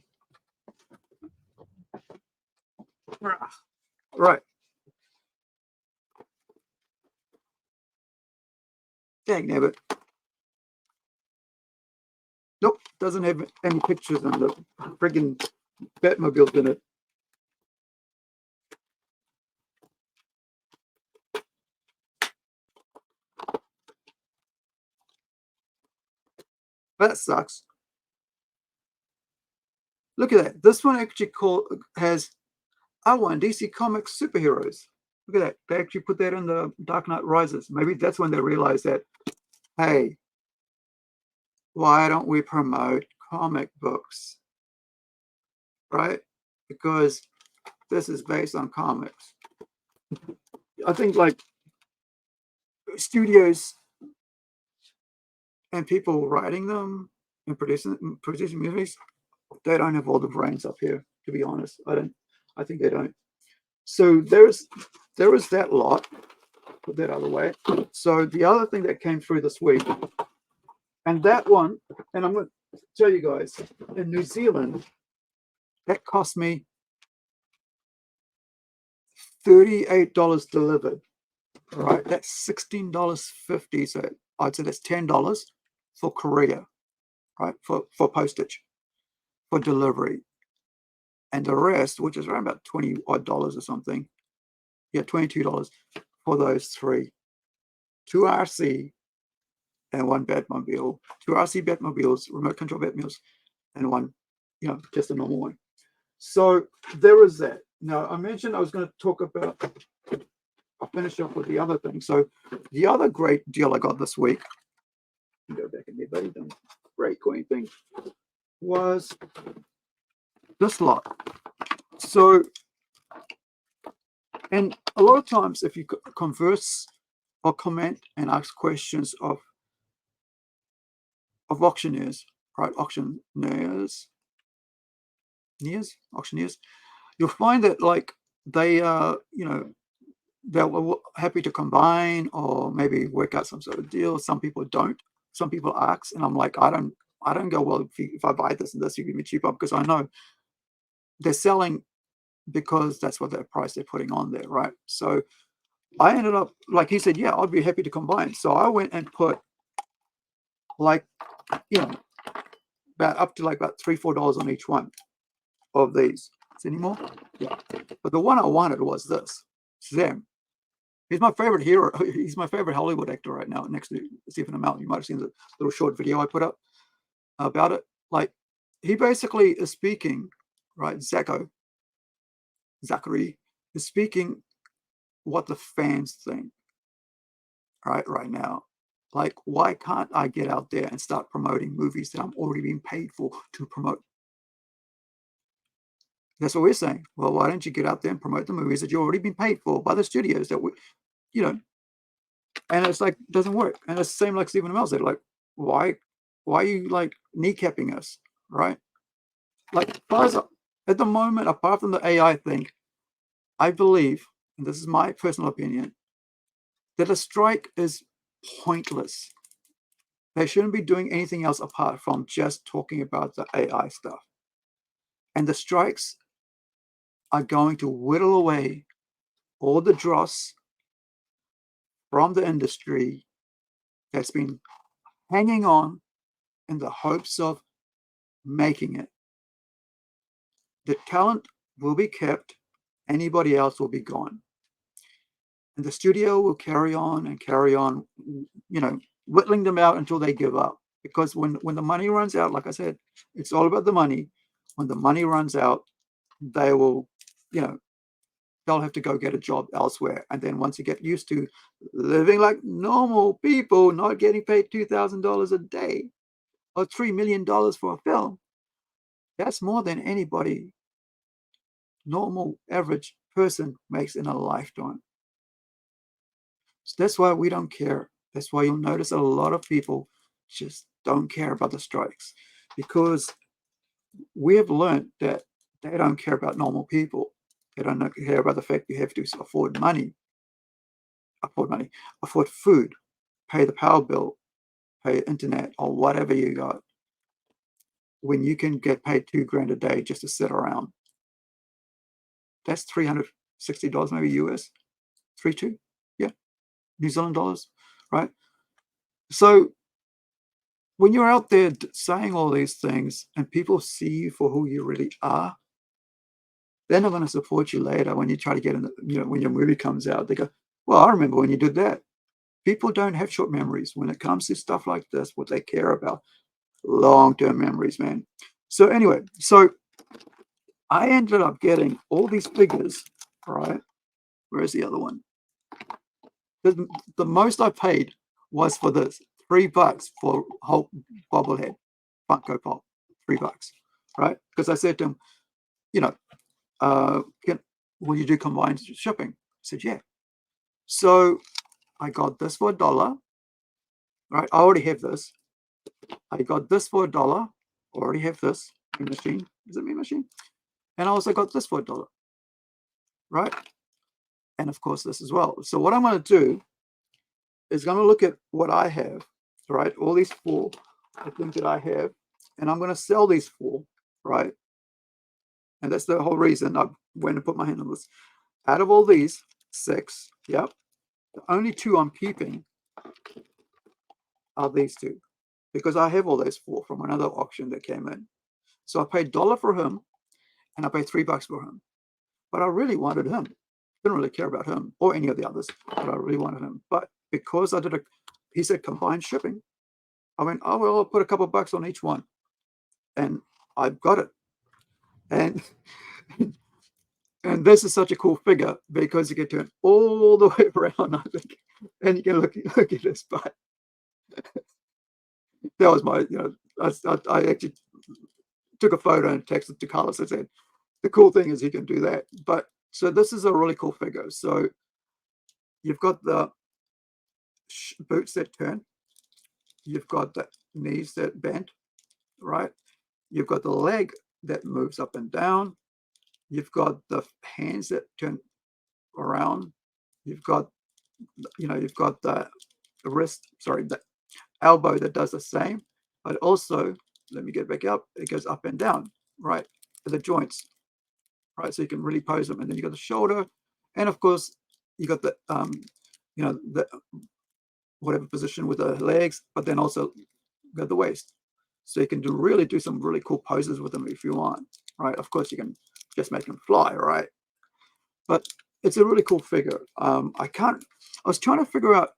Right. Dang nabbit. Nope, doesn't have any pictures on the friggin' Batmobiles in it. That sucks. Look at that. This one actually has one DC Comics superheroes. Look at that. They actually put that in the Dark Knight Rises. Maybe that's when they realized that, hey, why don't we promote comic books? Right? Because this is based on comics. I think like studios and people writing them and producing movies, they don't have all the brains up here, to be honest. I think they don't. So there was that lot. Put that out of the way. So the other thing that came through this week, and that one, and I'm going to tell you guys, in New Zealand, that cost me $38 delivered. All right, that's $16.50. So I'd say that's $10 for Korea, right? For postage, for delivery. And the rest, which is around about $20 odd or something. Yeah, $22 for those 3. 2 RC and 1 Batmobile. 2 RC Batmobiles, remote control Batmobiles, and 1, just a normal one. So there is that. Now, I mentioned I was going to talk about, I'll finish up with the other thing. So the other great deal I got this week, go back in there, buddy, done great coin thing, was this lot. So, and a lot of times if you converse or comment and ask questions of auctioneers, right? Auctioneers, you'll find that like they they're happy to combine or maybe work out some sort of deal. Some people don't. Some people ask, and I'm like, I don't go, well, if I buy this and this, you give me cheaper, because I know they're selling because that's what their price they're putting on there, right? So I ended up, like he said, yeah, I'd be happy to combine. So I went and put like, about up to like about $3-4 on each one of these. Is there any more? Yeah. But the one I wanted was this. Shazam. He's my favorite hero. He's my favorite Hollywood actor right now, next to Stephen Amell. You might have seen the little short video I put up about it. Like, he basically is speaking, right? Zachary is speaking what the fans think, right now. Like, why can't I get out there and start promoting movies that I'm already being paid for to promote? That's what we're saying. Well, why don't you get out there and promote the movies that you've already been paid for by the studios that we, and it's like, doesn't work. And it's the same like Stephen Amell said, like, why are you like kneecapping us, right? Like, at the moment, apart from the AI thing, I believe, and this is my personal opinion, that a strike is pointless. They shouldn't be doing anything else apart from just talking about the AI stuff. And the strikes are going to whittle away all the dross from the industry that's been hanging on in the hopes of making it. The talent will be kept, anybody else will be gone. And the studio will carry on, whittling them out until they give up. Because when the money runs out, like I said, it's all about the money. When the money runs out, they will, they'll have to go get a job elsewhere. And then once you get used to living like normal people, not getting paid $2,000 a day or $3 million for a film, that's more than anybody, normal, average person makes in a lifetime. So that's why we don't care. That's why you'll notice a lot of people just don't care about the strikes, because we have learned that they don't care about normal people. They don't care about the fact you have to afford food, pay the power bill, pay internet, or whatever you got, when you can get paid $2,000 a day just to sit around. That's $360 maybe US, 3.2, yeah, New Zealand dollars, right? So when you're out there saying all these things and people see you for who you really are, they're not going to support you later when you try to get in, when your movie comes out. They go, well, I remember when you did that. People don't have short memories when it comes to stuff like this. What they care about, long-term memories, man. So anyway, so I ended up getting all these figures, right? Where's the other one? The most I paid was for this, $3 for Hulk bobblehead, Funko Pop, $3, right? Because I said to him, will you do combined shipping? I said, yeah. So I got this for $1, right? I already have this. I got this for $1. Already have this. Mean Machine. Is it Mean Machine? And I also got this for $1, right? And of course this as well. So what I'm going to do is going to look at what I have, right? All these 4, I think that I have, and I'm going to sell these 4, right? And that's the whole reason I went and put my hand on this. Out of all these 6, yep, the only 2 I'm keeping are these 2, because I have all those 4 from another auction that came in. So I paid $1 for him, and I paid $3 for him. But I really wanted him. Didn't really care about him or any of the others, but I really wanted him. But because I did he said combined shipping, I went, oh, well, I'll put a couple of bucks on each one. And I've got it. And and this is such a cool figure because you can turn all the way around, I think, and you can look at his butt. That was my, I actually took a photo and texted to Carlos and said, the cool thing is you can do that. But so this is a really cool figure. So you've got the boots that turn. You've got the knees that bend, right? You've got the leg that moves up and down. You've got the hands that turn around. You've got, you've got the wrist, sorry, the elbow that does the same. But also, let me get back up. It goes up and down, right? The joints, right? So you can really pose them. And then you got the shoulder, and of course, you got the, the whatever position with the legs, but then also got the waist. So you can really do some really cool poses with them if you want, right? Of course, you can just make them fly, right? But it's a really cool figure. I was trying to figure out,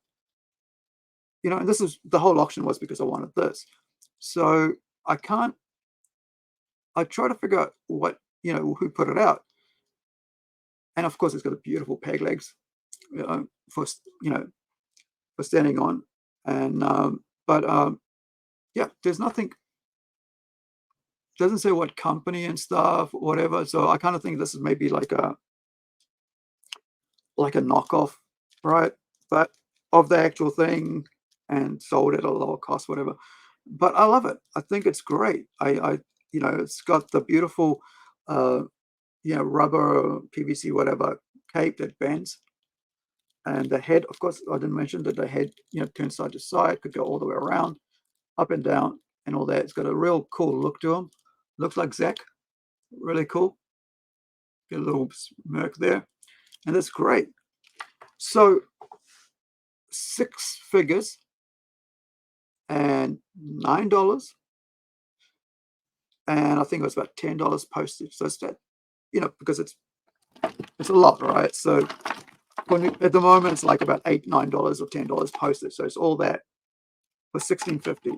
and this is the whole auction was because I wanted this. So I try to figure out what, who put it out. And of course, it's got the beautiful peg legs, for standing on. And, yeah, there's nothing, doesn't say what company and stuff, whatever. So I kind of think this is maybe like a knockoff, right? But of the actual thing, and sold at a lower cost, whatever. But I love it. I think it's great. It's got the beautiful, rubber, PVC, whatever, cape that bends. And the head, of course, I didn't mention that the head, turns side to side, could go all the way around, up and down, and all that. It's got a real cool look to him. Looks like Zack. Really cool. Get a little smirk there. And that's great. So 6 figures and $9. And I think it was about $10 postage. So it's that, because it's a lot, right? So at the moment it's like about $8, $9 or $10 postage. So it's all that for $16.50.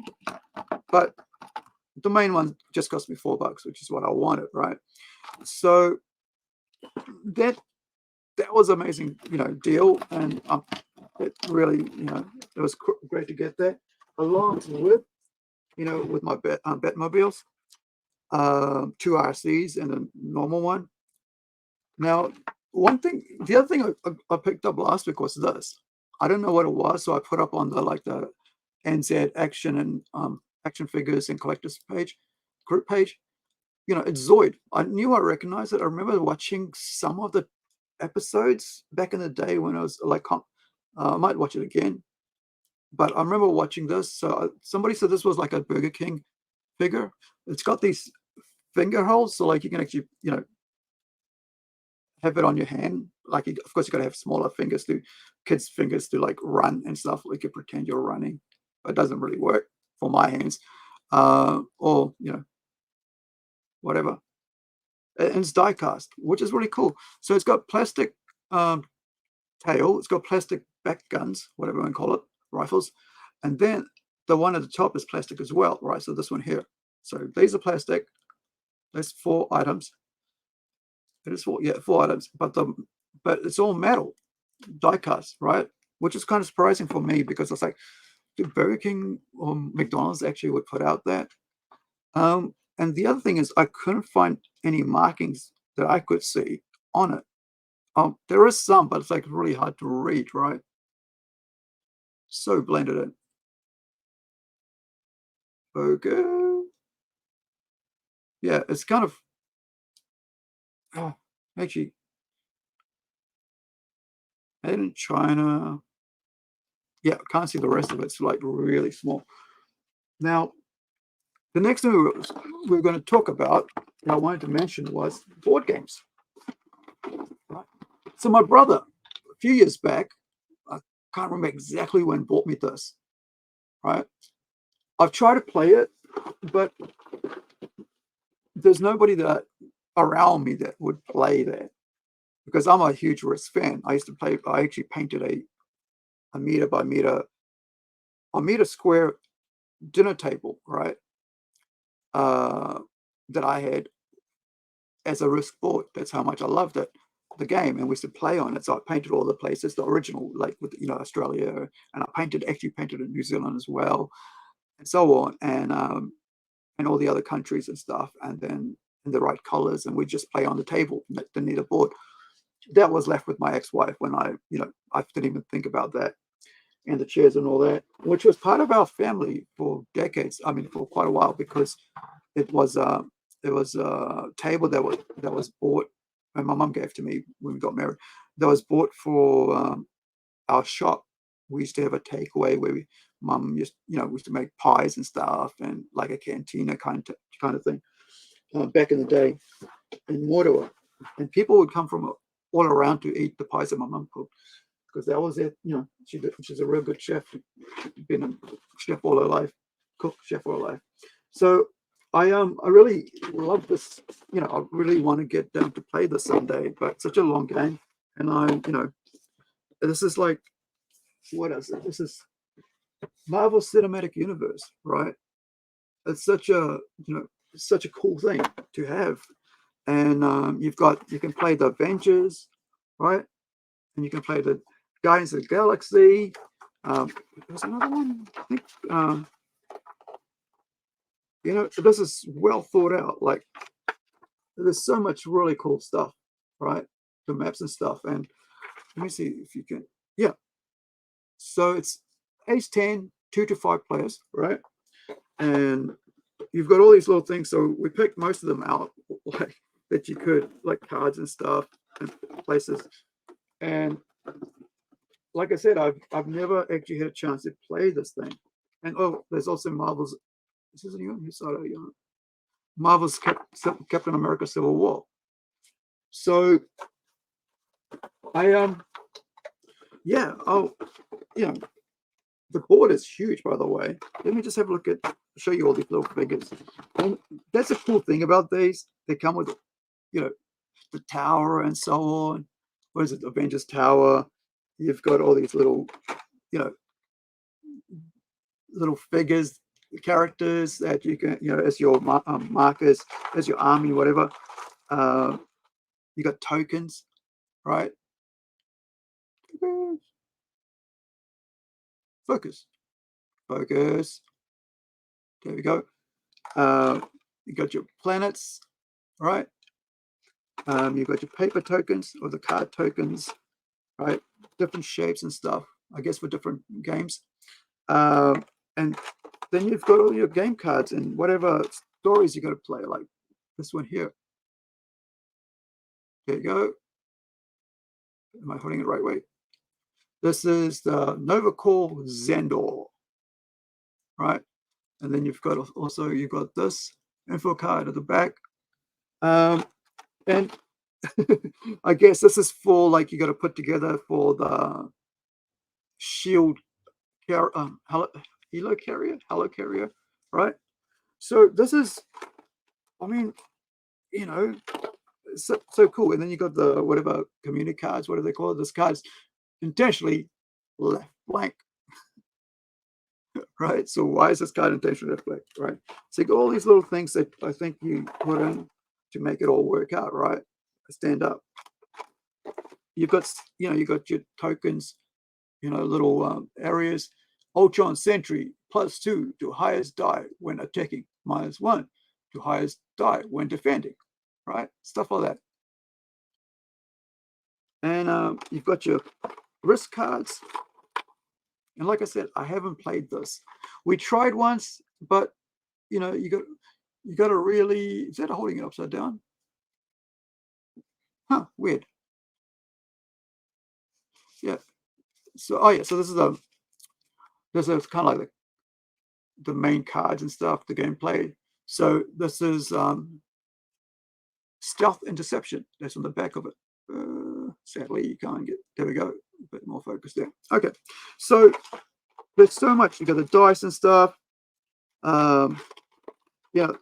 But the main one just cost me $4, which is what I wanted, right? So that that was amazing, deal, and it really, it was great to get that, along with, with my Batmobiles, 2 RCs and a normal one. Now, the other thing I picked up last week was this. I don't know what it was, so I put up on the NZ Action and Action Figures and Collectors group page. It's Zoid. I knew I recognized it. I remember watching some of the episodes back in the day when I was I might watch it again, but I remember watching this. So somebody said this was like a Burger King figure. It's got these finger holes, so you can actually have it on your hand. Of course, you got to have smaller fingers kids' fingers to run and stuff. You pretend you're running, but it doesn't really work for my hands, or whatever. And it's die cast, which is really cool. So it's got plastic tail, it's got plastic back guns, whatever you want to call it, rifles, and then the one at the top is plastic as well, right? So this one here. So these are plastic. There's 4 items. It is 4 items, but it's all metal, die cast, right? Which is kind of surprising for me, because it's like, do Burger King or McDonald's actually would put out that? And the other thing is, I couldn't find any markings that I could see on it. There is some, but it's really hard to read, right? So blended in. Burger. Yeah, it's kind of actually made in China. Yeah, can't see the rest of it. It's really small. Now, the next thing we're going to talk about, that I wanted to mention, was board games. Right? So my brother, a few years back, I can't remember exactly when, bought me this. Right? I've tried to play it, but there's nobody around me that would play that, because I'm a huge Risk fan. I actually painted a meter by meter, a meter square dinner table, right? That I had as a Risk board. That's how much I loved it, the game, and we used to play on it. So I painted all the places, the original, with Australia, and I actually painted in New Zealand as well, and so on, and all the other countries and stuff, and then in the right colors, and we just play on the table, the need a board. That was left with my ex-wife when I didn't even think about that, and the chairs and all that, which was part of our family for decades. I mean, for quite a while, because it was a table that was bought, and my mum gave to me when we got married. That was bought for our shop. We used to have a takeaway where mum we used to make pies and stuff, and like a cantina kind of thing, back in the day in Motua. And people would come from all around to eat the pies that my mum cooked, because that was it. She's a real good chef. Been a chef all her life, cook chef all her life. So I really love this. I really want to get down to play this someday, but it's such a long game, and this is what is it? This is Marvel Cinematic Universe, right? It's such a cool thing to have, and you can play the Avengers, right? And you can play the Guardians of the Galaxy. There's another one, I think. This is well thought out. There's so much really cool stuff, right? The maps and stuff. And let me see if you can. Yeah. So it's age 10, 2 to 5 players, right? And you've got all these little things. So we picked most of them out, that you could, cards and stuff and places. And like I said, I've never actually had a chance to play this thing. And there's also Marvel's. This isn't even Marvel's Captain America Civil War. So the board is huge, by the way. Let me just have a look show you all these little figures. And that's a cool thing about these. They come with, the tower and so on. What is it? Avengers Tower. You've got all these little, little figures, characters that you can, as your markers, as your army, whatever. You got tokens, right? Focus. Focus. Focus. There we go. You got your planets, right? You've got your paper tokens or the card tokens, right? Different shapes and stuff, I guess, for different games. And then you've got all your game cards and whatever stories you got to play, like this one here. There you go. Am I holding it the right way? This is the Nova Core Xandor, right? And then you've got also you've got this info card at the back, and I guess this is for like you got to put together for the shield helo carrier, right? So this is, I mean, you know, so cool. And then you got the whatever community cards, what do they call it? This card's intentionally left blank. Right? So why is this card intentionally left blank? Right? So you got all these little things that I think you put in to make it all work out, right? Stand up. You've got, you got your tokens, little areas. Ultron Sentry +2 to highest die when attacking, -1 to highest die when defending, right? Stuff like that. And you've got your risk cards. And like I said, I haven't played this. We tried once, but you got to really. Is that holding it upside down? Huh? Weird. Yeah. So So this is kind of like the main cards and stuff, the gameplay. So this is stealth and deception. That's on the back of it. Sadly, you can't get. There we go. A bit more focus there. Okay. So there's so much. You got the dice and stuff. Yeah.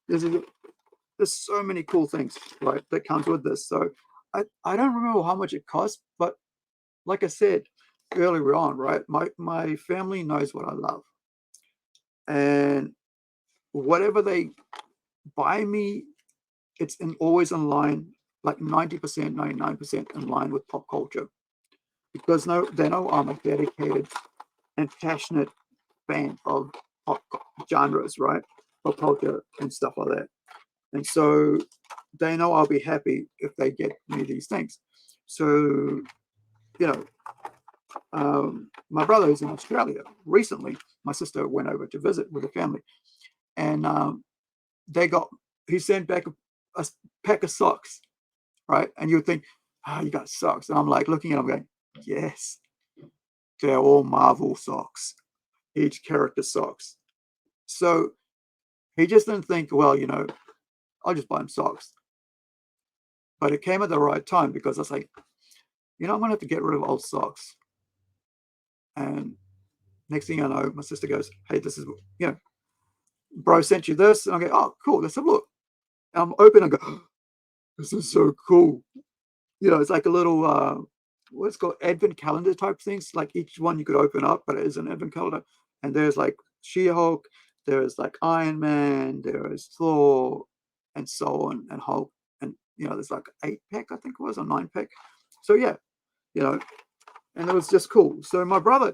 There's so many cool things, right, that comes with this. So I don't remember how much it cost, but like I said earlier on, right, my family knows what I love. And whatever they buy me, it's always in line, like 90%, 99% in line with pop culture. Because they know I'm a dedicated and passionate fan of pop genres, right? Pop culture and stuff like that. And so they know I'll be happy if they get me these things. So, my brother is in Australia. Recently, my sister went over to visit with the family. And he sent back a pack of socks, right? And you would think, you got socks. And I'm like looking at them going, yes, they're all Marvel socks, each character socks. So he just didn't think, well, I'll just buy him socks. But it came at the right time because I was like, I'm going to have to get rid of old socks. And next thing I know, my sister goes, hey, this is, bro sent you this. And I go, oh, cool, let's have a look. And I'm open and go, oh, this is so cool. It's like a little, what's called advent calendar type things. Like each one you could open up, but it is an advent calendar. And there's like She-Hulk, there's like Iron Man, there is Thor, and so on, and Hulk. And, there's like 8-pack, I think it was, or 9-pack. So, yeah, and it was just cool. So my brother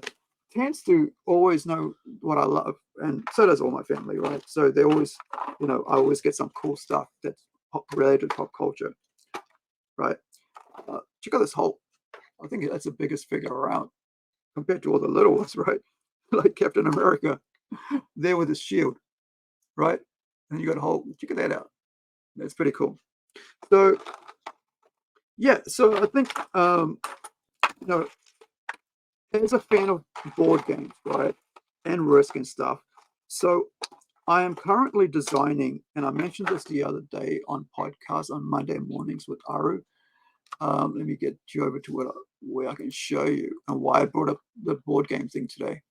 tends to always know what I love, and so does all my family, right? So they always, I always get some cool stuff that's related to pop culture, right? Check out this Hulk. I think that's the biggest figure around compared to all the little ones, right? Like Captain America, there with his shield, right? And you got Hulk. Check that out. That's pretty cool. So, yeah. So I think, as a fan of board games, right, and Risk and stuff. So I am currently designing, and I mentioned this the other day on podcast on Monday mornings with Aru. Let me get you over to where I can show you and why I brought up the board game thing today.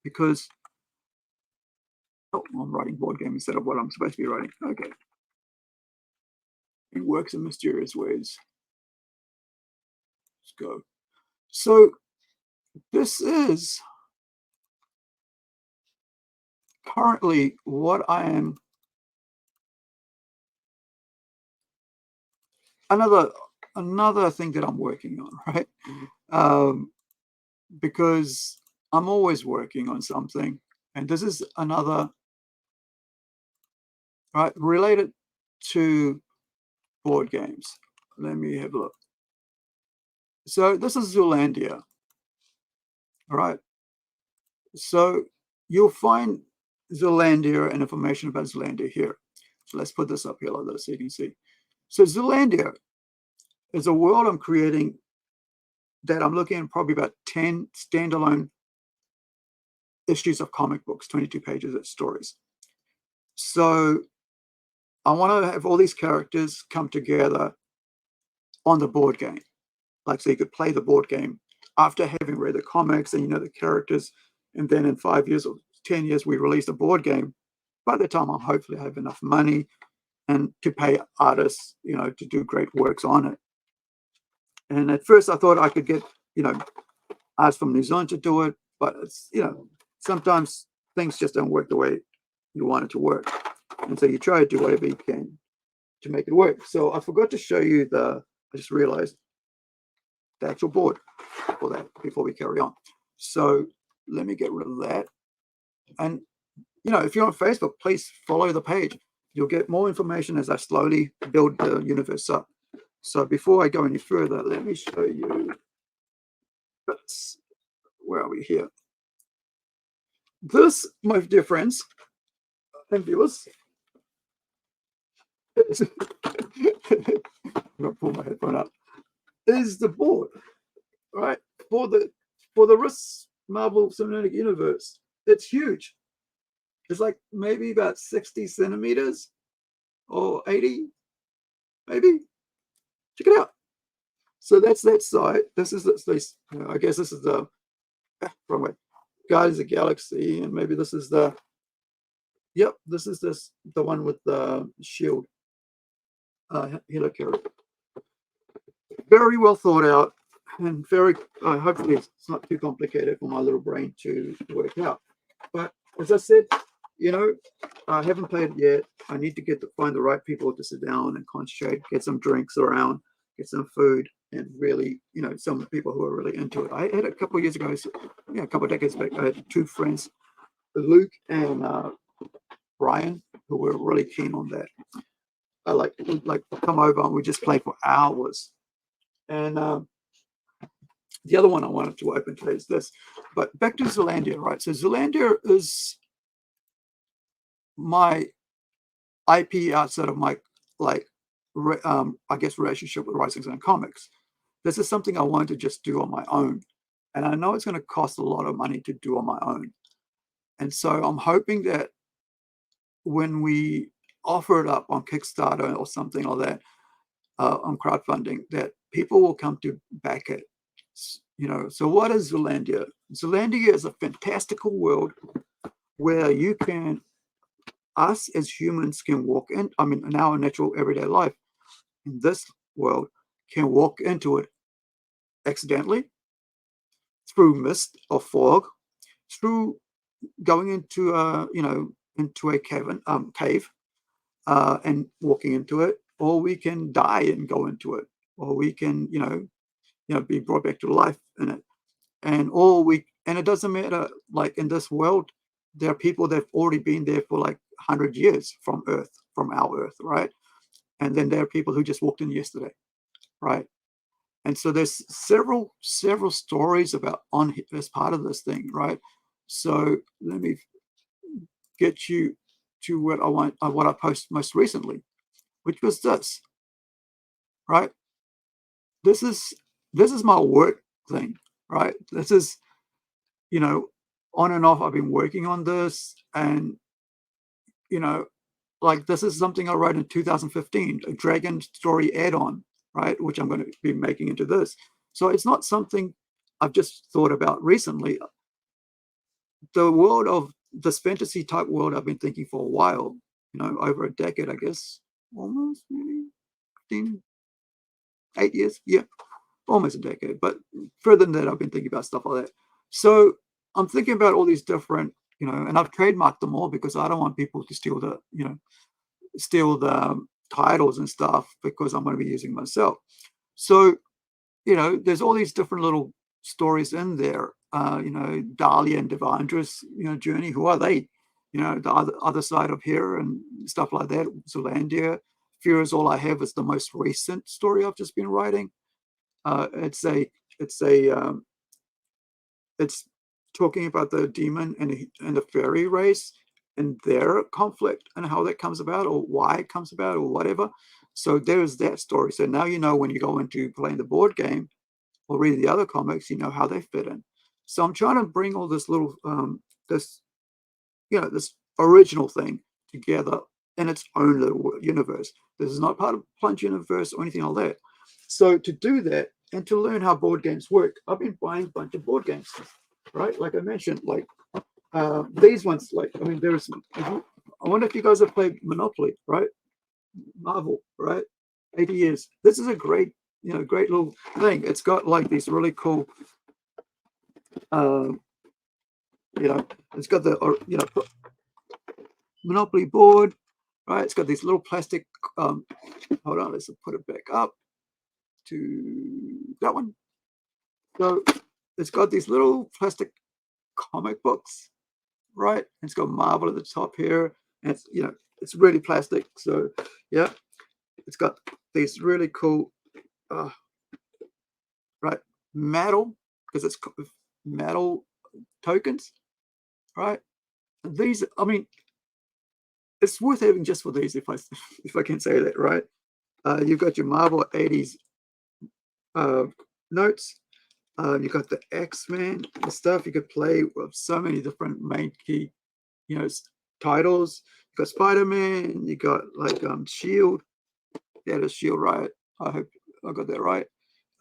Because I'm writing board game instead of what I'm supposed to be writing. Okay. It works in mysterious ways. Let's go. So this is currently what I am. Another another thing that I'm working on, right? Because I'm always working on something, and this is another, right, related to board games. Let me have a look. So this is Zoolandia, all right? So you'll find Zoolandia and information about Zoolandia here. So let's put this up here like this so you can see. So Zoolandia is a world I'm creating that I'm looking at probably about 10 standalone issues of comic books, 22 pages of stories. So I want to have all these characters come together on the board game. Like, so you could play the board game after having read the comics and you know the characters, and then in 5 years or 10 years we release a board game. By the time I'll hopefully have enough money and to pay artists, you know, to do great works on it. And at first I thought I could get, you know, artists from New Zealand to do it, but it's, you know, sometimes things just don't work the way you want it to work. And so you try to do whatever you can to make it work. So I forgot to show you I just realized the actual board for that before we carry on. So let me get rid of that. And, you know, if you're on Facebook, please follow the page. You'll get more information as I slowly build the universe up. So before I go any further, let me show you. Where are we here? This, my dear friends and viewers, I'm gonna pull my headphone up, is the board, right? For the Risk Marvel Cinematic Universe. It's huge. It's like maybe about 60 centimeters or 80, maybe. Check it out. So that's that side. This is this. I guess this is the wrong way. Guardians of the Galaxy, and maybe this is the. Yep, this is the one with the shield. Helicarrier. Very well thought out, and very. Hopefully, it's not too complicated for my little brain to work out. But as I said, you know, I haven't played it yet. I need to find the right people to sit down and concentrate, get some drinks around, get some food, and really, you know, some people who are really into it. I had a couple of years ago, a couple of decades back, I had two friends, Luke and Brian, who were really keen on that. I like come over and we just play for hours. And the other one I wanted to open today is this. But back to Zoolandia, right? So Zoolandia is my IP outside of my, I guess, relationship with Rising Sun Comics. This is something I wanted to just do on my own. And I know it's going to cost a lot of money to do on my own. And so I'm hoping that when we offer it up on Kickstarter or something like that, on crowdfunding, that people will come to back it. You know, so what is Zoolandia? Zoolandia is a fantastical world where us as humans can walk in, in our natural everyday life, in this world, can walk into it accidentally, through mist or fog, through going into into a cave, and walking into it, or we can die and go into it, or we can be brought back to life in it, and it doesn't matter. Like in this world, there are people that have already been there for like 100 years from our Earth, right? And then there are people who just walked in yesterday, right? And so there's several stories about as part of this thing, right? So let me get you to what I posted most recently, which was this, right? This is my work thing, right? This is, on and off. I've been working on this, and like this is something I wrote in 2015, a Dragon Story add-on, right? Which I'm going to be making into this. So it's not something I've just thought about recently. The world of this fantasy type world I've been thinking for a while, over a decade, I guess, almost maybe 15, 8 years. Yeah, almost a decade. But further than that, I've been thinking about stuff like that. So I'm thinking about all these different, and I've trademarked them all because I don't want people to steal the titles and stuff, because I'm going to be using myself. So, you know, there's all these different little stories in there. You know, Dahlia and Devandra's, you know, journey. Who are they? You know, the other side of here and stuff like that. Zealandia. Fear is All I Have is the most recent story I've just been writing. It's it's talking about the demon and the fairy race and their conflict and how that comes about or why it comes about or whatever. So there's that story. So now you know when you go into playing the board game or reading the other comics, you know how they fit in. So I'm trying to bring all this little this this original thing together in its own little universe. This is not part of Plunge universe or anything like that. So to do that and to learn how board games work, I've been buying a bunch of board games, right? Like I mentioned, like these ones, like, I mean, there's, I wonder if you guys have played Monopoly, right? Marvel, right? 80 years. This is a great, great little thing. It's got like these really cool, it's got the, Monopoly board, right? It's got these little plastic, hold on, let's put it back up to that one. So it's got these little plastic comic books, right? It's got marble at the top here, and it's it's really plastic. So yeah, it's got these really cool, right, metal, because it's metal tokens, right? These, I mean, it's worth having just for these, if I can say that, right? You've got your Marvel 80s notes. You've got the X-Men stuff. You could play with so many different main key, titles. You got Spider-Man. You got like Shield. Yeah, the Shield, right? I hope I got that right.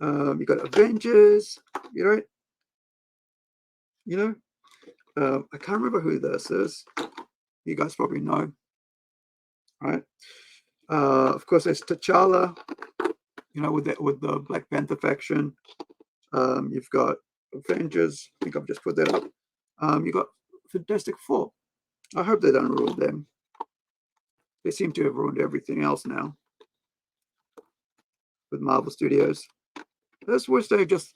You got Avengers. I can't remember who this is. You guys probably know, right? Of course, there's T'Challa. With the Black Panther faction. You've got Avengers. I think I've just put that up. You've got Fantastic Four. I hope they don't ruin them. They seem to have ruined everything else now with Marvel Studios. I just wish they just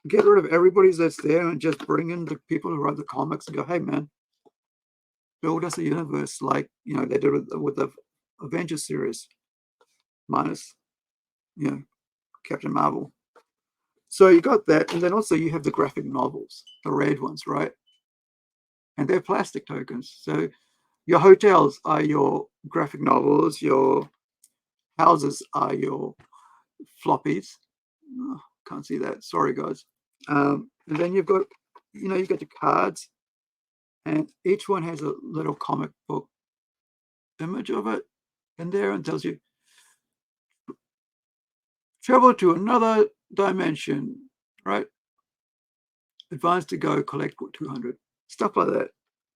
get rid of everybody that's there and just bring in the people who write the comics and go, hey, man, build us a universe like, they did with the Avengers series minus, Captain Marvel. So you got that, and then also you have the graphic novels, the red ones, right? And they're plastic tokens. So your hotels are your graphic novels, your houses are your floppies. Oh, can't see that. Sorry, guys. And then you've got, you've got your cards, and each one has a little comic book image of it in there and tells you, travel to another dimension, right? Advance to go, collect 200. Stuff like that.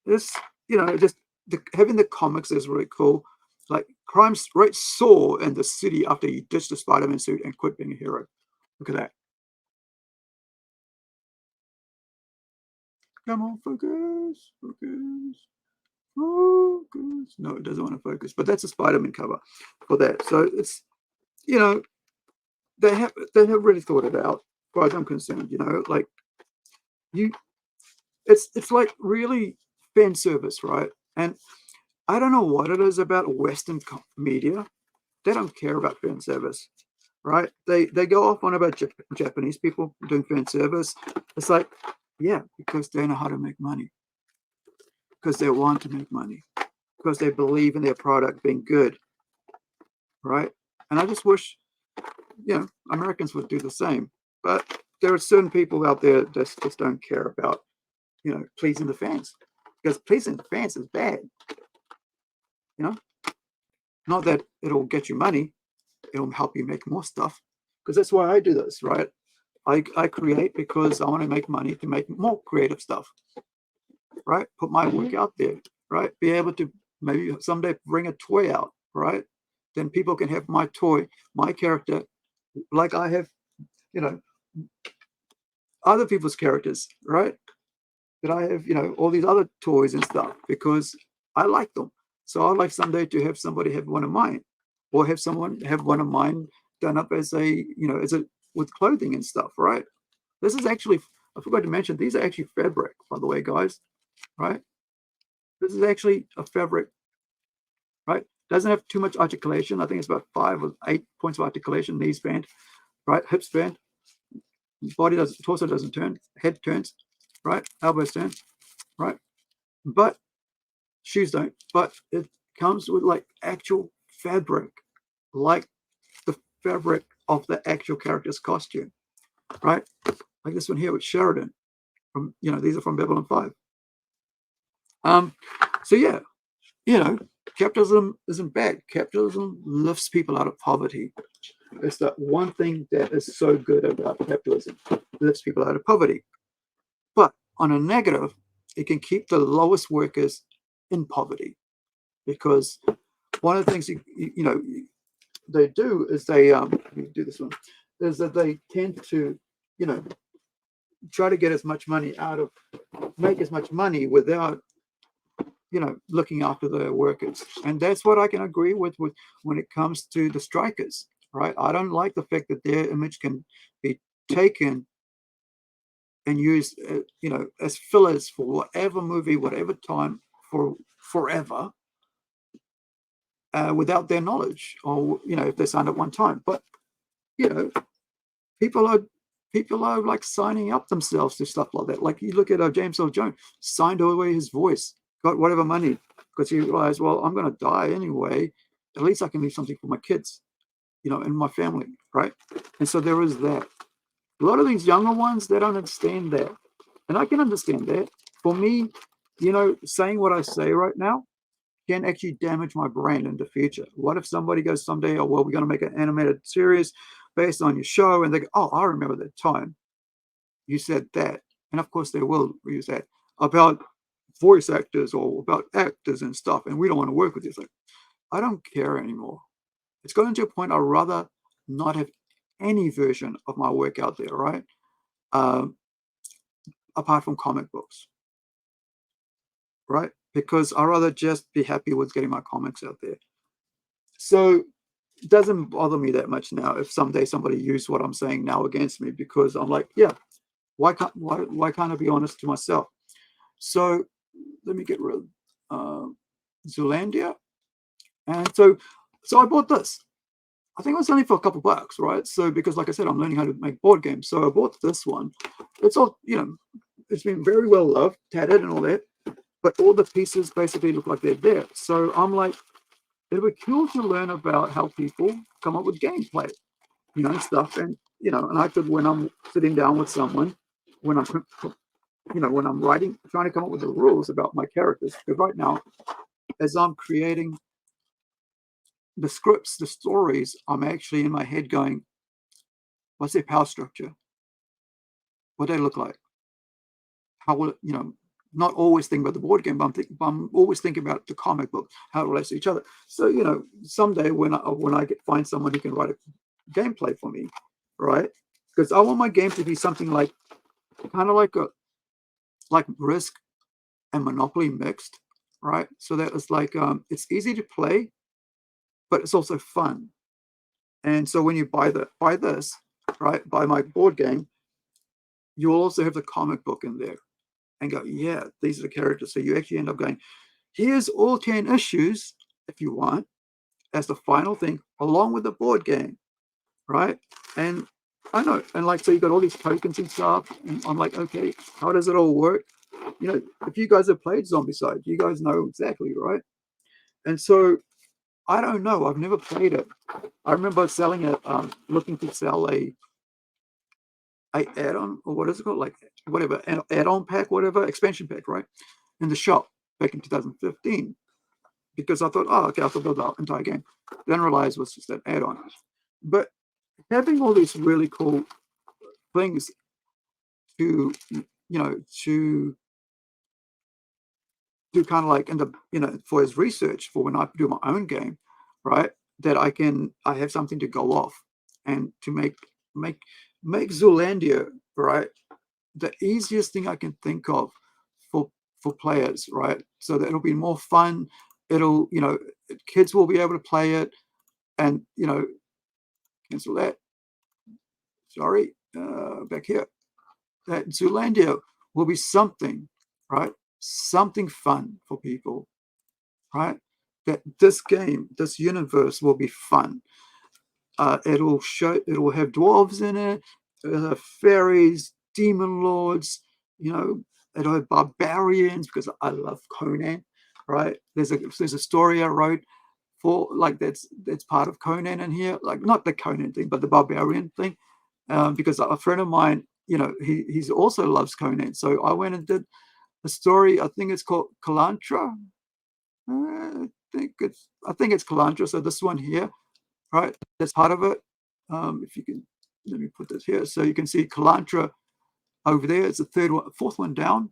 This, just having the comics is really cool. Like crime rate soar in the city after you ditch the Spider-Man suit and quit being a hero. Look at that. Come on, focus, focus, focus. No, it doesn't want to focus, but that's a Spider-Man cover for that. So it's, they have really thought it out, as far as I'm concerned. Like it's like really fan service, right? And I don't know what it is about Western media. They don't care about fan service, right? They go off on about Japanese people doing fan service. It's like, yeah, because they know how to make money, because they want to make money, because they believe in their product being good, right? And I just wish, Americans would do the same. But there are certain people out there that just don't care about, pleasing the fans, because pleasing the fans is bad. Not that it'll get you money, it'll help you make more stuff, because that's why I do this, right? I create because I want to make money to make more creative stuff, right? Put my work out there, right? Be able to maybe someday bring a toy out, right? Then people can have my toy, my character, like I have, other people's characters, right? That I have, all these other toys and stuff because I like them. So I'd like someday to have somebody have one of mine, or have someone have one of mine done up as a, you know, as a, with clothing and stuff, right? This is actually, I forgot to mention, these are actually fabric, by the way, guys, right? This is actually a fabric, right? Doesn't have too much articulation. I think it's about 5 or 8 points of articulation. Knees bend, right? Hips bend. Body does, torso doesn't turn. Head turns, right? Elbows turn, right? But shoes don't. But it comes with like actual fabric, like the fabric of the actual character's costume, right? Like this one here with Sheridan from, you know, these are from Babylon 5. So yeah, you know, capitalism isn't bad. Capitalism lifts people out of poverty. It's that one thing that is so good about capitalism. It lifts people out of poverty. But on a negative, it can keep the lowest workers in poverty, because one of the things you know they do is they do this one, is that they tend to, you know, try to get as much money out of, make as much money without, you know, looking after the workers. And that's what I can agree with when it comes to the strikers, right? I don't like the fact that their image can be taken and used, you know, as fillers for whatever movie, whatever time, for forever, without their knowledge, or, you know, if they signed at one time. But, you know, people are like signing up themselves to stuff like that. Like you look at James Earl Jones, signed away his voice, got whatever money, because he realized, well, I'm going to die anyway. At least I can leave something for my kids, you know, and my family, right? And so there is that. A lot of these younger ones, they don't understand that. And I can understand that. For me, you know, saying what I say right now can actually damage my brand in the future. What if somebody goes someday, oh, well, we're going to make an animated series based on your show, and they go, oh, I remember that time you said that. And of course they will use that about voice actors or about actors and stuff, and we don't want to work with you. It's like, I don't care anymore. It's gotten to a point I'd rather not have any version of my work out there, right? Apart from comic books, right? Because I'd rather just be happy with getting my comics out there. So it doesn't bother me that much now if someday somebody used what I'm saying now against me, because I'm like, yeah, why can't I be honest to myself? So let me get rid of Zoolandia. And so I bought this. I think it was only for a couple bucks, right? So because, like I said, I'm learning how to make board games. So I bought this one. It's all, you know, it's been very well loved, tattered and all that, but all the pieces basically look like they're there. So I'm like, it would be cool to learn about how people come up with gameplay, you know, stuff. And, you know, and I could, when I'm sitting down with someone, when I'm, you know, when I'm writing, trying to come up with the rules about my characters, because right now, as I'm creating the scripts, the stories, I'm actually in my head going, what's their power structure? What do they look like? How will it, you know, not always think about the board game, but I'm always thinking about the comic book, how it relates to each other. So, you know, someday when I find someone who can write a gameplay for me, right? Because I want my game to be something like, kind of like Risk and Monopoly mixed, right? So that it's like, it's easy to play, but it's also fun. And so when you buy this, right, buy my board game, you'll also have the comic book in there and go, yeah, these are the characters. So you actually end up going, here's all 10 issues, if you want, as the final thing, along with the board game, right? And I know, and like, so you got all these tokens and stuff, and I'm like, okay, how does it all work? You know, if you guys have played Zombicide, you guys know exactly, right? And so I don't know, I've never played it. I remember selling it, looking to sell a add-on, or what is it called, like whatever, an add-on pack, whatever, expansion pack, right, in the shop back in 2015, because I thought, oh, okay, I'll build the entire game. Then realized it was just an add-on. But having all these really cool things to, you know, to do kind of like, you know, for his research for when I do my own game, right, that I have something to go off and to make Zoolandia, right, the easiest thing I can think of for players, right? So that it'll be more fun. It'll, you know, kids will be able to play it, and, you know, cancel that. Sorry, back here. That Zoolandia will be something, right? Something fun for people, right? That this game, this universe will be fun. It'll have dwarves in it, fairies, demon lords, it'll have barbarians because I love Conan, right? There's a story I wrote for like that's part of Conan in here, like not the Conan thing, but the barbarian thing, because a friend of mine, he's also loves Conan, so I went and did a story. I think it's called Kalantra. I think it's Kalantra. So this one here, right? That's part of it. If you can, let me put this here so you can see Kalantra over there. It's the fourth one down,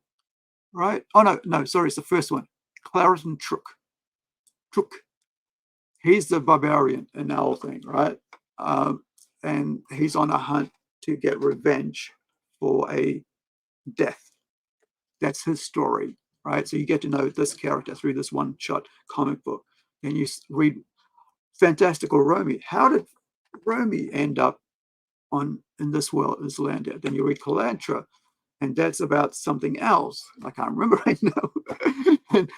right? Oh no, sorry, it's the first one. Clariton Trook. He's the barbarian in the whole thing, right? And he's on a hunt to get revenge for a death. That's his story, right? So you get to know this character through this one-shot comic book, and you read Fantastical Romy. How did Romy end up in this world, in Zealandia? Then you read Kalantra, and that's about something else. I can't remember right now. And,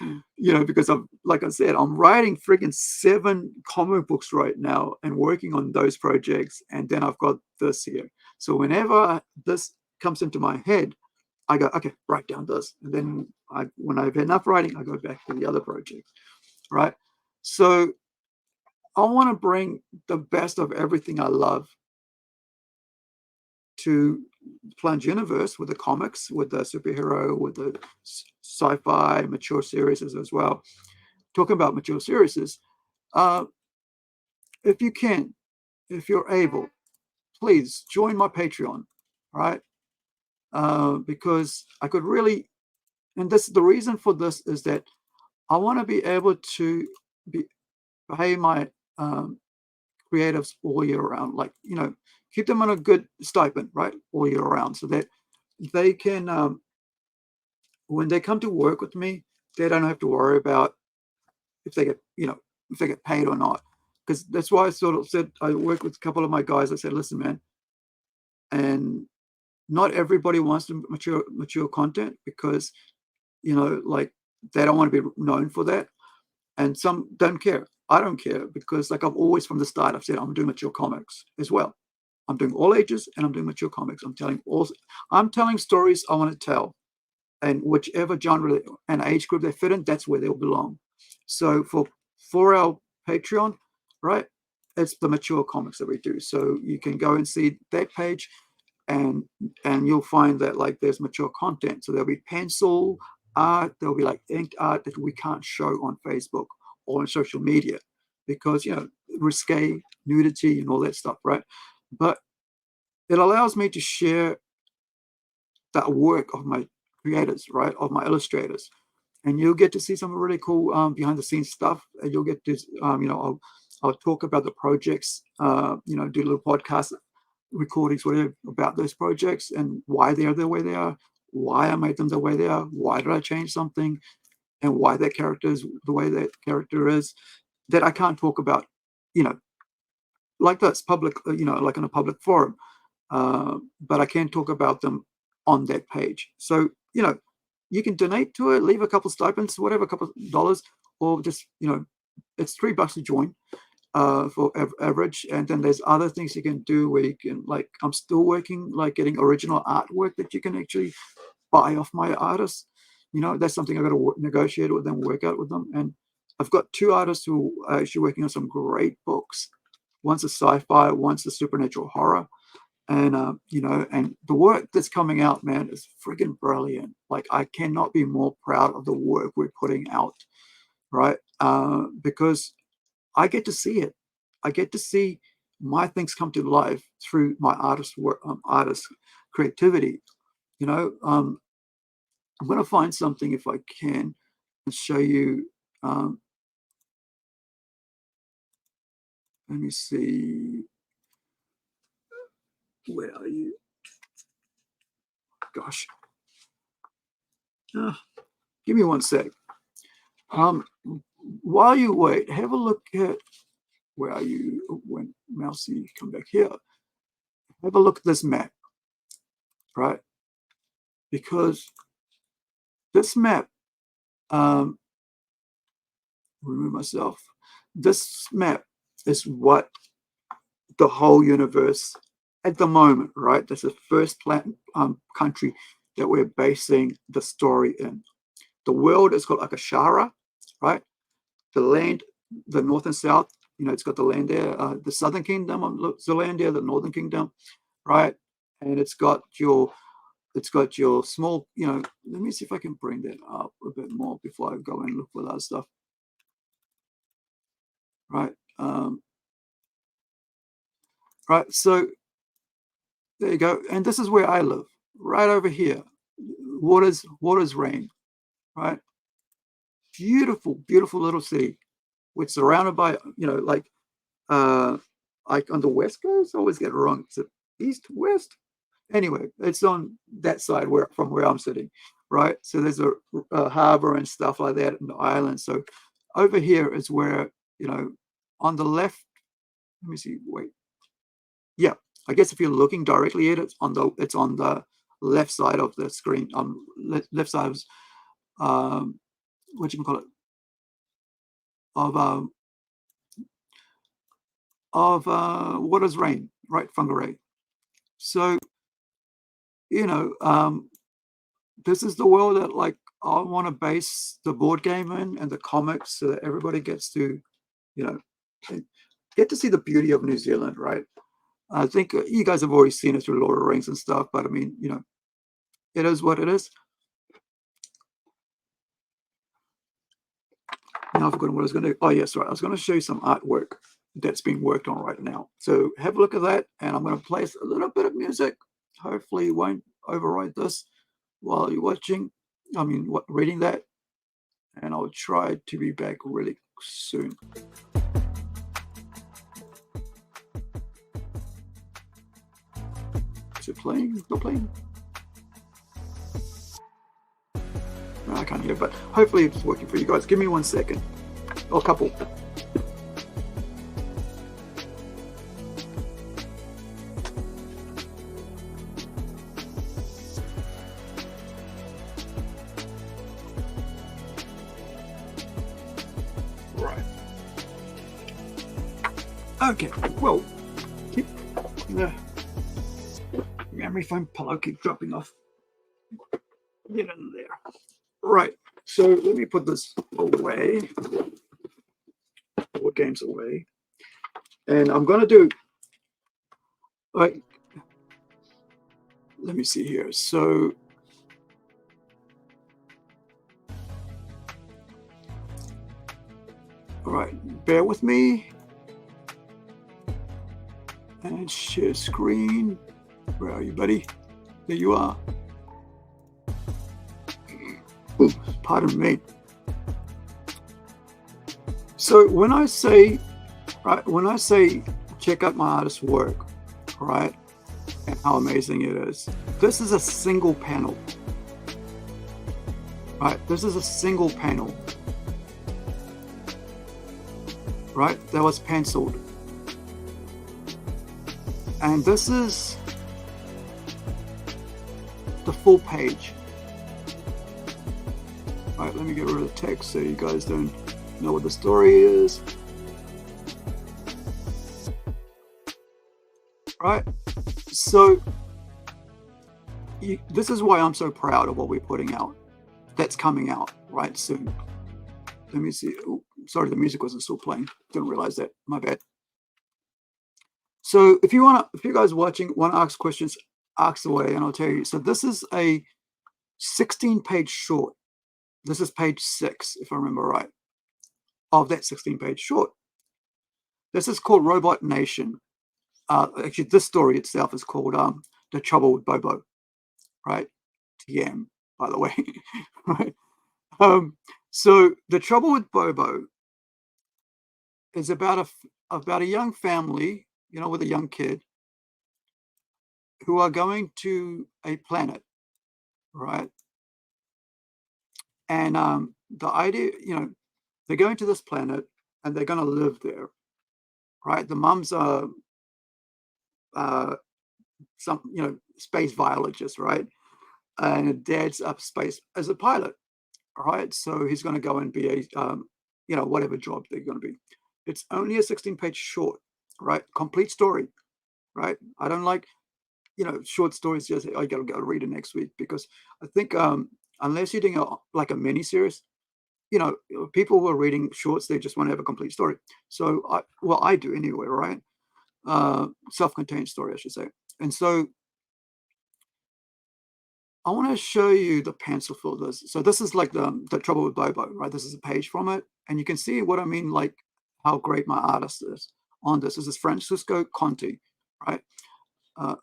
because like I said, I'm writing friggin' 7 comic books right now and working on those projects. And then I've got this here. So whenever this comes into my head, I go, okay, write down this. And then when I've had enough writing, I go back to the other project, right? So I want to bring the best of everything I love to Plunge universe with the comics, with the superhero, with the sci-fi mature series as well. Talking about mature series, if you can, if you're able, please join my Patreon, right? Because I could really, and the reason for this is that I want to be able to pay my creatives all year round, like, keep them on a good stipend, right, all year round, so that they can, when they come to work with me, they don't have to worry about if they get paid or not. Because that's why I sort of said, I worked with a couple of my guys. I said, listen, man, and not everybody wants to mature content because, like they don't want to be known for that. And some don't care. I don't care because, like, I've always from the start, I've said I'm doing mature comics as well. I'm doing all ages and I'm doing mature comics. I'm telling stories I want to tell, and whichever genre and age group they fit in, that's where they'll belong. So for our Patreon, right, it's the mature comics that we do. So you can go and see that page, and you'll find that like there's mature content. So there'll be pencil art, there'll be like inked art that we can't show on Facebook or on social media because risque, nudity, and all that stuff, right? But it allows me to share that work of my creators, right, of my illustrators, and you'll get to see some really cool behind the scenes stuff. And you'll get to I'll talk about the projects, do little podcast recordings, whatever, about those projects and why they are the way they are, why I made them the way they are, why did I change something, and why that character is the way that character is, that I can't talk about, like this public, like in a public forum, but I can talk about them on that page. So, you can donate to it, leave a couple stipends, whatever, a couple of dollars, or just, it's $3 to join for average. And then there's other things you can do where you can, like, I'm still working, like getting original artwork that you can actually buy off my artists. That's something I've got to negotiate with them, work out with them. And I've got 2 artists who are actually working on some great books. One's a sci-fi, one's a supernatural horror. And, and the work that's coming out, man, is friggin' brilliant. Like, I cannot be more proud of the work we're putting out, right? Because I get to see it. I get to see my things come to life through my artist work, artist creativity. I'm going to find something, if I can, and show you. Let me see. Where are you? Gosh. Give me one sec. While you wait, have a look at where are you? When Mousy, come back here. Have a look at this map, right? Because this map, remove myself. This map is what the whole universe at the moment, right? That's the first country that we're basing the story in. The world is called Akashara, right? The land, the north and south, it's got the land there, the southern kingdom of Zealandia, the northern kingdom, right? And it's got your small, let me see if I can bring that up a bit more before I go and look for that stuff. Right. Right. So there you go. And this is where I live, right over here. Waters Rain, right? Beautiful, beautiful little city. We're surrounded by, like on the West Coast, I always get it wrong. Is it east, west? Anyway, it's on that side from where I'm sitting, right? So there's a harbor and stuff like that in the island. So over here is where, on the left, let me see, wait. Yeah, I guess if you're looking directly at it, it's on the left side of the screen, left side of, what you call it, of Waters Rain, right, whangarei. So, this is the world that, like, I want to base the board game in and the comics so that everybody gets to, get to see the beauty of New Zealand, right? I think you guys have already seen it through Lord of the Rings and stuff, but I mean, it is what it is. Now I've forgotten what I was going to. Oh yes, right. I was going to show you some artwork that's being worked on right now. So have a look at that, and I'm going to play a little bit of music. Hopefully, it won't override this while you're watching. I mean, reading that, and I'll try to be back really soon. Is it playing? Still playing? No, I can't hear, but hopefully it's working for you guys. Give me 1 second. Or a couple. Right. Okay, well, keep the memory foam pillow keep dropping off. Get in there. Right, so let me put this away, board games away, and I'm going to do, like, let me see here. So, all right, bear with me, and share screen. Where are you, buddy? There you are. Ooh, pardon me. So when I say check out my artist's work, right, and how amazing it is, this is a single panel, right? This is a single panel, right? That was penciled, and this is the full page. All right, let me get rid of the text so you guys don't know what the story is. Right, so this is why I'm so proud of what we're putting out. That's coming out right soon. Let me see. Oh, sorry, the music wasn't still playing. Didn't realize that. My bad. So if you guys watching want to ask questions, ask away, and I'll tell you. So this is a 16-page short. This is page 6, if I remember right, of that 16-page short. This is called Robot Nation. Actually, this story itself is called The Trouble with Bobo, right? TM, by the way. Right? So The Trouble with Bobo is about a young family, with a young kid, who are going to a planet, right? And the idea, they're going to this planet and they're going to live there. right? The mum's some space biologist, right? And dad's up space as a pilot, right? So he's going to go and be a whatever job they're going to be. It's only a 16-page short, right? Complete story, right? I don't like short stories. Just I gotta go read it next week, because I think unless you're doing like a mini series, people who are reading shorts, they just want to have a complete story. So I do anyway, right? Self-contained story, I should say. And so I want to show you the pencil for this. So this is like the Trouble with Bobo, right? This is a page from it, and you can see what I mean, like how great my artist is on this. This is Francisco Conte, right?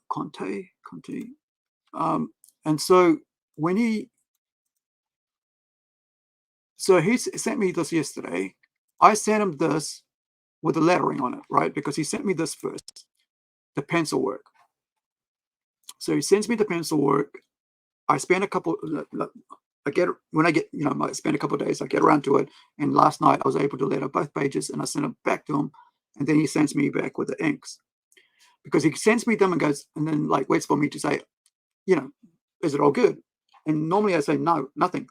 Conte. And so when he sent me this yesterday, I sent him this with the lettering on it, right? Because he sent me this first, the pencil work. So he sends me the pencil work. I spend a couple. I spend a couple of days. I get around to it, and last night I was able to letter both pages, and I sent them back to him, and then he sends me back with the inks, because he sends me them and goes, and then like waits for me to say, is it all good? And normally I say no, nothing.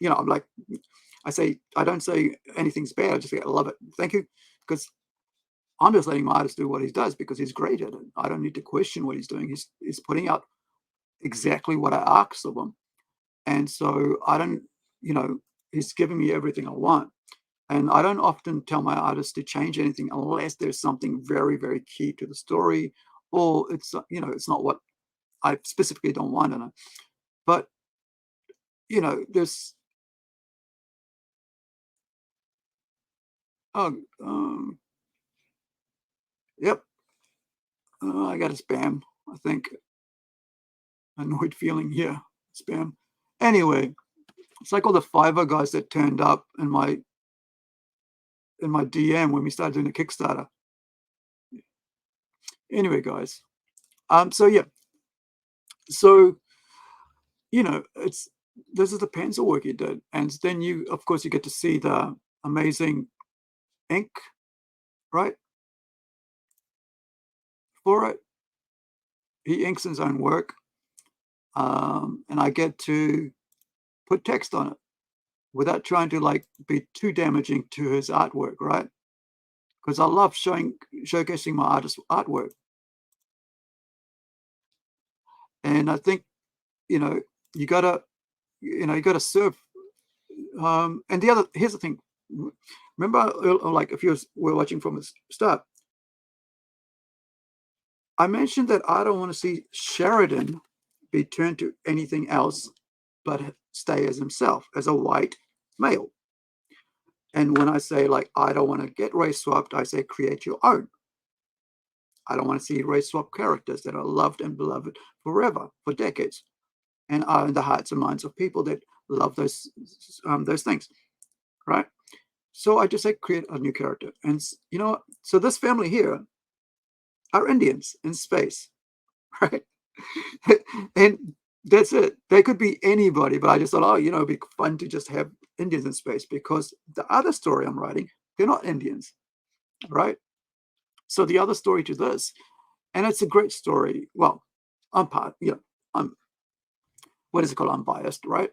I'm like, I don't say anything's bad. I just say I love it, thank you, because I'm just letting my artist do what he does because he's great at it. I don't need to question what he's doing. He's putting out exactly what I asked of him. And so I don't, he's giving me everything I want. And I don't often tell my artists to change anything unless there's something very, very key to the story, or it's not what I specifically don't want in it. But there's yep. I got a spam, I think. Annoyed feeling here. Spam. Anyway, it's like all the Fiverr guys that turned up in my DM when we started doing the Kickstarter. Anyway, guys. So yeah. So this is the pencil work he did, and then of course you get to see the amazing ink, right? For it, he inks his own work, and I get to put text on it without trying to be too damaging to his artwork, right? Because I love showcasing my artist's artwork, and I think you gotta serve. And here's the thing. Remember, like if you were watching from the start, I mentioned that I don't want to see Sheridan be turned to anything else but stay as himself, as a white male. And when I say I don't want to get race swapped, I say create your own. I don't want to see race swap characters that are loved and beloved forever, for decades, and are in the hearts and minds of people that love those things, right? So I just say create a new character. And so this family here are Indians in space, right? And that's it. They could be anybody, but I just thought, it'd be fun to just have Indians in space, because the other story I'm writing, they're not Indians, right? So the other story to this, and it's a great story. Well, I'm what is it called? I'm biased, right?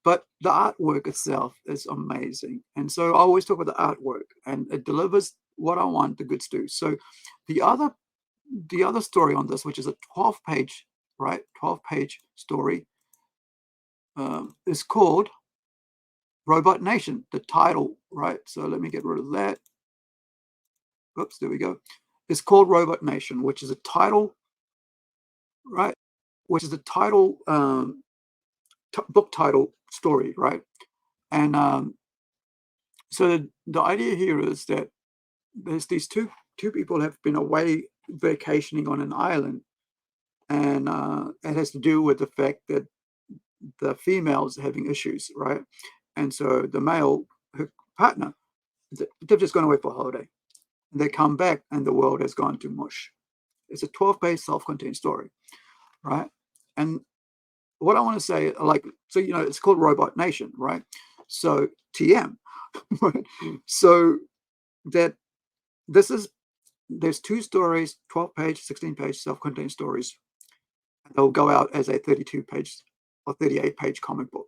But the artwork itself is amazing. And so I always talk about the artwork, and it delivers what I want the goods to. So the other story on this, which is a 12-page, right? 12-page story, is called Robot Nation, the title, right? So let me get rid of that. Oops, there we go. It's called Robot Nation, which is a title, right? Which is a title, book title story, right? And so the idea here is that there's these two people have been away vacationing on an island, and it has to do with the fact that the female's having issues, right? And so the male, her partner, they've just gone away for a holiday. And they come back and the world has gone to mush. It's a 12-page self-contained story, right? And what I want to say, it's called Robot Nation, right? So TM, right? So that this is there's 2 stories, 12-page, 16-page self-contained stories. They'll go out as a 32-page or 38-page comic book,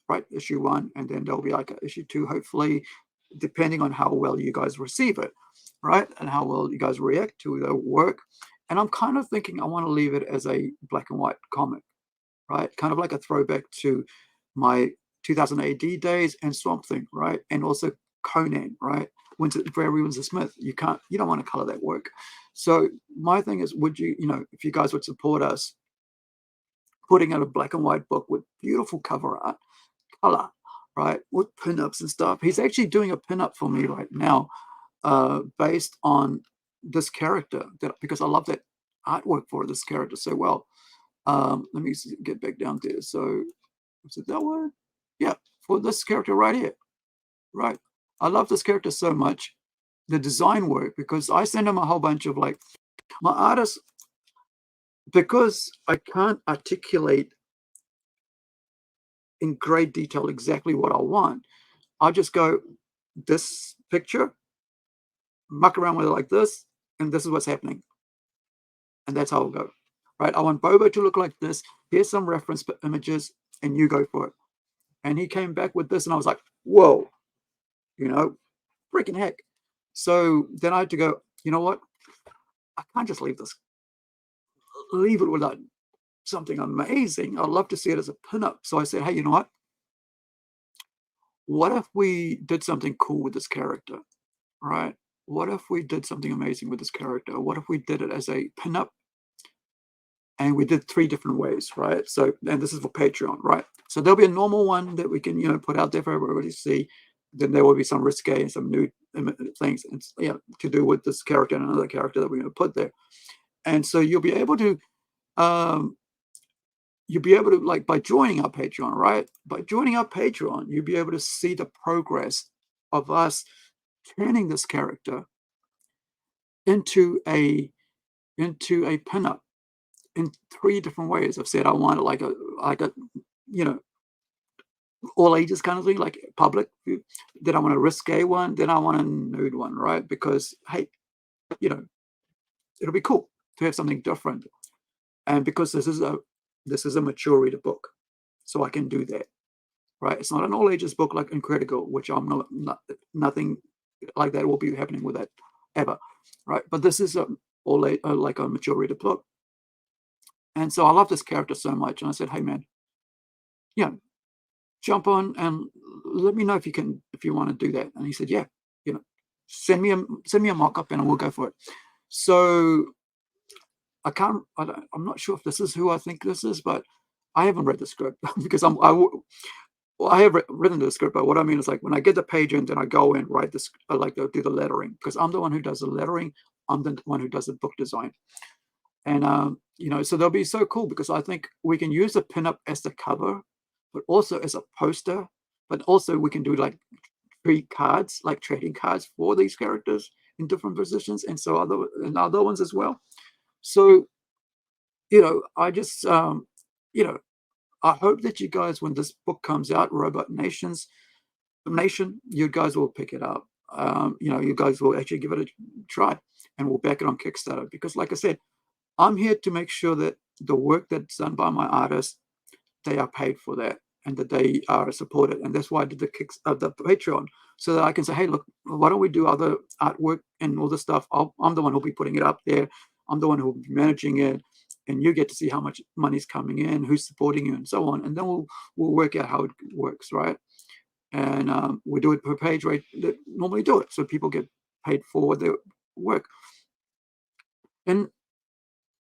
right? Issue 1, and then there'll be like a issue 2, hopefully, depending on how well you guys receive it, right? And how well you guys react to the work. And I'm kind of thinking I want to leave it as a black and white comic, right? Kind of like a throwback to my 2000 AD days and Swamp Thing, right? And also Conan, right? Barry Windsor Smith. You don't want to color that work. So my thing is, would you, if you guys would support us putting out a black and white book with beautiful cover art, color, right? With pinups and stuff. He's actually doing a pinup for me right now, based on this character, because I love that artwork for this character so well. Let me get back down there. So is it that one? Yeah, for this character right here, right? I love this character so much, the design work, because I send him a whole bunch of like my artists, because I can't articulate in great detail exactly what I want. I just go, this picture, muck around with it like this, and this is what's happening. And that's how I'll go, right? I want Bobo to look like this. Here's some reference images, and you go for it. And he came back with this, and I was like, whoa, freaking heck. So then I had to go, you know what? I can't just leave it without something amazing. I'd love to see it as a pinup. So I said, hey, you know what? What if we did something cool with this character, right? What if we did something amazing with this character? What if we did it as a pinup? And we did 3 different ways, right? So, and this is for Patreon, right? So there'll be a normal one that we can, put out there for everybody to see. Then there will be some risque and some nude things, and to do with this character and another character that we're going to put there. And so you'll be able to, like, by joining our Patreon, right? By joining our Patreon, you'll be able to see the progress of us turning this character into a pinup in 3 different ways. I've said I want it like a all ages kind of thing, like public. Then I want a risque one. Then I want a nude one, right? Because hey, it'll be cool to have something different. And because this is a mature reader book, so I can do that, right? It's not an all ages book like Incredi-Girl, which I'm nothing like that will be happening with that ever, right? But this is like a mature reader book. And so I love this character so much, and I said, hey man, jump on and let me know if you want to do that. And he said, yeah, send me a mock-up and we'll go for it. So I'm not sure if this is who I think this is, but I haven't read the script because I have written the script, but what I mean is, like, when I get the page in, then I go and write this, like, do the lettering, because I'm the one who does the lettering. I'm the one who does the book design. And, so they'll be so cool, because I think we can use the pinup as the cover, but also as a poster, but also we can do like 3 cards, like trading cards for these characters in different positions, and so other ones as well. So, I just, I hope that you guys, when this book comes out, Robot Nation, you guys will pick it up. You guys will actually give it a try, and we'll back it on Kickstarter, because like I said, I'm here to make sure that the work that's done by my artists, they are paid for that, and that they are supported. And that's why I did the Patreon, so that I can say, hey, look, why don't we do other artwork and all this stuff? I'm the one who'll be putting it up there. I'm the one who will be managing it, and you get to see how much money's coming in, who's supporting you, and so on. And then we'll work out how it works, right? And we do it per page rate that normally do it, so people get paid for their work.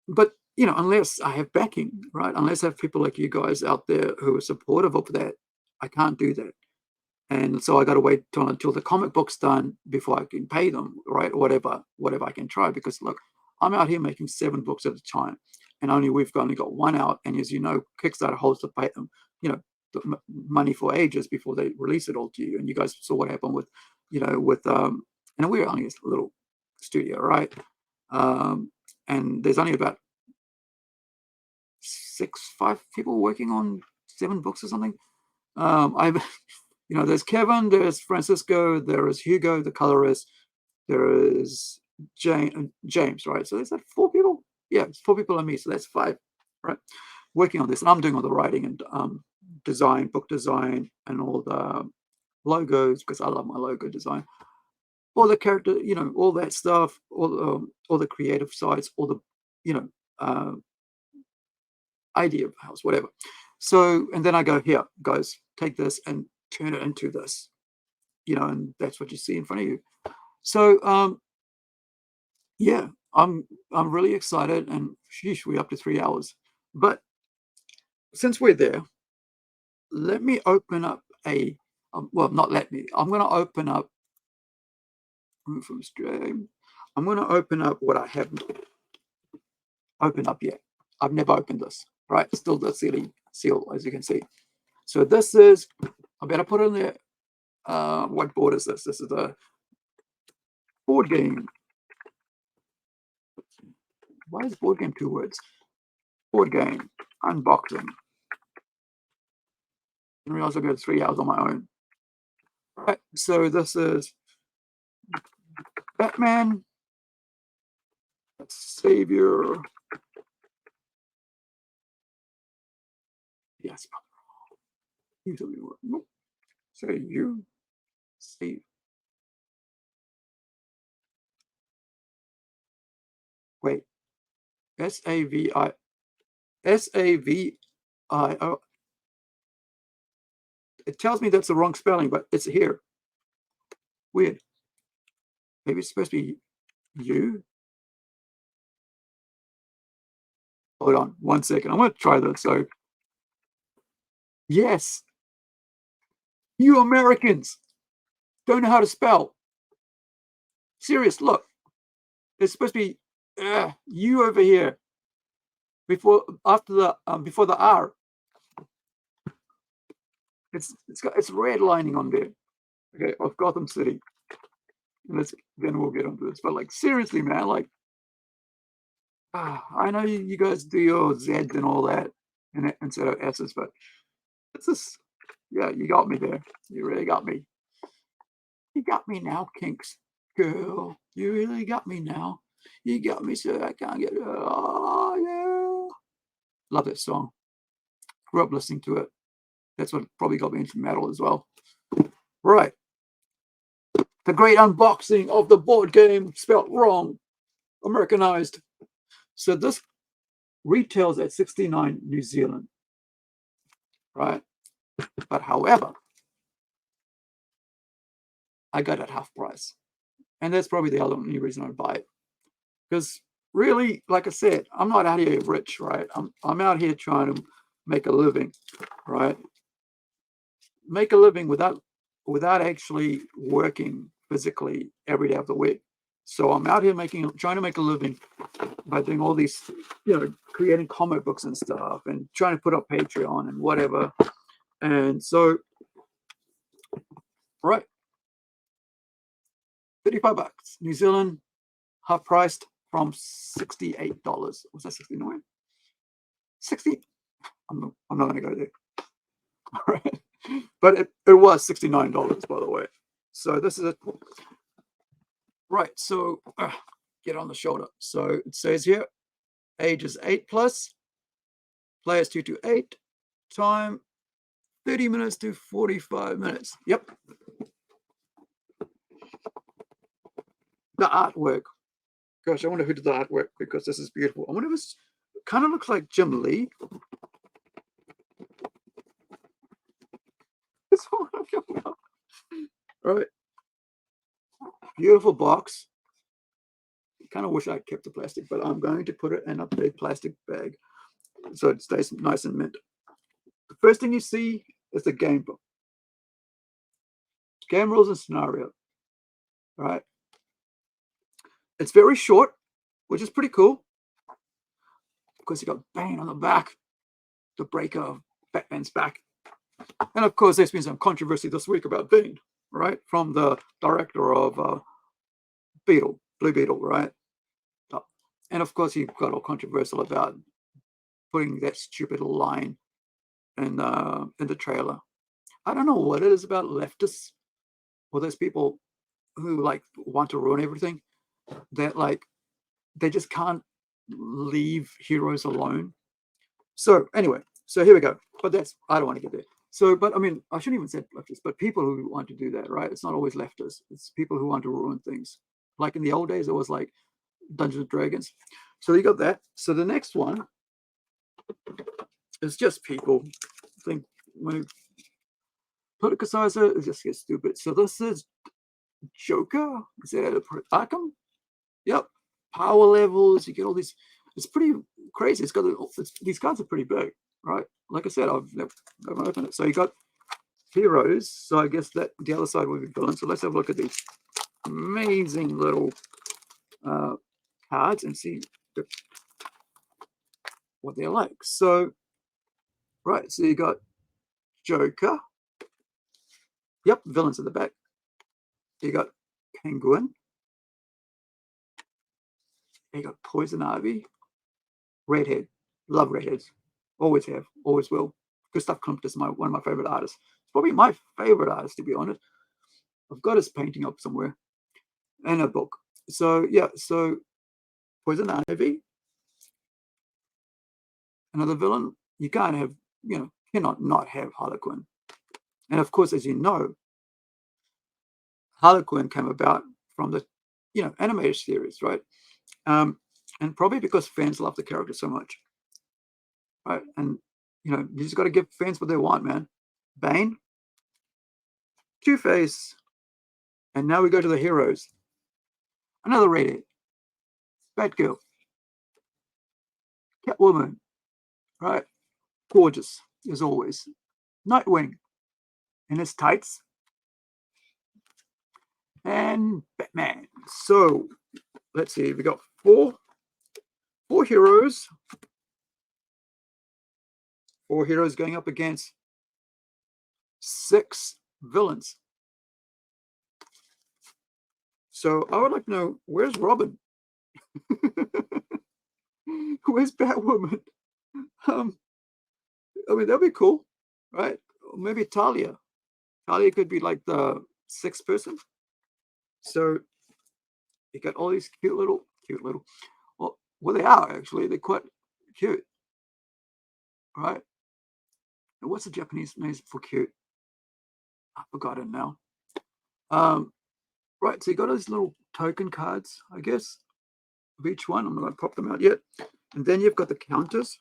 But unless I have backing, right? Unless I have people like you guys out there who are supportive of that, I can't do that. And so I got to wait until the comic book's done before I can pay them, right? Whatever I can try, because look, I'm out here making 7 books at a time, and we've only got 1 out. And as you know, Kickstarter holds the the money for ages before they release it all to you. And you guys saw what happened with, and we're only a little studio, right? And there's only about 5 people working on 7 books or something. There's Kevin, there's Francisco, there is Hugo, the colorist, there is James, right? So is that 4 people? Yeah, it's 4 people and me, so that's 5, right? Working on this, and I'm doing all the writing and design, book design, and all the logos, because I love my logo design. All the character, all that stuff, all the creative sides, all the, idea of the house, whatever. So, and then I go, here, guys, take this and turn it into this, and that's what you see in front of you. So, yeah, I'm really excited, and sheesh, we're up to 3 hours. But since we're there, let me open up well, not let me. I'm going to open up from stream. I'm going to open up what I haven't opened up yet. I've never opened this, right? Still the seal, as you can see. So this is, I better put it in there. What board is this? This is a board game. Why is board game 2 words? Board game unboxing. I didn't realize I got 3 hours on my own. Right, so this is Batman, Savior. Yes, usually work. Nope. Say you save. Wait. S-A-V-I. S-A-V-I-O. It tells me that's the wrong spelling, but it's here. Weird. Maybe it's supposed to be you. Hold on 1 second. I'm going to try this. So, yes. You Americans don't know how to spell. Serious, look. It's supposed to be you over here. Before the R. It's red lining on there. Okay, of Gotham City. And then we'll get onto this. But like seriously, man, like I know you guys do your Zs and all that instead of S's, but it's just you got me there. You really got me. You got me now, Kinks girl. You really got me now. You got me so I can't get oh yeah. Love that song. Grew up listening to it. That's what probably got me into metal as well. Right. The great unboxing of the board game spelt wrong. Americanized. So this retails at 69 New Zealand. Right? But however, I got it at half price. And that's probably the only reason I buy it. Because really, like I said, I'm not out here rich, right? I'm out here trying to make a living, right? Make a living without actually working physically every day of the week. So I'm out here trying to make a living by doing all these, creating comic books and stuff and trying to put up Patreon and whatever. And so, right, $35 New Zealand, half priced from $68. Was that 69? 60? I'm not going to go there. All right. But it was $69, by the way. So this is it. Right. So get on the shoulder. So it says here, ages 8+, players 2 to 8, time 30 minutes to 45 minutes. Yep. The artwork. Gosh, I wonder who did the artwork because this is beautiful. I wonder if it kind of looks like Jim Lee. Right. Beautiful box. Kind of wish I kept the plastic, but I'm going to put it in a big plastic bag so it stays nice and mint. The first thing you see is the game book. Game rules and scenario. Right. It's very short, which is pretty cool. Of course, you got Bane on the back, the breaker of Batman's back. And of course, there's been some controversy this week about Bane, right? From the director of Blue Beetle, right? And of course, he got all controversial about putting that stupid line in the trailer. I don't know what it is about leftists or those people who want to ruin everything. that like they just can't leave heroes alone. So anyway, so here we go. But I don't want to get there. So, but I mean, I shouldn't even say leftists, but people who want to do that, right? It's not always leftists. It's people who want to ruin things. Like in the old days, it was like Dungeons and Dragons. So you got that. So the next one is just people. I think when you politicize it just gets stupid. So this is Joker. Is that Arkham? Yep. Power levels. You get all these. It's pretty crazy. These cards are pretty big, right? Like I said, I've never opened it. So you got heroes. So I guess that the other side would be villains. So let's have a look at these amazing little cards and see what they're like. So, right. So you got Joker. Yep, villains at the back. You got Penguin. You got Poison Ivy. Redhead. Love redheads. Always have. Always will. Gustav Klimt is one of my favorite artists. It's probably my favorite artist, to be honest. I've got his painting up somewhere. And a book. So, yeah. So, Poison Ivy. Another villain. You can't have, cannot not have Harlequin. And of course, as you know, Harlequin came about from the, animated series, right? And probably because fans love the character so much, right? And, you just got to give fans what they want, man. Bane, Two-Face, and now we go to the heroes. Another redhead, Batgirl, Catwoman, right? Gorgeous, as always. Nightwing in his tights. And Batman. So, let's see. We got four heroes. 4 heroes going up against 6 villains. So I would like to know, where's Robin? Where's Batwoman? I mean, that'd be cool, right? Or maybe Talia. Talia could be like the 6th person. So you got all these cute little, well, they are actually. They're quite cute, right? And what's the Japanese name for cute? I forgot it now. Right, so you got those little token cards, I guess, of each one. I'm not going to pop them out yet. And then you've got the counters.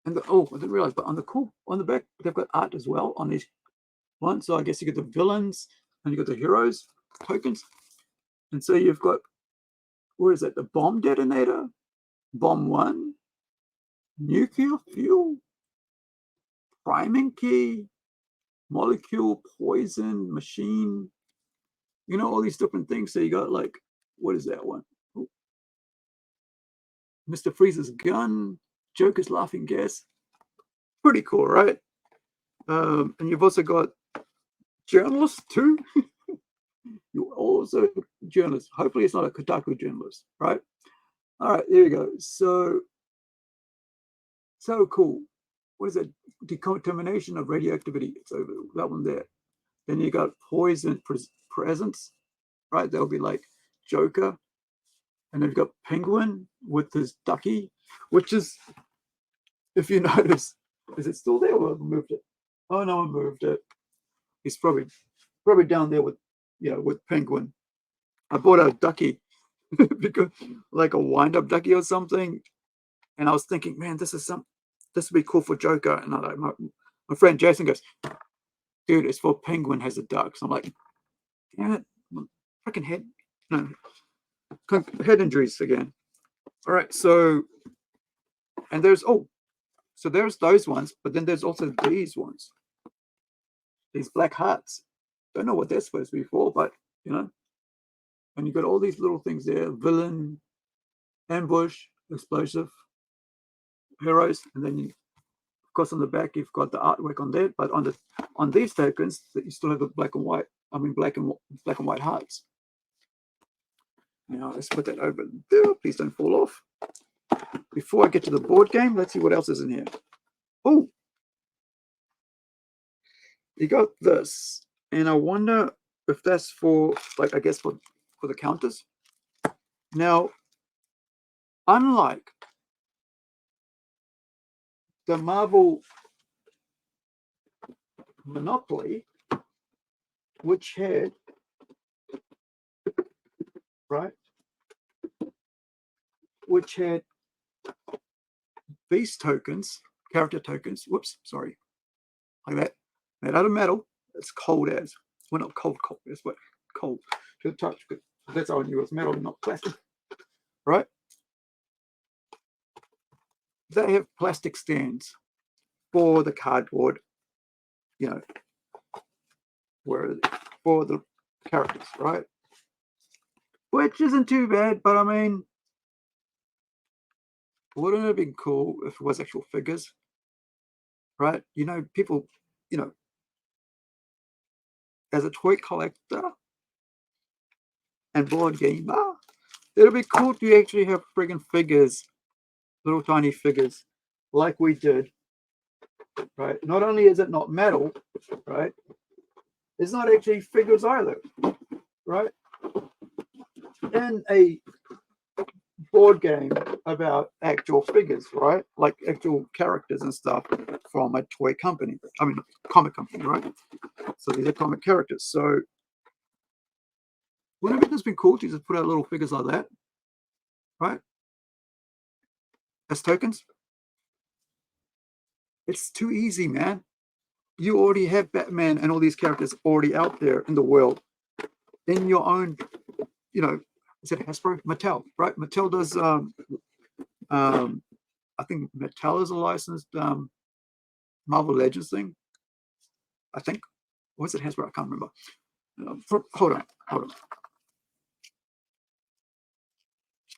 And I didn't realize, but on the back, they've got art as well on each one. So I guess you get the villains and you got the heroes tokens. And so you've got, what is that? The bomb detonator, bomb 1, nuclear fuel, priming key, molecule, poison, machine, all these different things. So you got like, what is that one? Ooh. Mr. Freeze's gun, Joker's laughing gas. Pretty cool, right? And you've also got journalists too. You're also journalists. Hopefully it's not a Kotaku journalist, right? All right, there you go. So cool. What is that? Decontamination of radioactivity. It's over that one there. Then you got poison presence, right? That'll be like Joker. And then you've got Penguin with his ducky, which is, if you notice, is it still there or have I moved it? Oh no, I moved it. He's probably down there with Penguin. I bought a ducky because like a wind-up ducky or something. And I was thinking, man, this would be cool for Joker. And my friend Jason goes, dude, it's for Penguin has a duck. So I'm like, damn it, freaking head injuries again. All right, so there's those ones, but then there's also these ones, these black hearts. Don't know what they're supposed to be for, but and you got all these little things there: villain, ambush, explosive, heroes, and then of course on the back you've got the artwork on there. But on these tokens, that you still have the black and white. I mean, black and white hearts. Now let's put that over there. Please don't fall off. Before I get to the board game, let's see what else is in here. Oh, you got this, and I wonder if that's for, like, I guess for the counters. Now, unlike the Marvel Monopoly, which had, right, which had these tokens, character tokens, whoops, sorry, like that, made out of metal. It's cold as, well, not cold, it's what, cold to the touch, but that's how I knew it was metal, not plastic, right? They have plastic stands for the cardboard, you know, where for the characters, right? Which isn't too bad, but I mean, wouldn't it have been cool if it was actual figures, right? You know, people, you know, as a toy collector and board gamer, it'll be cool to actually have friggin' figures, little tiny figures, like we did, right? Not only is it not metal, right? It's not actually figures either, right? And a board game about actual figures, right? Like actual characters and stuff from a toy company. I mean, comic company, right? So these are comic characters. So wouldn't it have been cool to just put out little figures like that, right? As tokens? It's too easy, man. You already have Batman and all these characters already out there in the world, in your own, you know, is it Hasbro? Mattel, right? Mattel does, I think Mattel is a licensed Marvel Legends thing, I think. Or was it Hasbro? I can't remember. Hold on.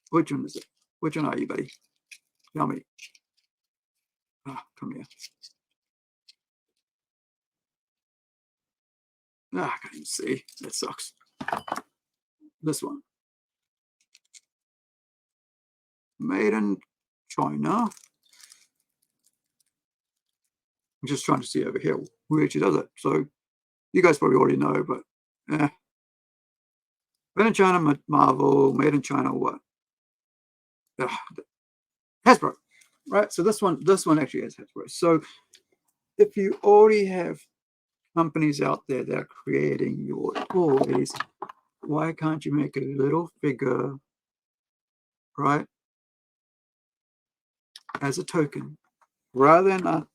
Which one is it? Which one are you, buddy? Tell me. Come here. I can't even see. That sucks. This one. Made in China. I'm just trying to see over here who actually does it. So you guys probably already know, but made in China, Marvel, made in China, what? Hasbro, right? So this one actually has Hasbro. So if you already have companies out there that are creating your toys, why can't you make a little figure, right, as a token, rather than a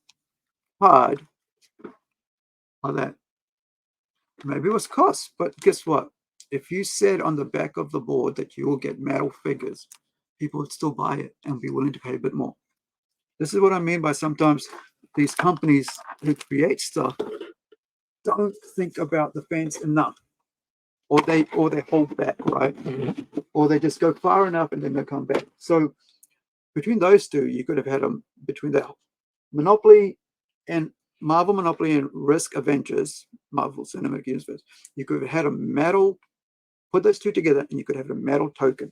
card like that? Maybe it was cost, but guess what? If you said on the back of the board that you will get metal figures, people would still buy it and be willing to pay a bit more. This is what I mean by sometimes these companies who create stuff don't think about the fans enough, or they hold back, right? Or they just go far enough and then they come back. So between those two, you could have had them between the Monopoly and Marvel Monopoly and Risk Adventures, Marvel Cinematic Universe. You could have had a metal, put those two together, and you could have a metal token,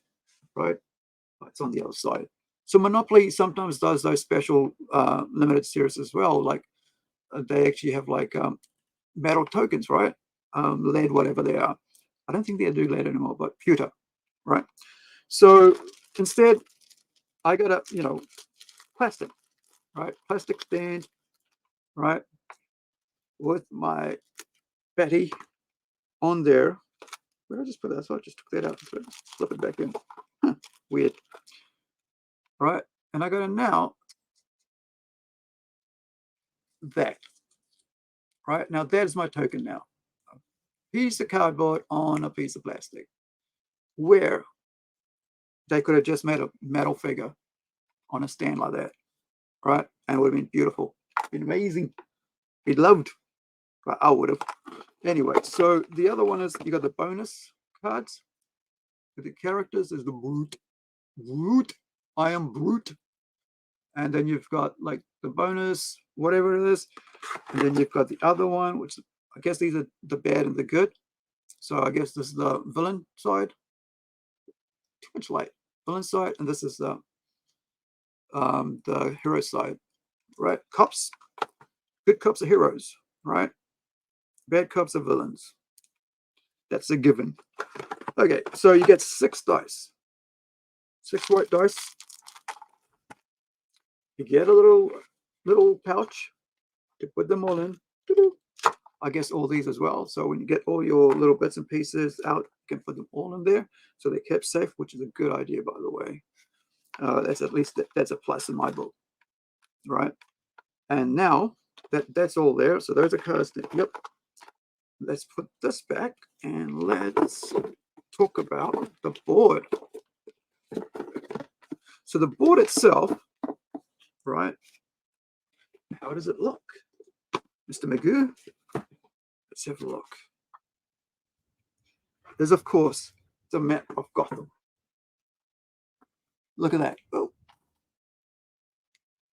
right? It's on the other side. So Monopoly sometimes does those special limited series as well. Like they actually have like metal tokens, right? Lead, whatever they are. I don't think they do lead anymore, but pewter, right? So instead, I got a, you know, plastic, right? Plastic stand, right? With my Betty on there. Where did I just put that? So I just took that out and slip it back in. Weird. Right? And I got to now that. Right? Now that is my token now. A piece of cardboard on a piece of plastic. Where they could have just made a metal figure on a stand like that. Right? And it would have been beautiful. Been amazing. Be loved. But I would have. Anyway, so the other one is you got the bonus cards. The characters is the Brute. I am Brute. And then you've got like the bonus, whatever it is. And then you've got the other one, which I guess these are the bad and the good. So I guess this is the villain side. Too much light. Villain side, and this is the hero side, right? Cops. Good cops are heroes, right? Bad cops are villains. That's a given. Okay, so you get 6 dice. 6 white dice. You get a little pouch to put them all in. I guess all these as well. So when you get all your little bits and pieces out, you can put them all in there. So they're kept safe, which is a good idea, by the way. That's at least that's a plus in my book, right? And now that's all there. So those are cards. Yep. Let's put this back and let's talk about the board. So the board itself, right? How does it look, Mr. Magoo? Let's have a look. There's, of course, the map of Gotham. Look at that. Oh.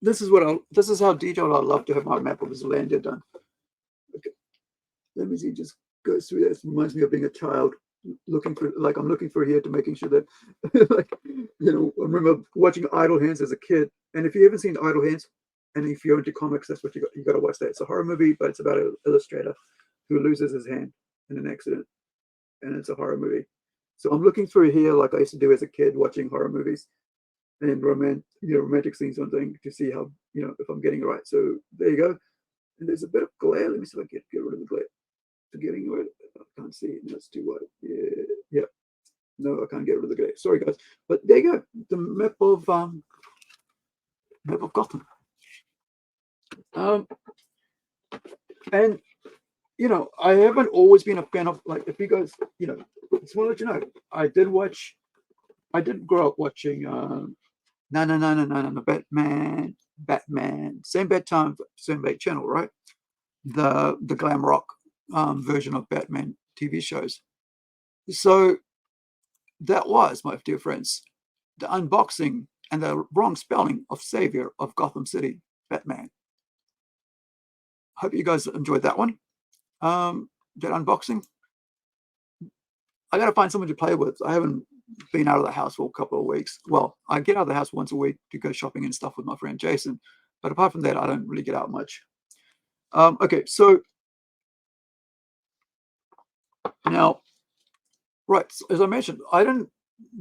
This is how detailed I love to have my map of Zealandia done. Okay. Let me see, just go through this. Reminds me of being a child, looking for, like, I'm looking for here to making sure that, like, you know, I remember watching Idle Hands as a kid. And if you haven't seen Idle Hands, and if you're into comics, that's what you got to watch that. It's a horror movie, but it's about an illustrator who loses his hand in an accident, and it's a horror movie. So I'm looking through here like I used to do as a kid, watching horror movies and romantic scenes on thing to see how, if I'm getting it right. So there you go. And there's a bit of glare. Let me see if I can get rid of the glare. So getting rid of it. I can't see it. No, it's too white. Yeah. No, I can't get rid of the glare. Sorry, guys. But there you go. The map of Gotham. And I haven't always been a fan of, like, if you guys, just want to let you know, I did grow up watching no, Batman, same bedtime, same bed channel, right? The glam rock version of Batman TV shows. So that was, my dear friends, the unboxing and the wrong spelling of Savior of Gotham City, Batman. Hope you guys enjoyed that one. That unboxing. I got to find someone to play with. I haven't been out of the house for a couple of weeks. Well, I get out of the house once a week to go shopping and stuff with my friend Jason. But apart from that, I don't really get out much. Okay, so now, right, so as I mentioned, I didn't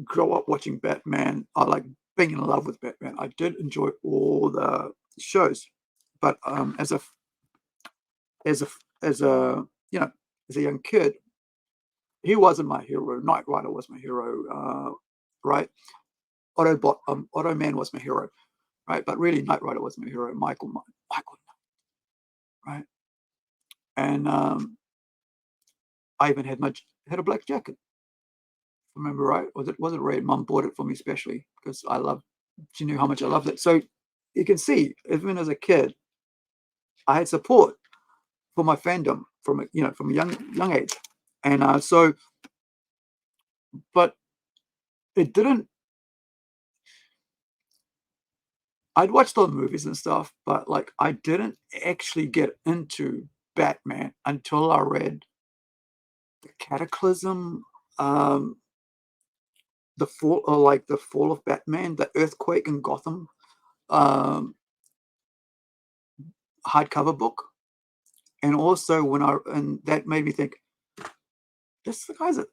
grow up watching Batman. I like being in love with Batman. I did enjoy all the shows, but as a young kid, he wasn't my hero. Knight Rider was my hero, right? Auto Man was my hero, right? But really, Knight Rider was my hero. Michael, right? And I even had a black jacket. Remember, right? Was it red? Mum bought it for me specially because she knew how much I loved it. So you can see, even as a kid, I had support for my fandom from a young age. And but it didn't. I'd watched all the movies and stuff, but like I didn't actually get into Batman until I read the Cataclysm, the fall of Batman, the earthquake in Gotham, hardcover book, and also and that made me think, this is a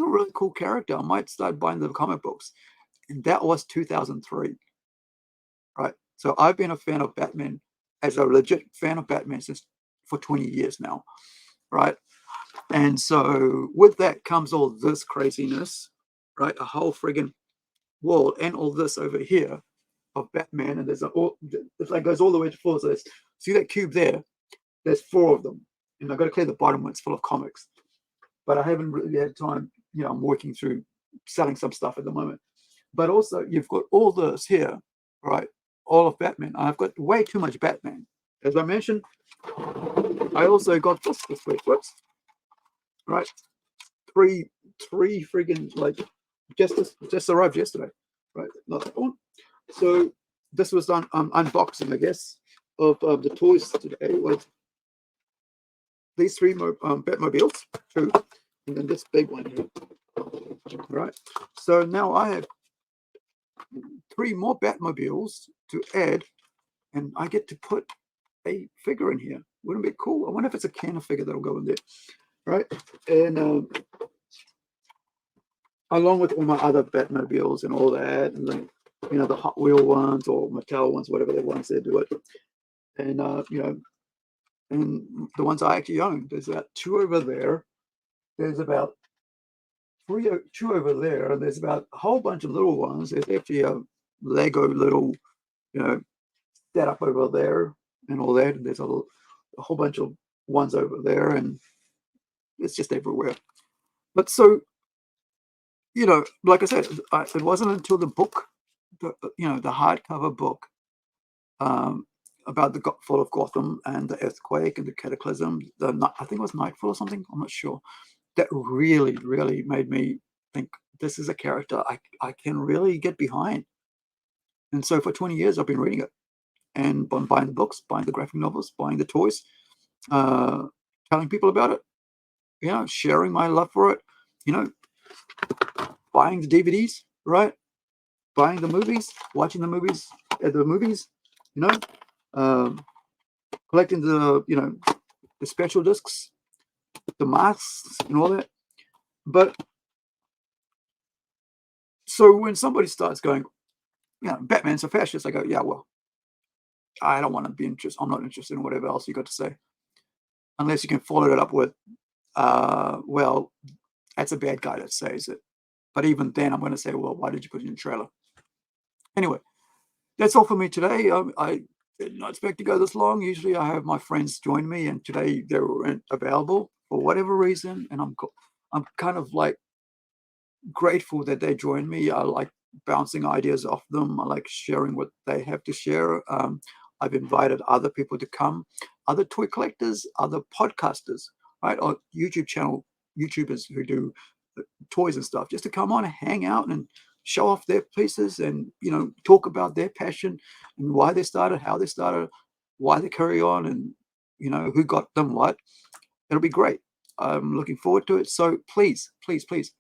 really cool character. I might start buying the comic books, and that was 2003, right? So I've been a fan of Batman, as a legit fan of Batman for 20 years now, right? And so with that comes all this craziness, right? A whole friggin' wall and all this over here of Batman, and it's like goes all the way to 4. So see that cube there? There's 4 of them, and I've got to clear the bottom one. It's full of comics, but I haven't really had time. I'm working through selling some stuff at the moment. But also, you've got all this here, right? All of Batman. I've got way too much Batman. As I mentioned, I also got this week. Whoops. Right, 3 friggin' like just arrived yesterday, right? Not that one. So this was done unboxing, I guess, of the toys today. Was these 3 Batmobiles, 2, and then this big one here, right? So now I have 3 more Batmobiles to add, and I get to put a figure in here. Wouldn't it be cool? I wonder if it's a Kenner figure that'll go in there. right? And along with all my other Batmobiles and all that, and then the Hot Wheel ones or Mattel ones, whatever the ones they do it, and and the ones I actually own. There's about 2 over there. There's about two over there, and there's about a whole bunch of little ones. There's actually a Lego little, setup over there and all that. And there's a whole bunch of ones over there, and it's just everywhere. But so, like I said, it wasn't until the book, the hardcover book, about the fall of Gotham and the earthquake and the cataclysm, I think it was Nightfall or something, I'm not sure, that really, really made me think this is a character I can really get behind. And so for 20 years, I've been reading it and buying the books, buying the graphic novels, buying the toys, telling people about it, sharing my love for it, buying the DVDs, right? Buying the movies, watching the movies at the movies, collecting the special discs, the masks and all that. But so when somebody starts going, Batman's a fascist, I go, yeah, well, I don't want to be interested. I'm not interested in whatever else you got to say. Unless you can follow it up with, well, that's a bad guy that says it. But even then, I'm going to say, well, why did you put it in the trailer? Anyway, that's all for me today. I did not expect to go this long. Usually I have my friends join me, and today they weren't available for whatever reason. And I'm kind of like grateful that they joined me. I like bouncing ideas off them. I like sharing what they have to share. I've invited other people to come, other toy collectors, other podcasters, right, or YouTubers who do toys and stuff, just to come on and hang out and show off their pieces and talk about their passion and why they started, how they started, why they carry on, and who got them what. It'll be great. I'm looking forward to it. So please, please, please,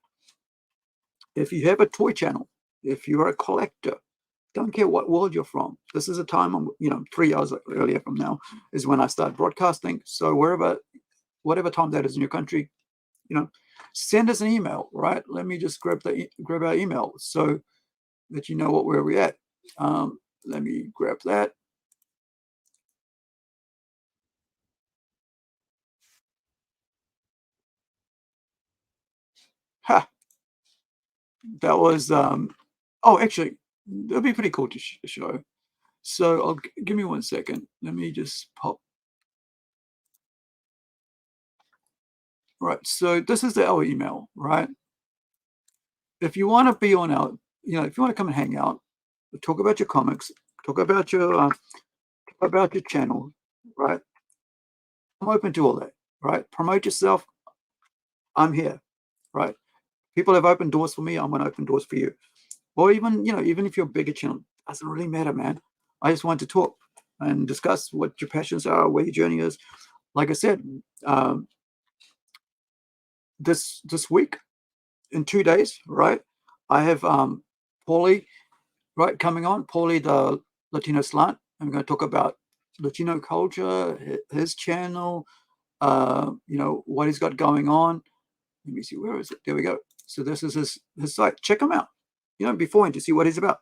if you have a toy channel, if you're a collector, don't care what world you're from. This is a time, 3 hours earlier from now is when I start broadcasting. So whatever time that is in your country, send us an email, right? Let me just grab our email so that you know where we're at. Let me grab that. Ha! That was, actually, that'd be pretty cool to show. So give me 1 second. Let me just pop. Right. So this is our email, right? If you want to be on our, if you want to come and hang out, talk about your comics, talk about your channel, right? I'm open to all that, right? Promote yourself. I'm here, right? People have opened doors for me. I'm going to open doors for you. Or even, even if you're a bigger channel, doesn't really matter, man. I just want to talk and discuss what your passions are, where your journey is. Like I said, this week, in 2 days, right? I have Paulie, right, coming on. Paulie, the Latino slant. I'm going to talk about Latino culture, his channel, what he's got going on. Let me see, where is it? There we go. So this is his site. Check him out, beforehand to see what he's about.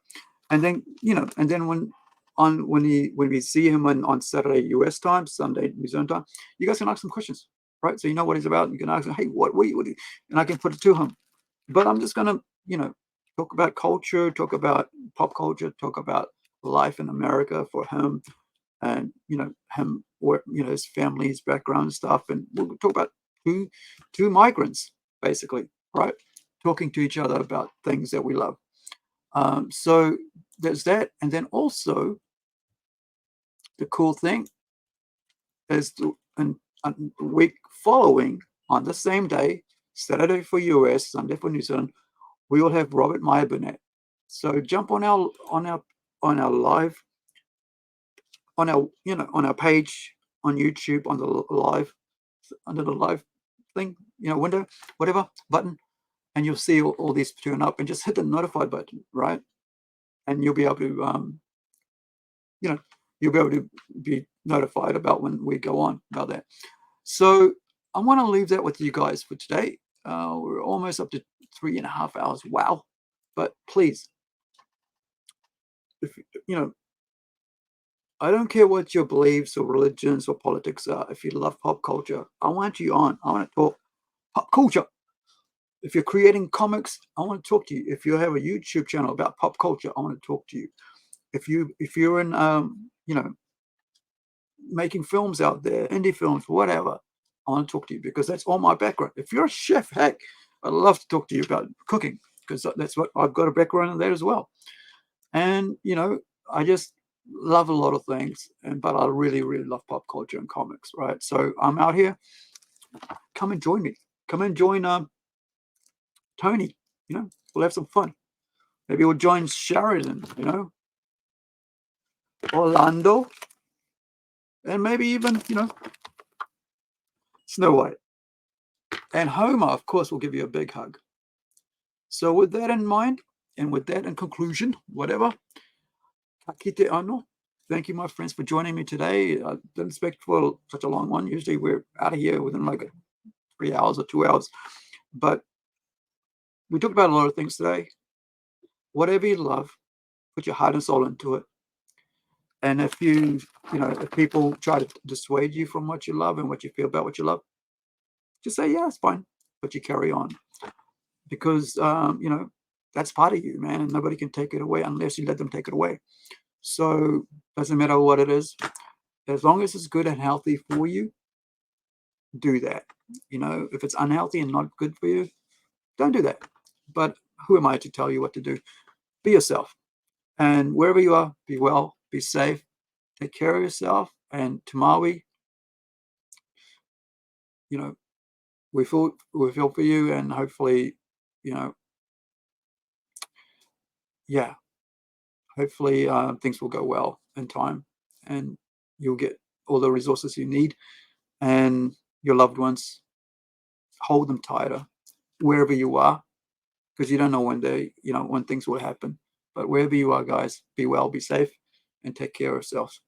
And then, and then when we see him on Saturday US time, Sunday New Zealand time, you guys can ask some questions, right? So you know what he's about. You can ask him, hey, what and I can put it to him. But I'm just gonna, talk about culture, talk about pop culture, talk about life in America for him, and him, or his family, his background stuff, and we'll talk about two migrants, basically, right? Talking to each other about things that we love. So there's that, and then also the cool thing is the week following, on the same day, Saturday for US, Sunday for New Zealand, we will have Robert Meyer Burnett. So jump on our live, on our page on YouTube, on the live, under the live thing, window, whatever button, and you'll see all these turn up, and just hit the notify button, right? And you'll be able to, you'll be able to be notified about when we go on about that. So I want to leave that with you guys for today. We're almost up to 3.5 hours. Wow. But please, if I don't care what your beliefs or religions or politics are. If you love pop culture, I want you on. I want to talk pop culture. If you're creating comics, I want to talk to you. If you have a YouTube channel about pop culture, I want to talk to you. If you're in making films out there, indie films, whatever, I want to talk to you because that's all my background. If you're a chef, heck, I'd love to talk to you about cooking because that's what I've got a background in that as well. And I just love a lot of things, but I really, really love pop culture and comics, right? So I'm out here. Come and join me. Come and join Tony. We'll have some fun. Maybe we'll join Sheridan, Orlando, and maybe even, Snow White. And Homer, of course, will give you a big hug. So with that in mind, and with that in conclusion, whatever, ka kite ano. Thank you, my friends, for joining me today. I didn't expect for such a long one. Usually we're out of here within like 3 hours or 2 hours. But we talked about a lot of things today. Whatever you love, put your heart and soul into it. And if if people try to dissuade you from what you love and what you feel about what you love, just say, yeah, it's fine, but you carry on. Because, that's part of you, man, and nobody can take it away unless you let them take it away. So doesn't matter what it is. As long as it's good and healthy for you, do that. If it's unhealthy and not good for you, don't do that. But who am I to tell you what to do? Be yourself. And wherever you are, be well, be safe, take care of yourself. And Tamawi, we feel for you, and hopefully, hopefully things will go well in time, and you'll get all the resources you need, and your loved ones, hold them tighter wherever you are, because you don't know when things will happen. But wherever you are, guys, be well, be safe, and take care of yourselves.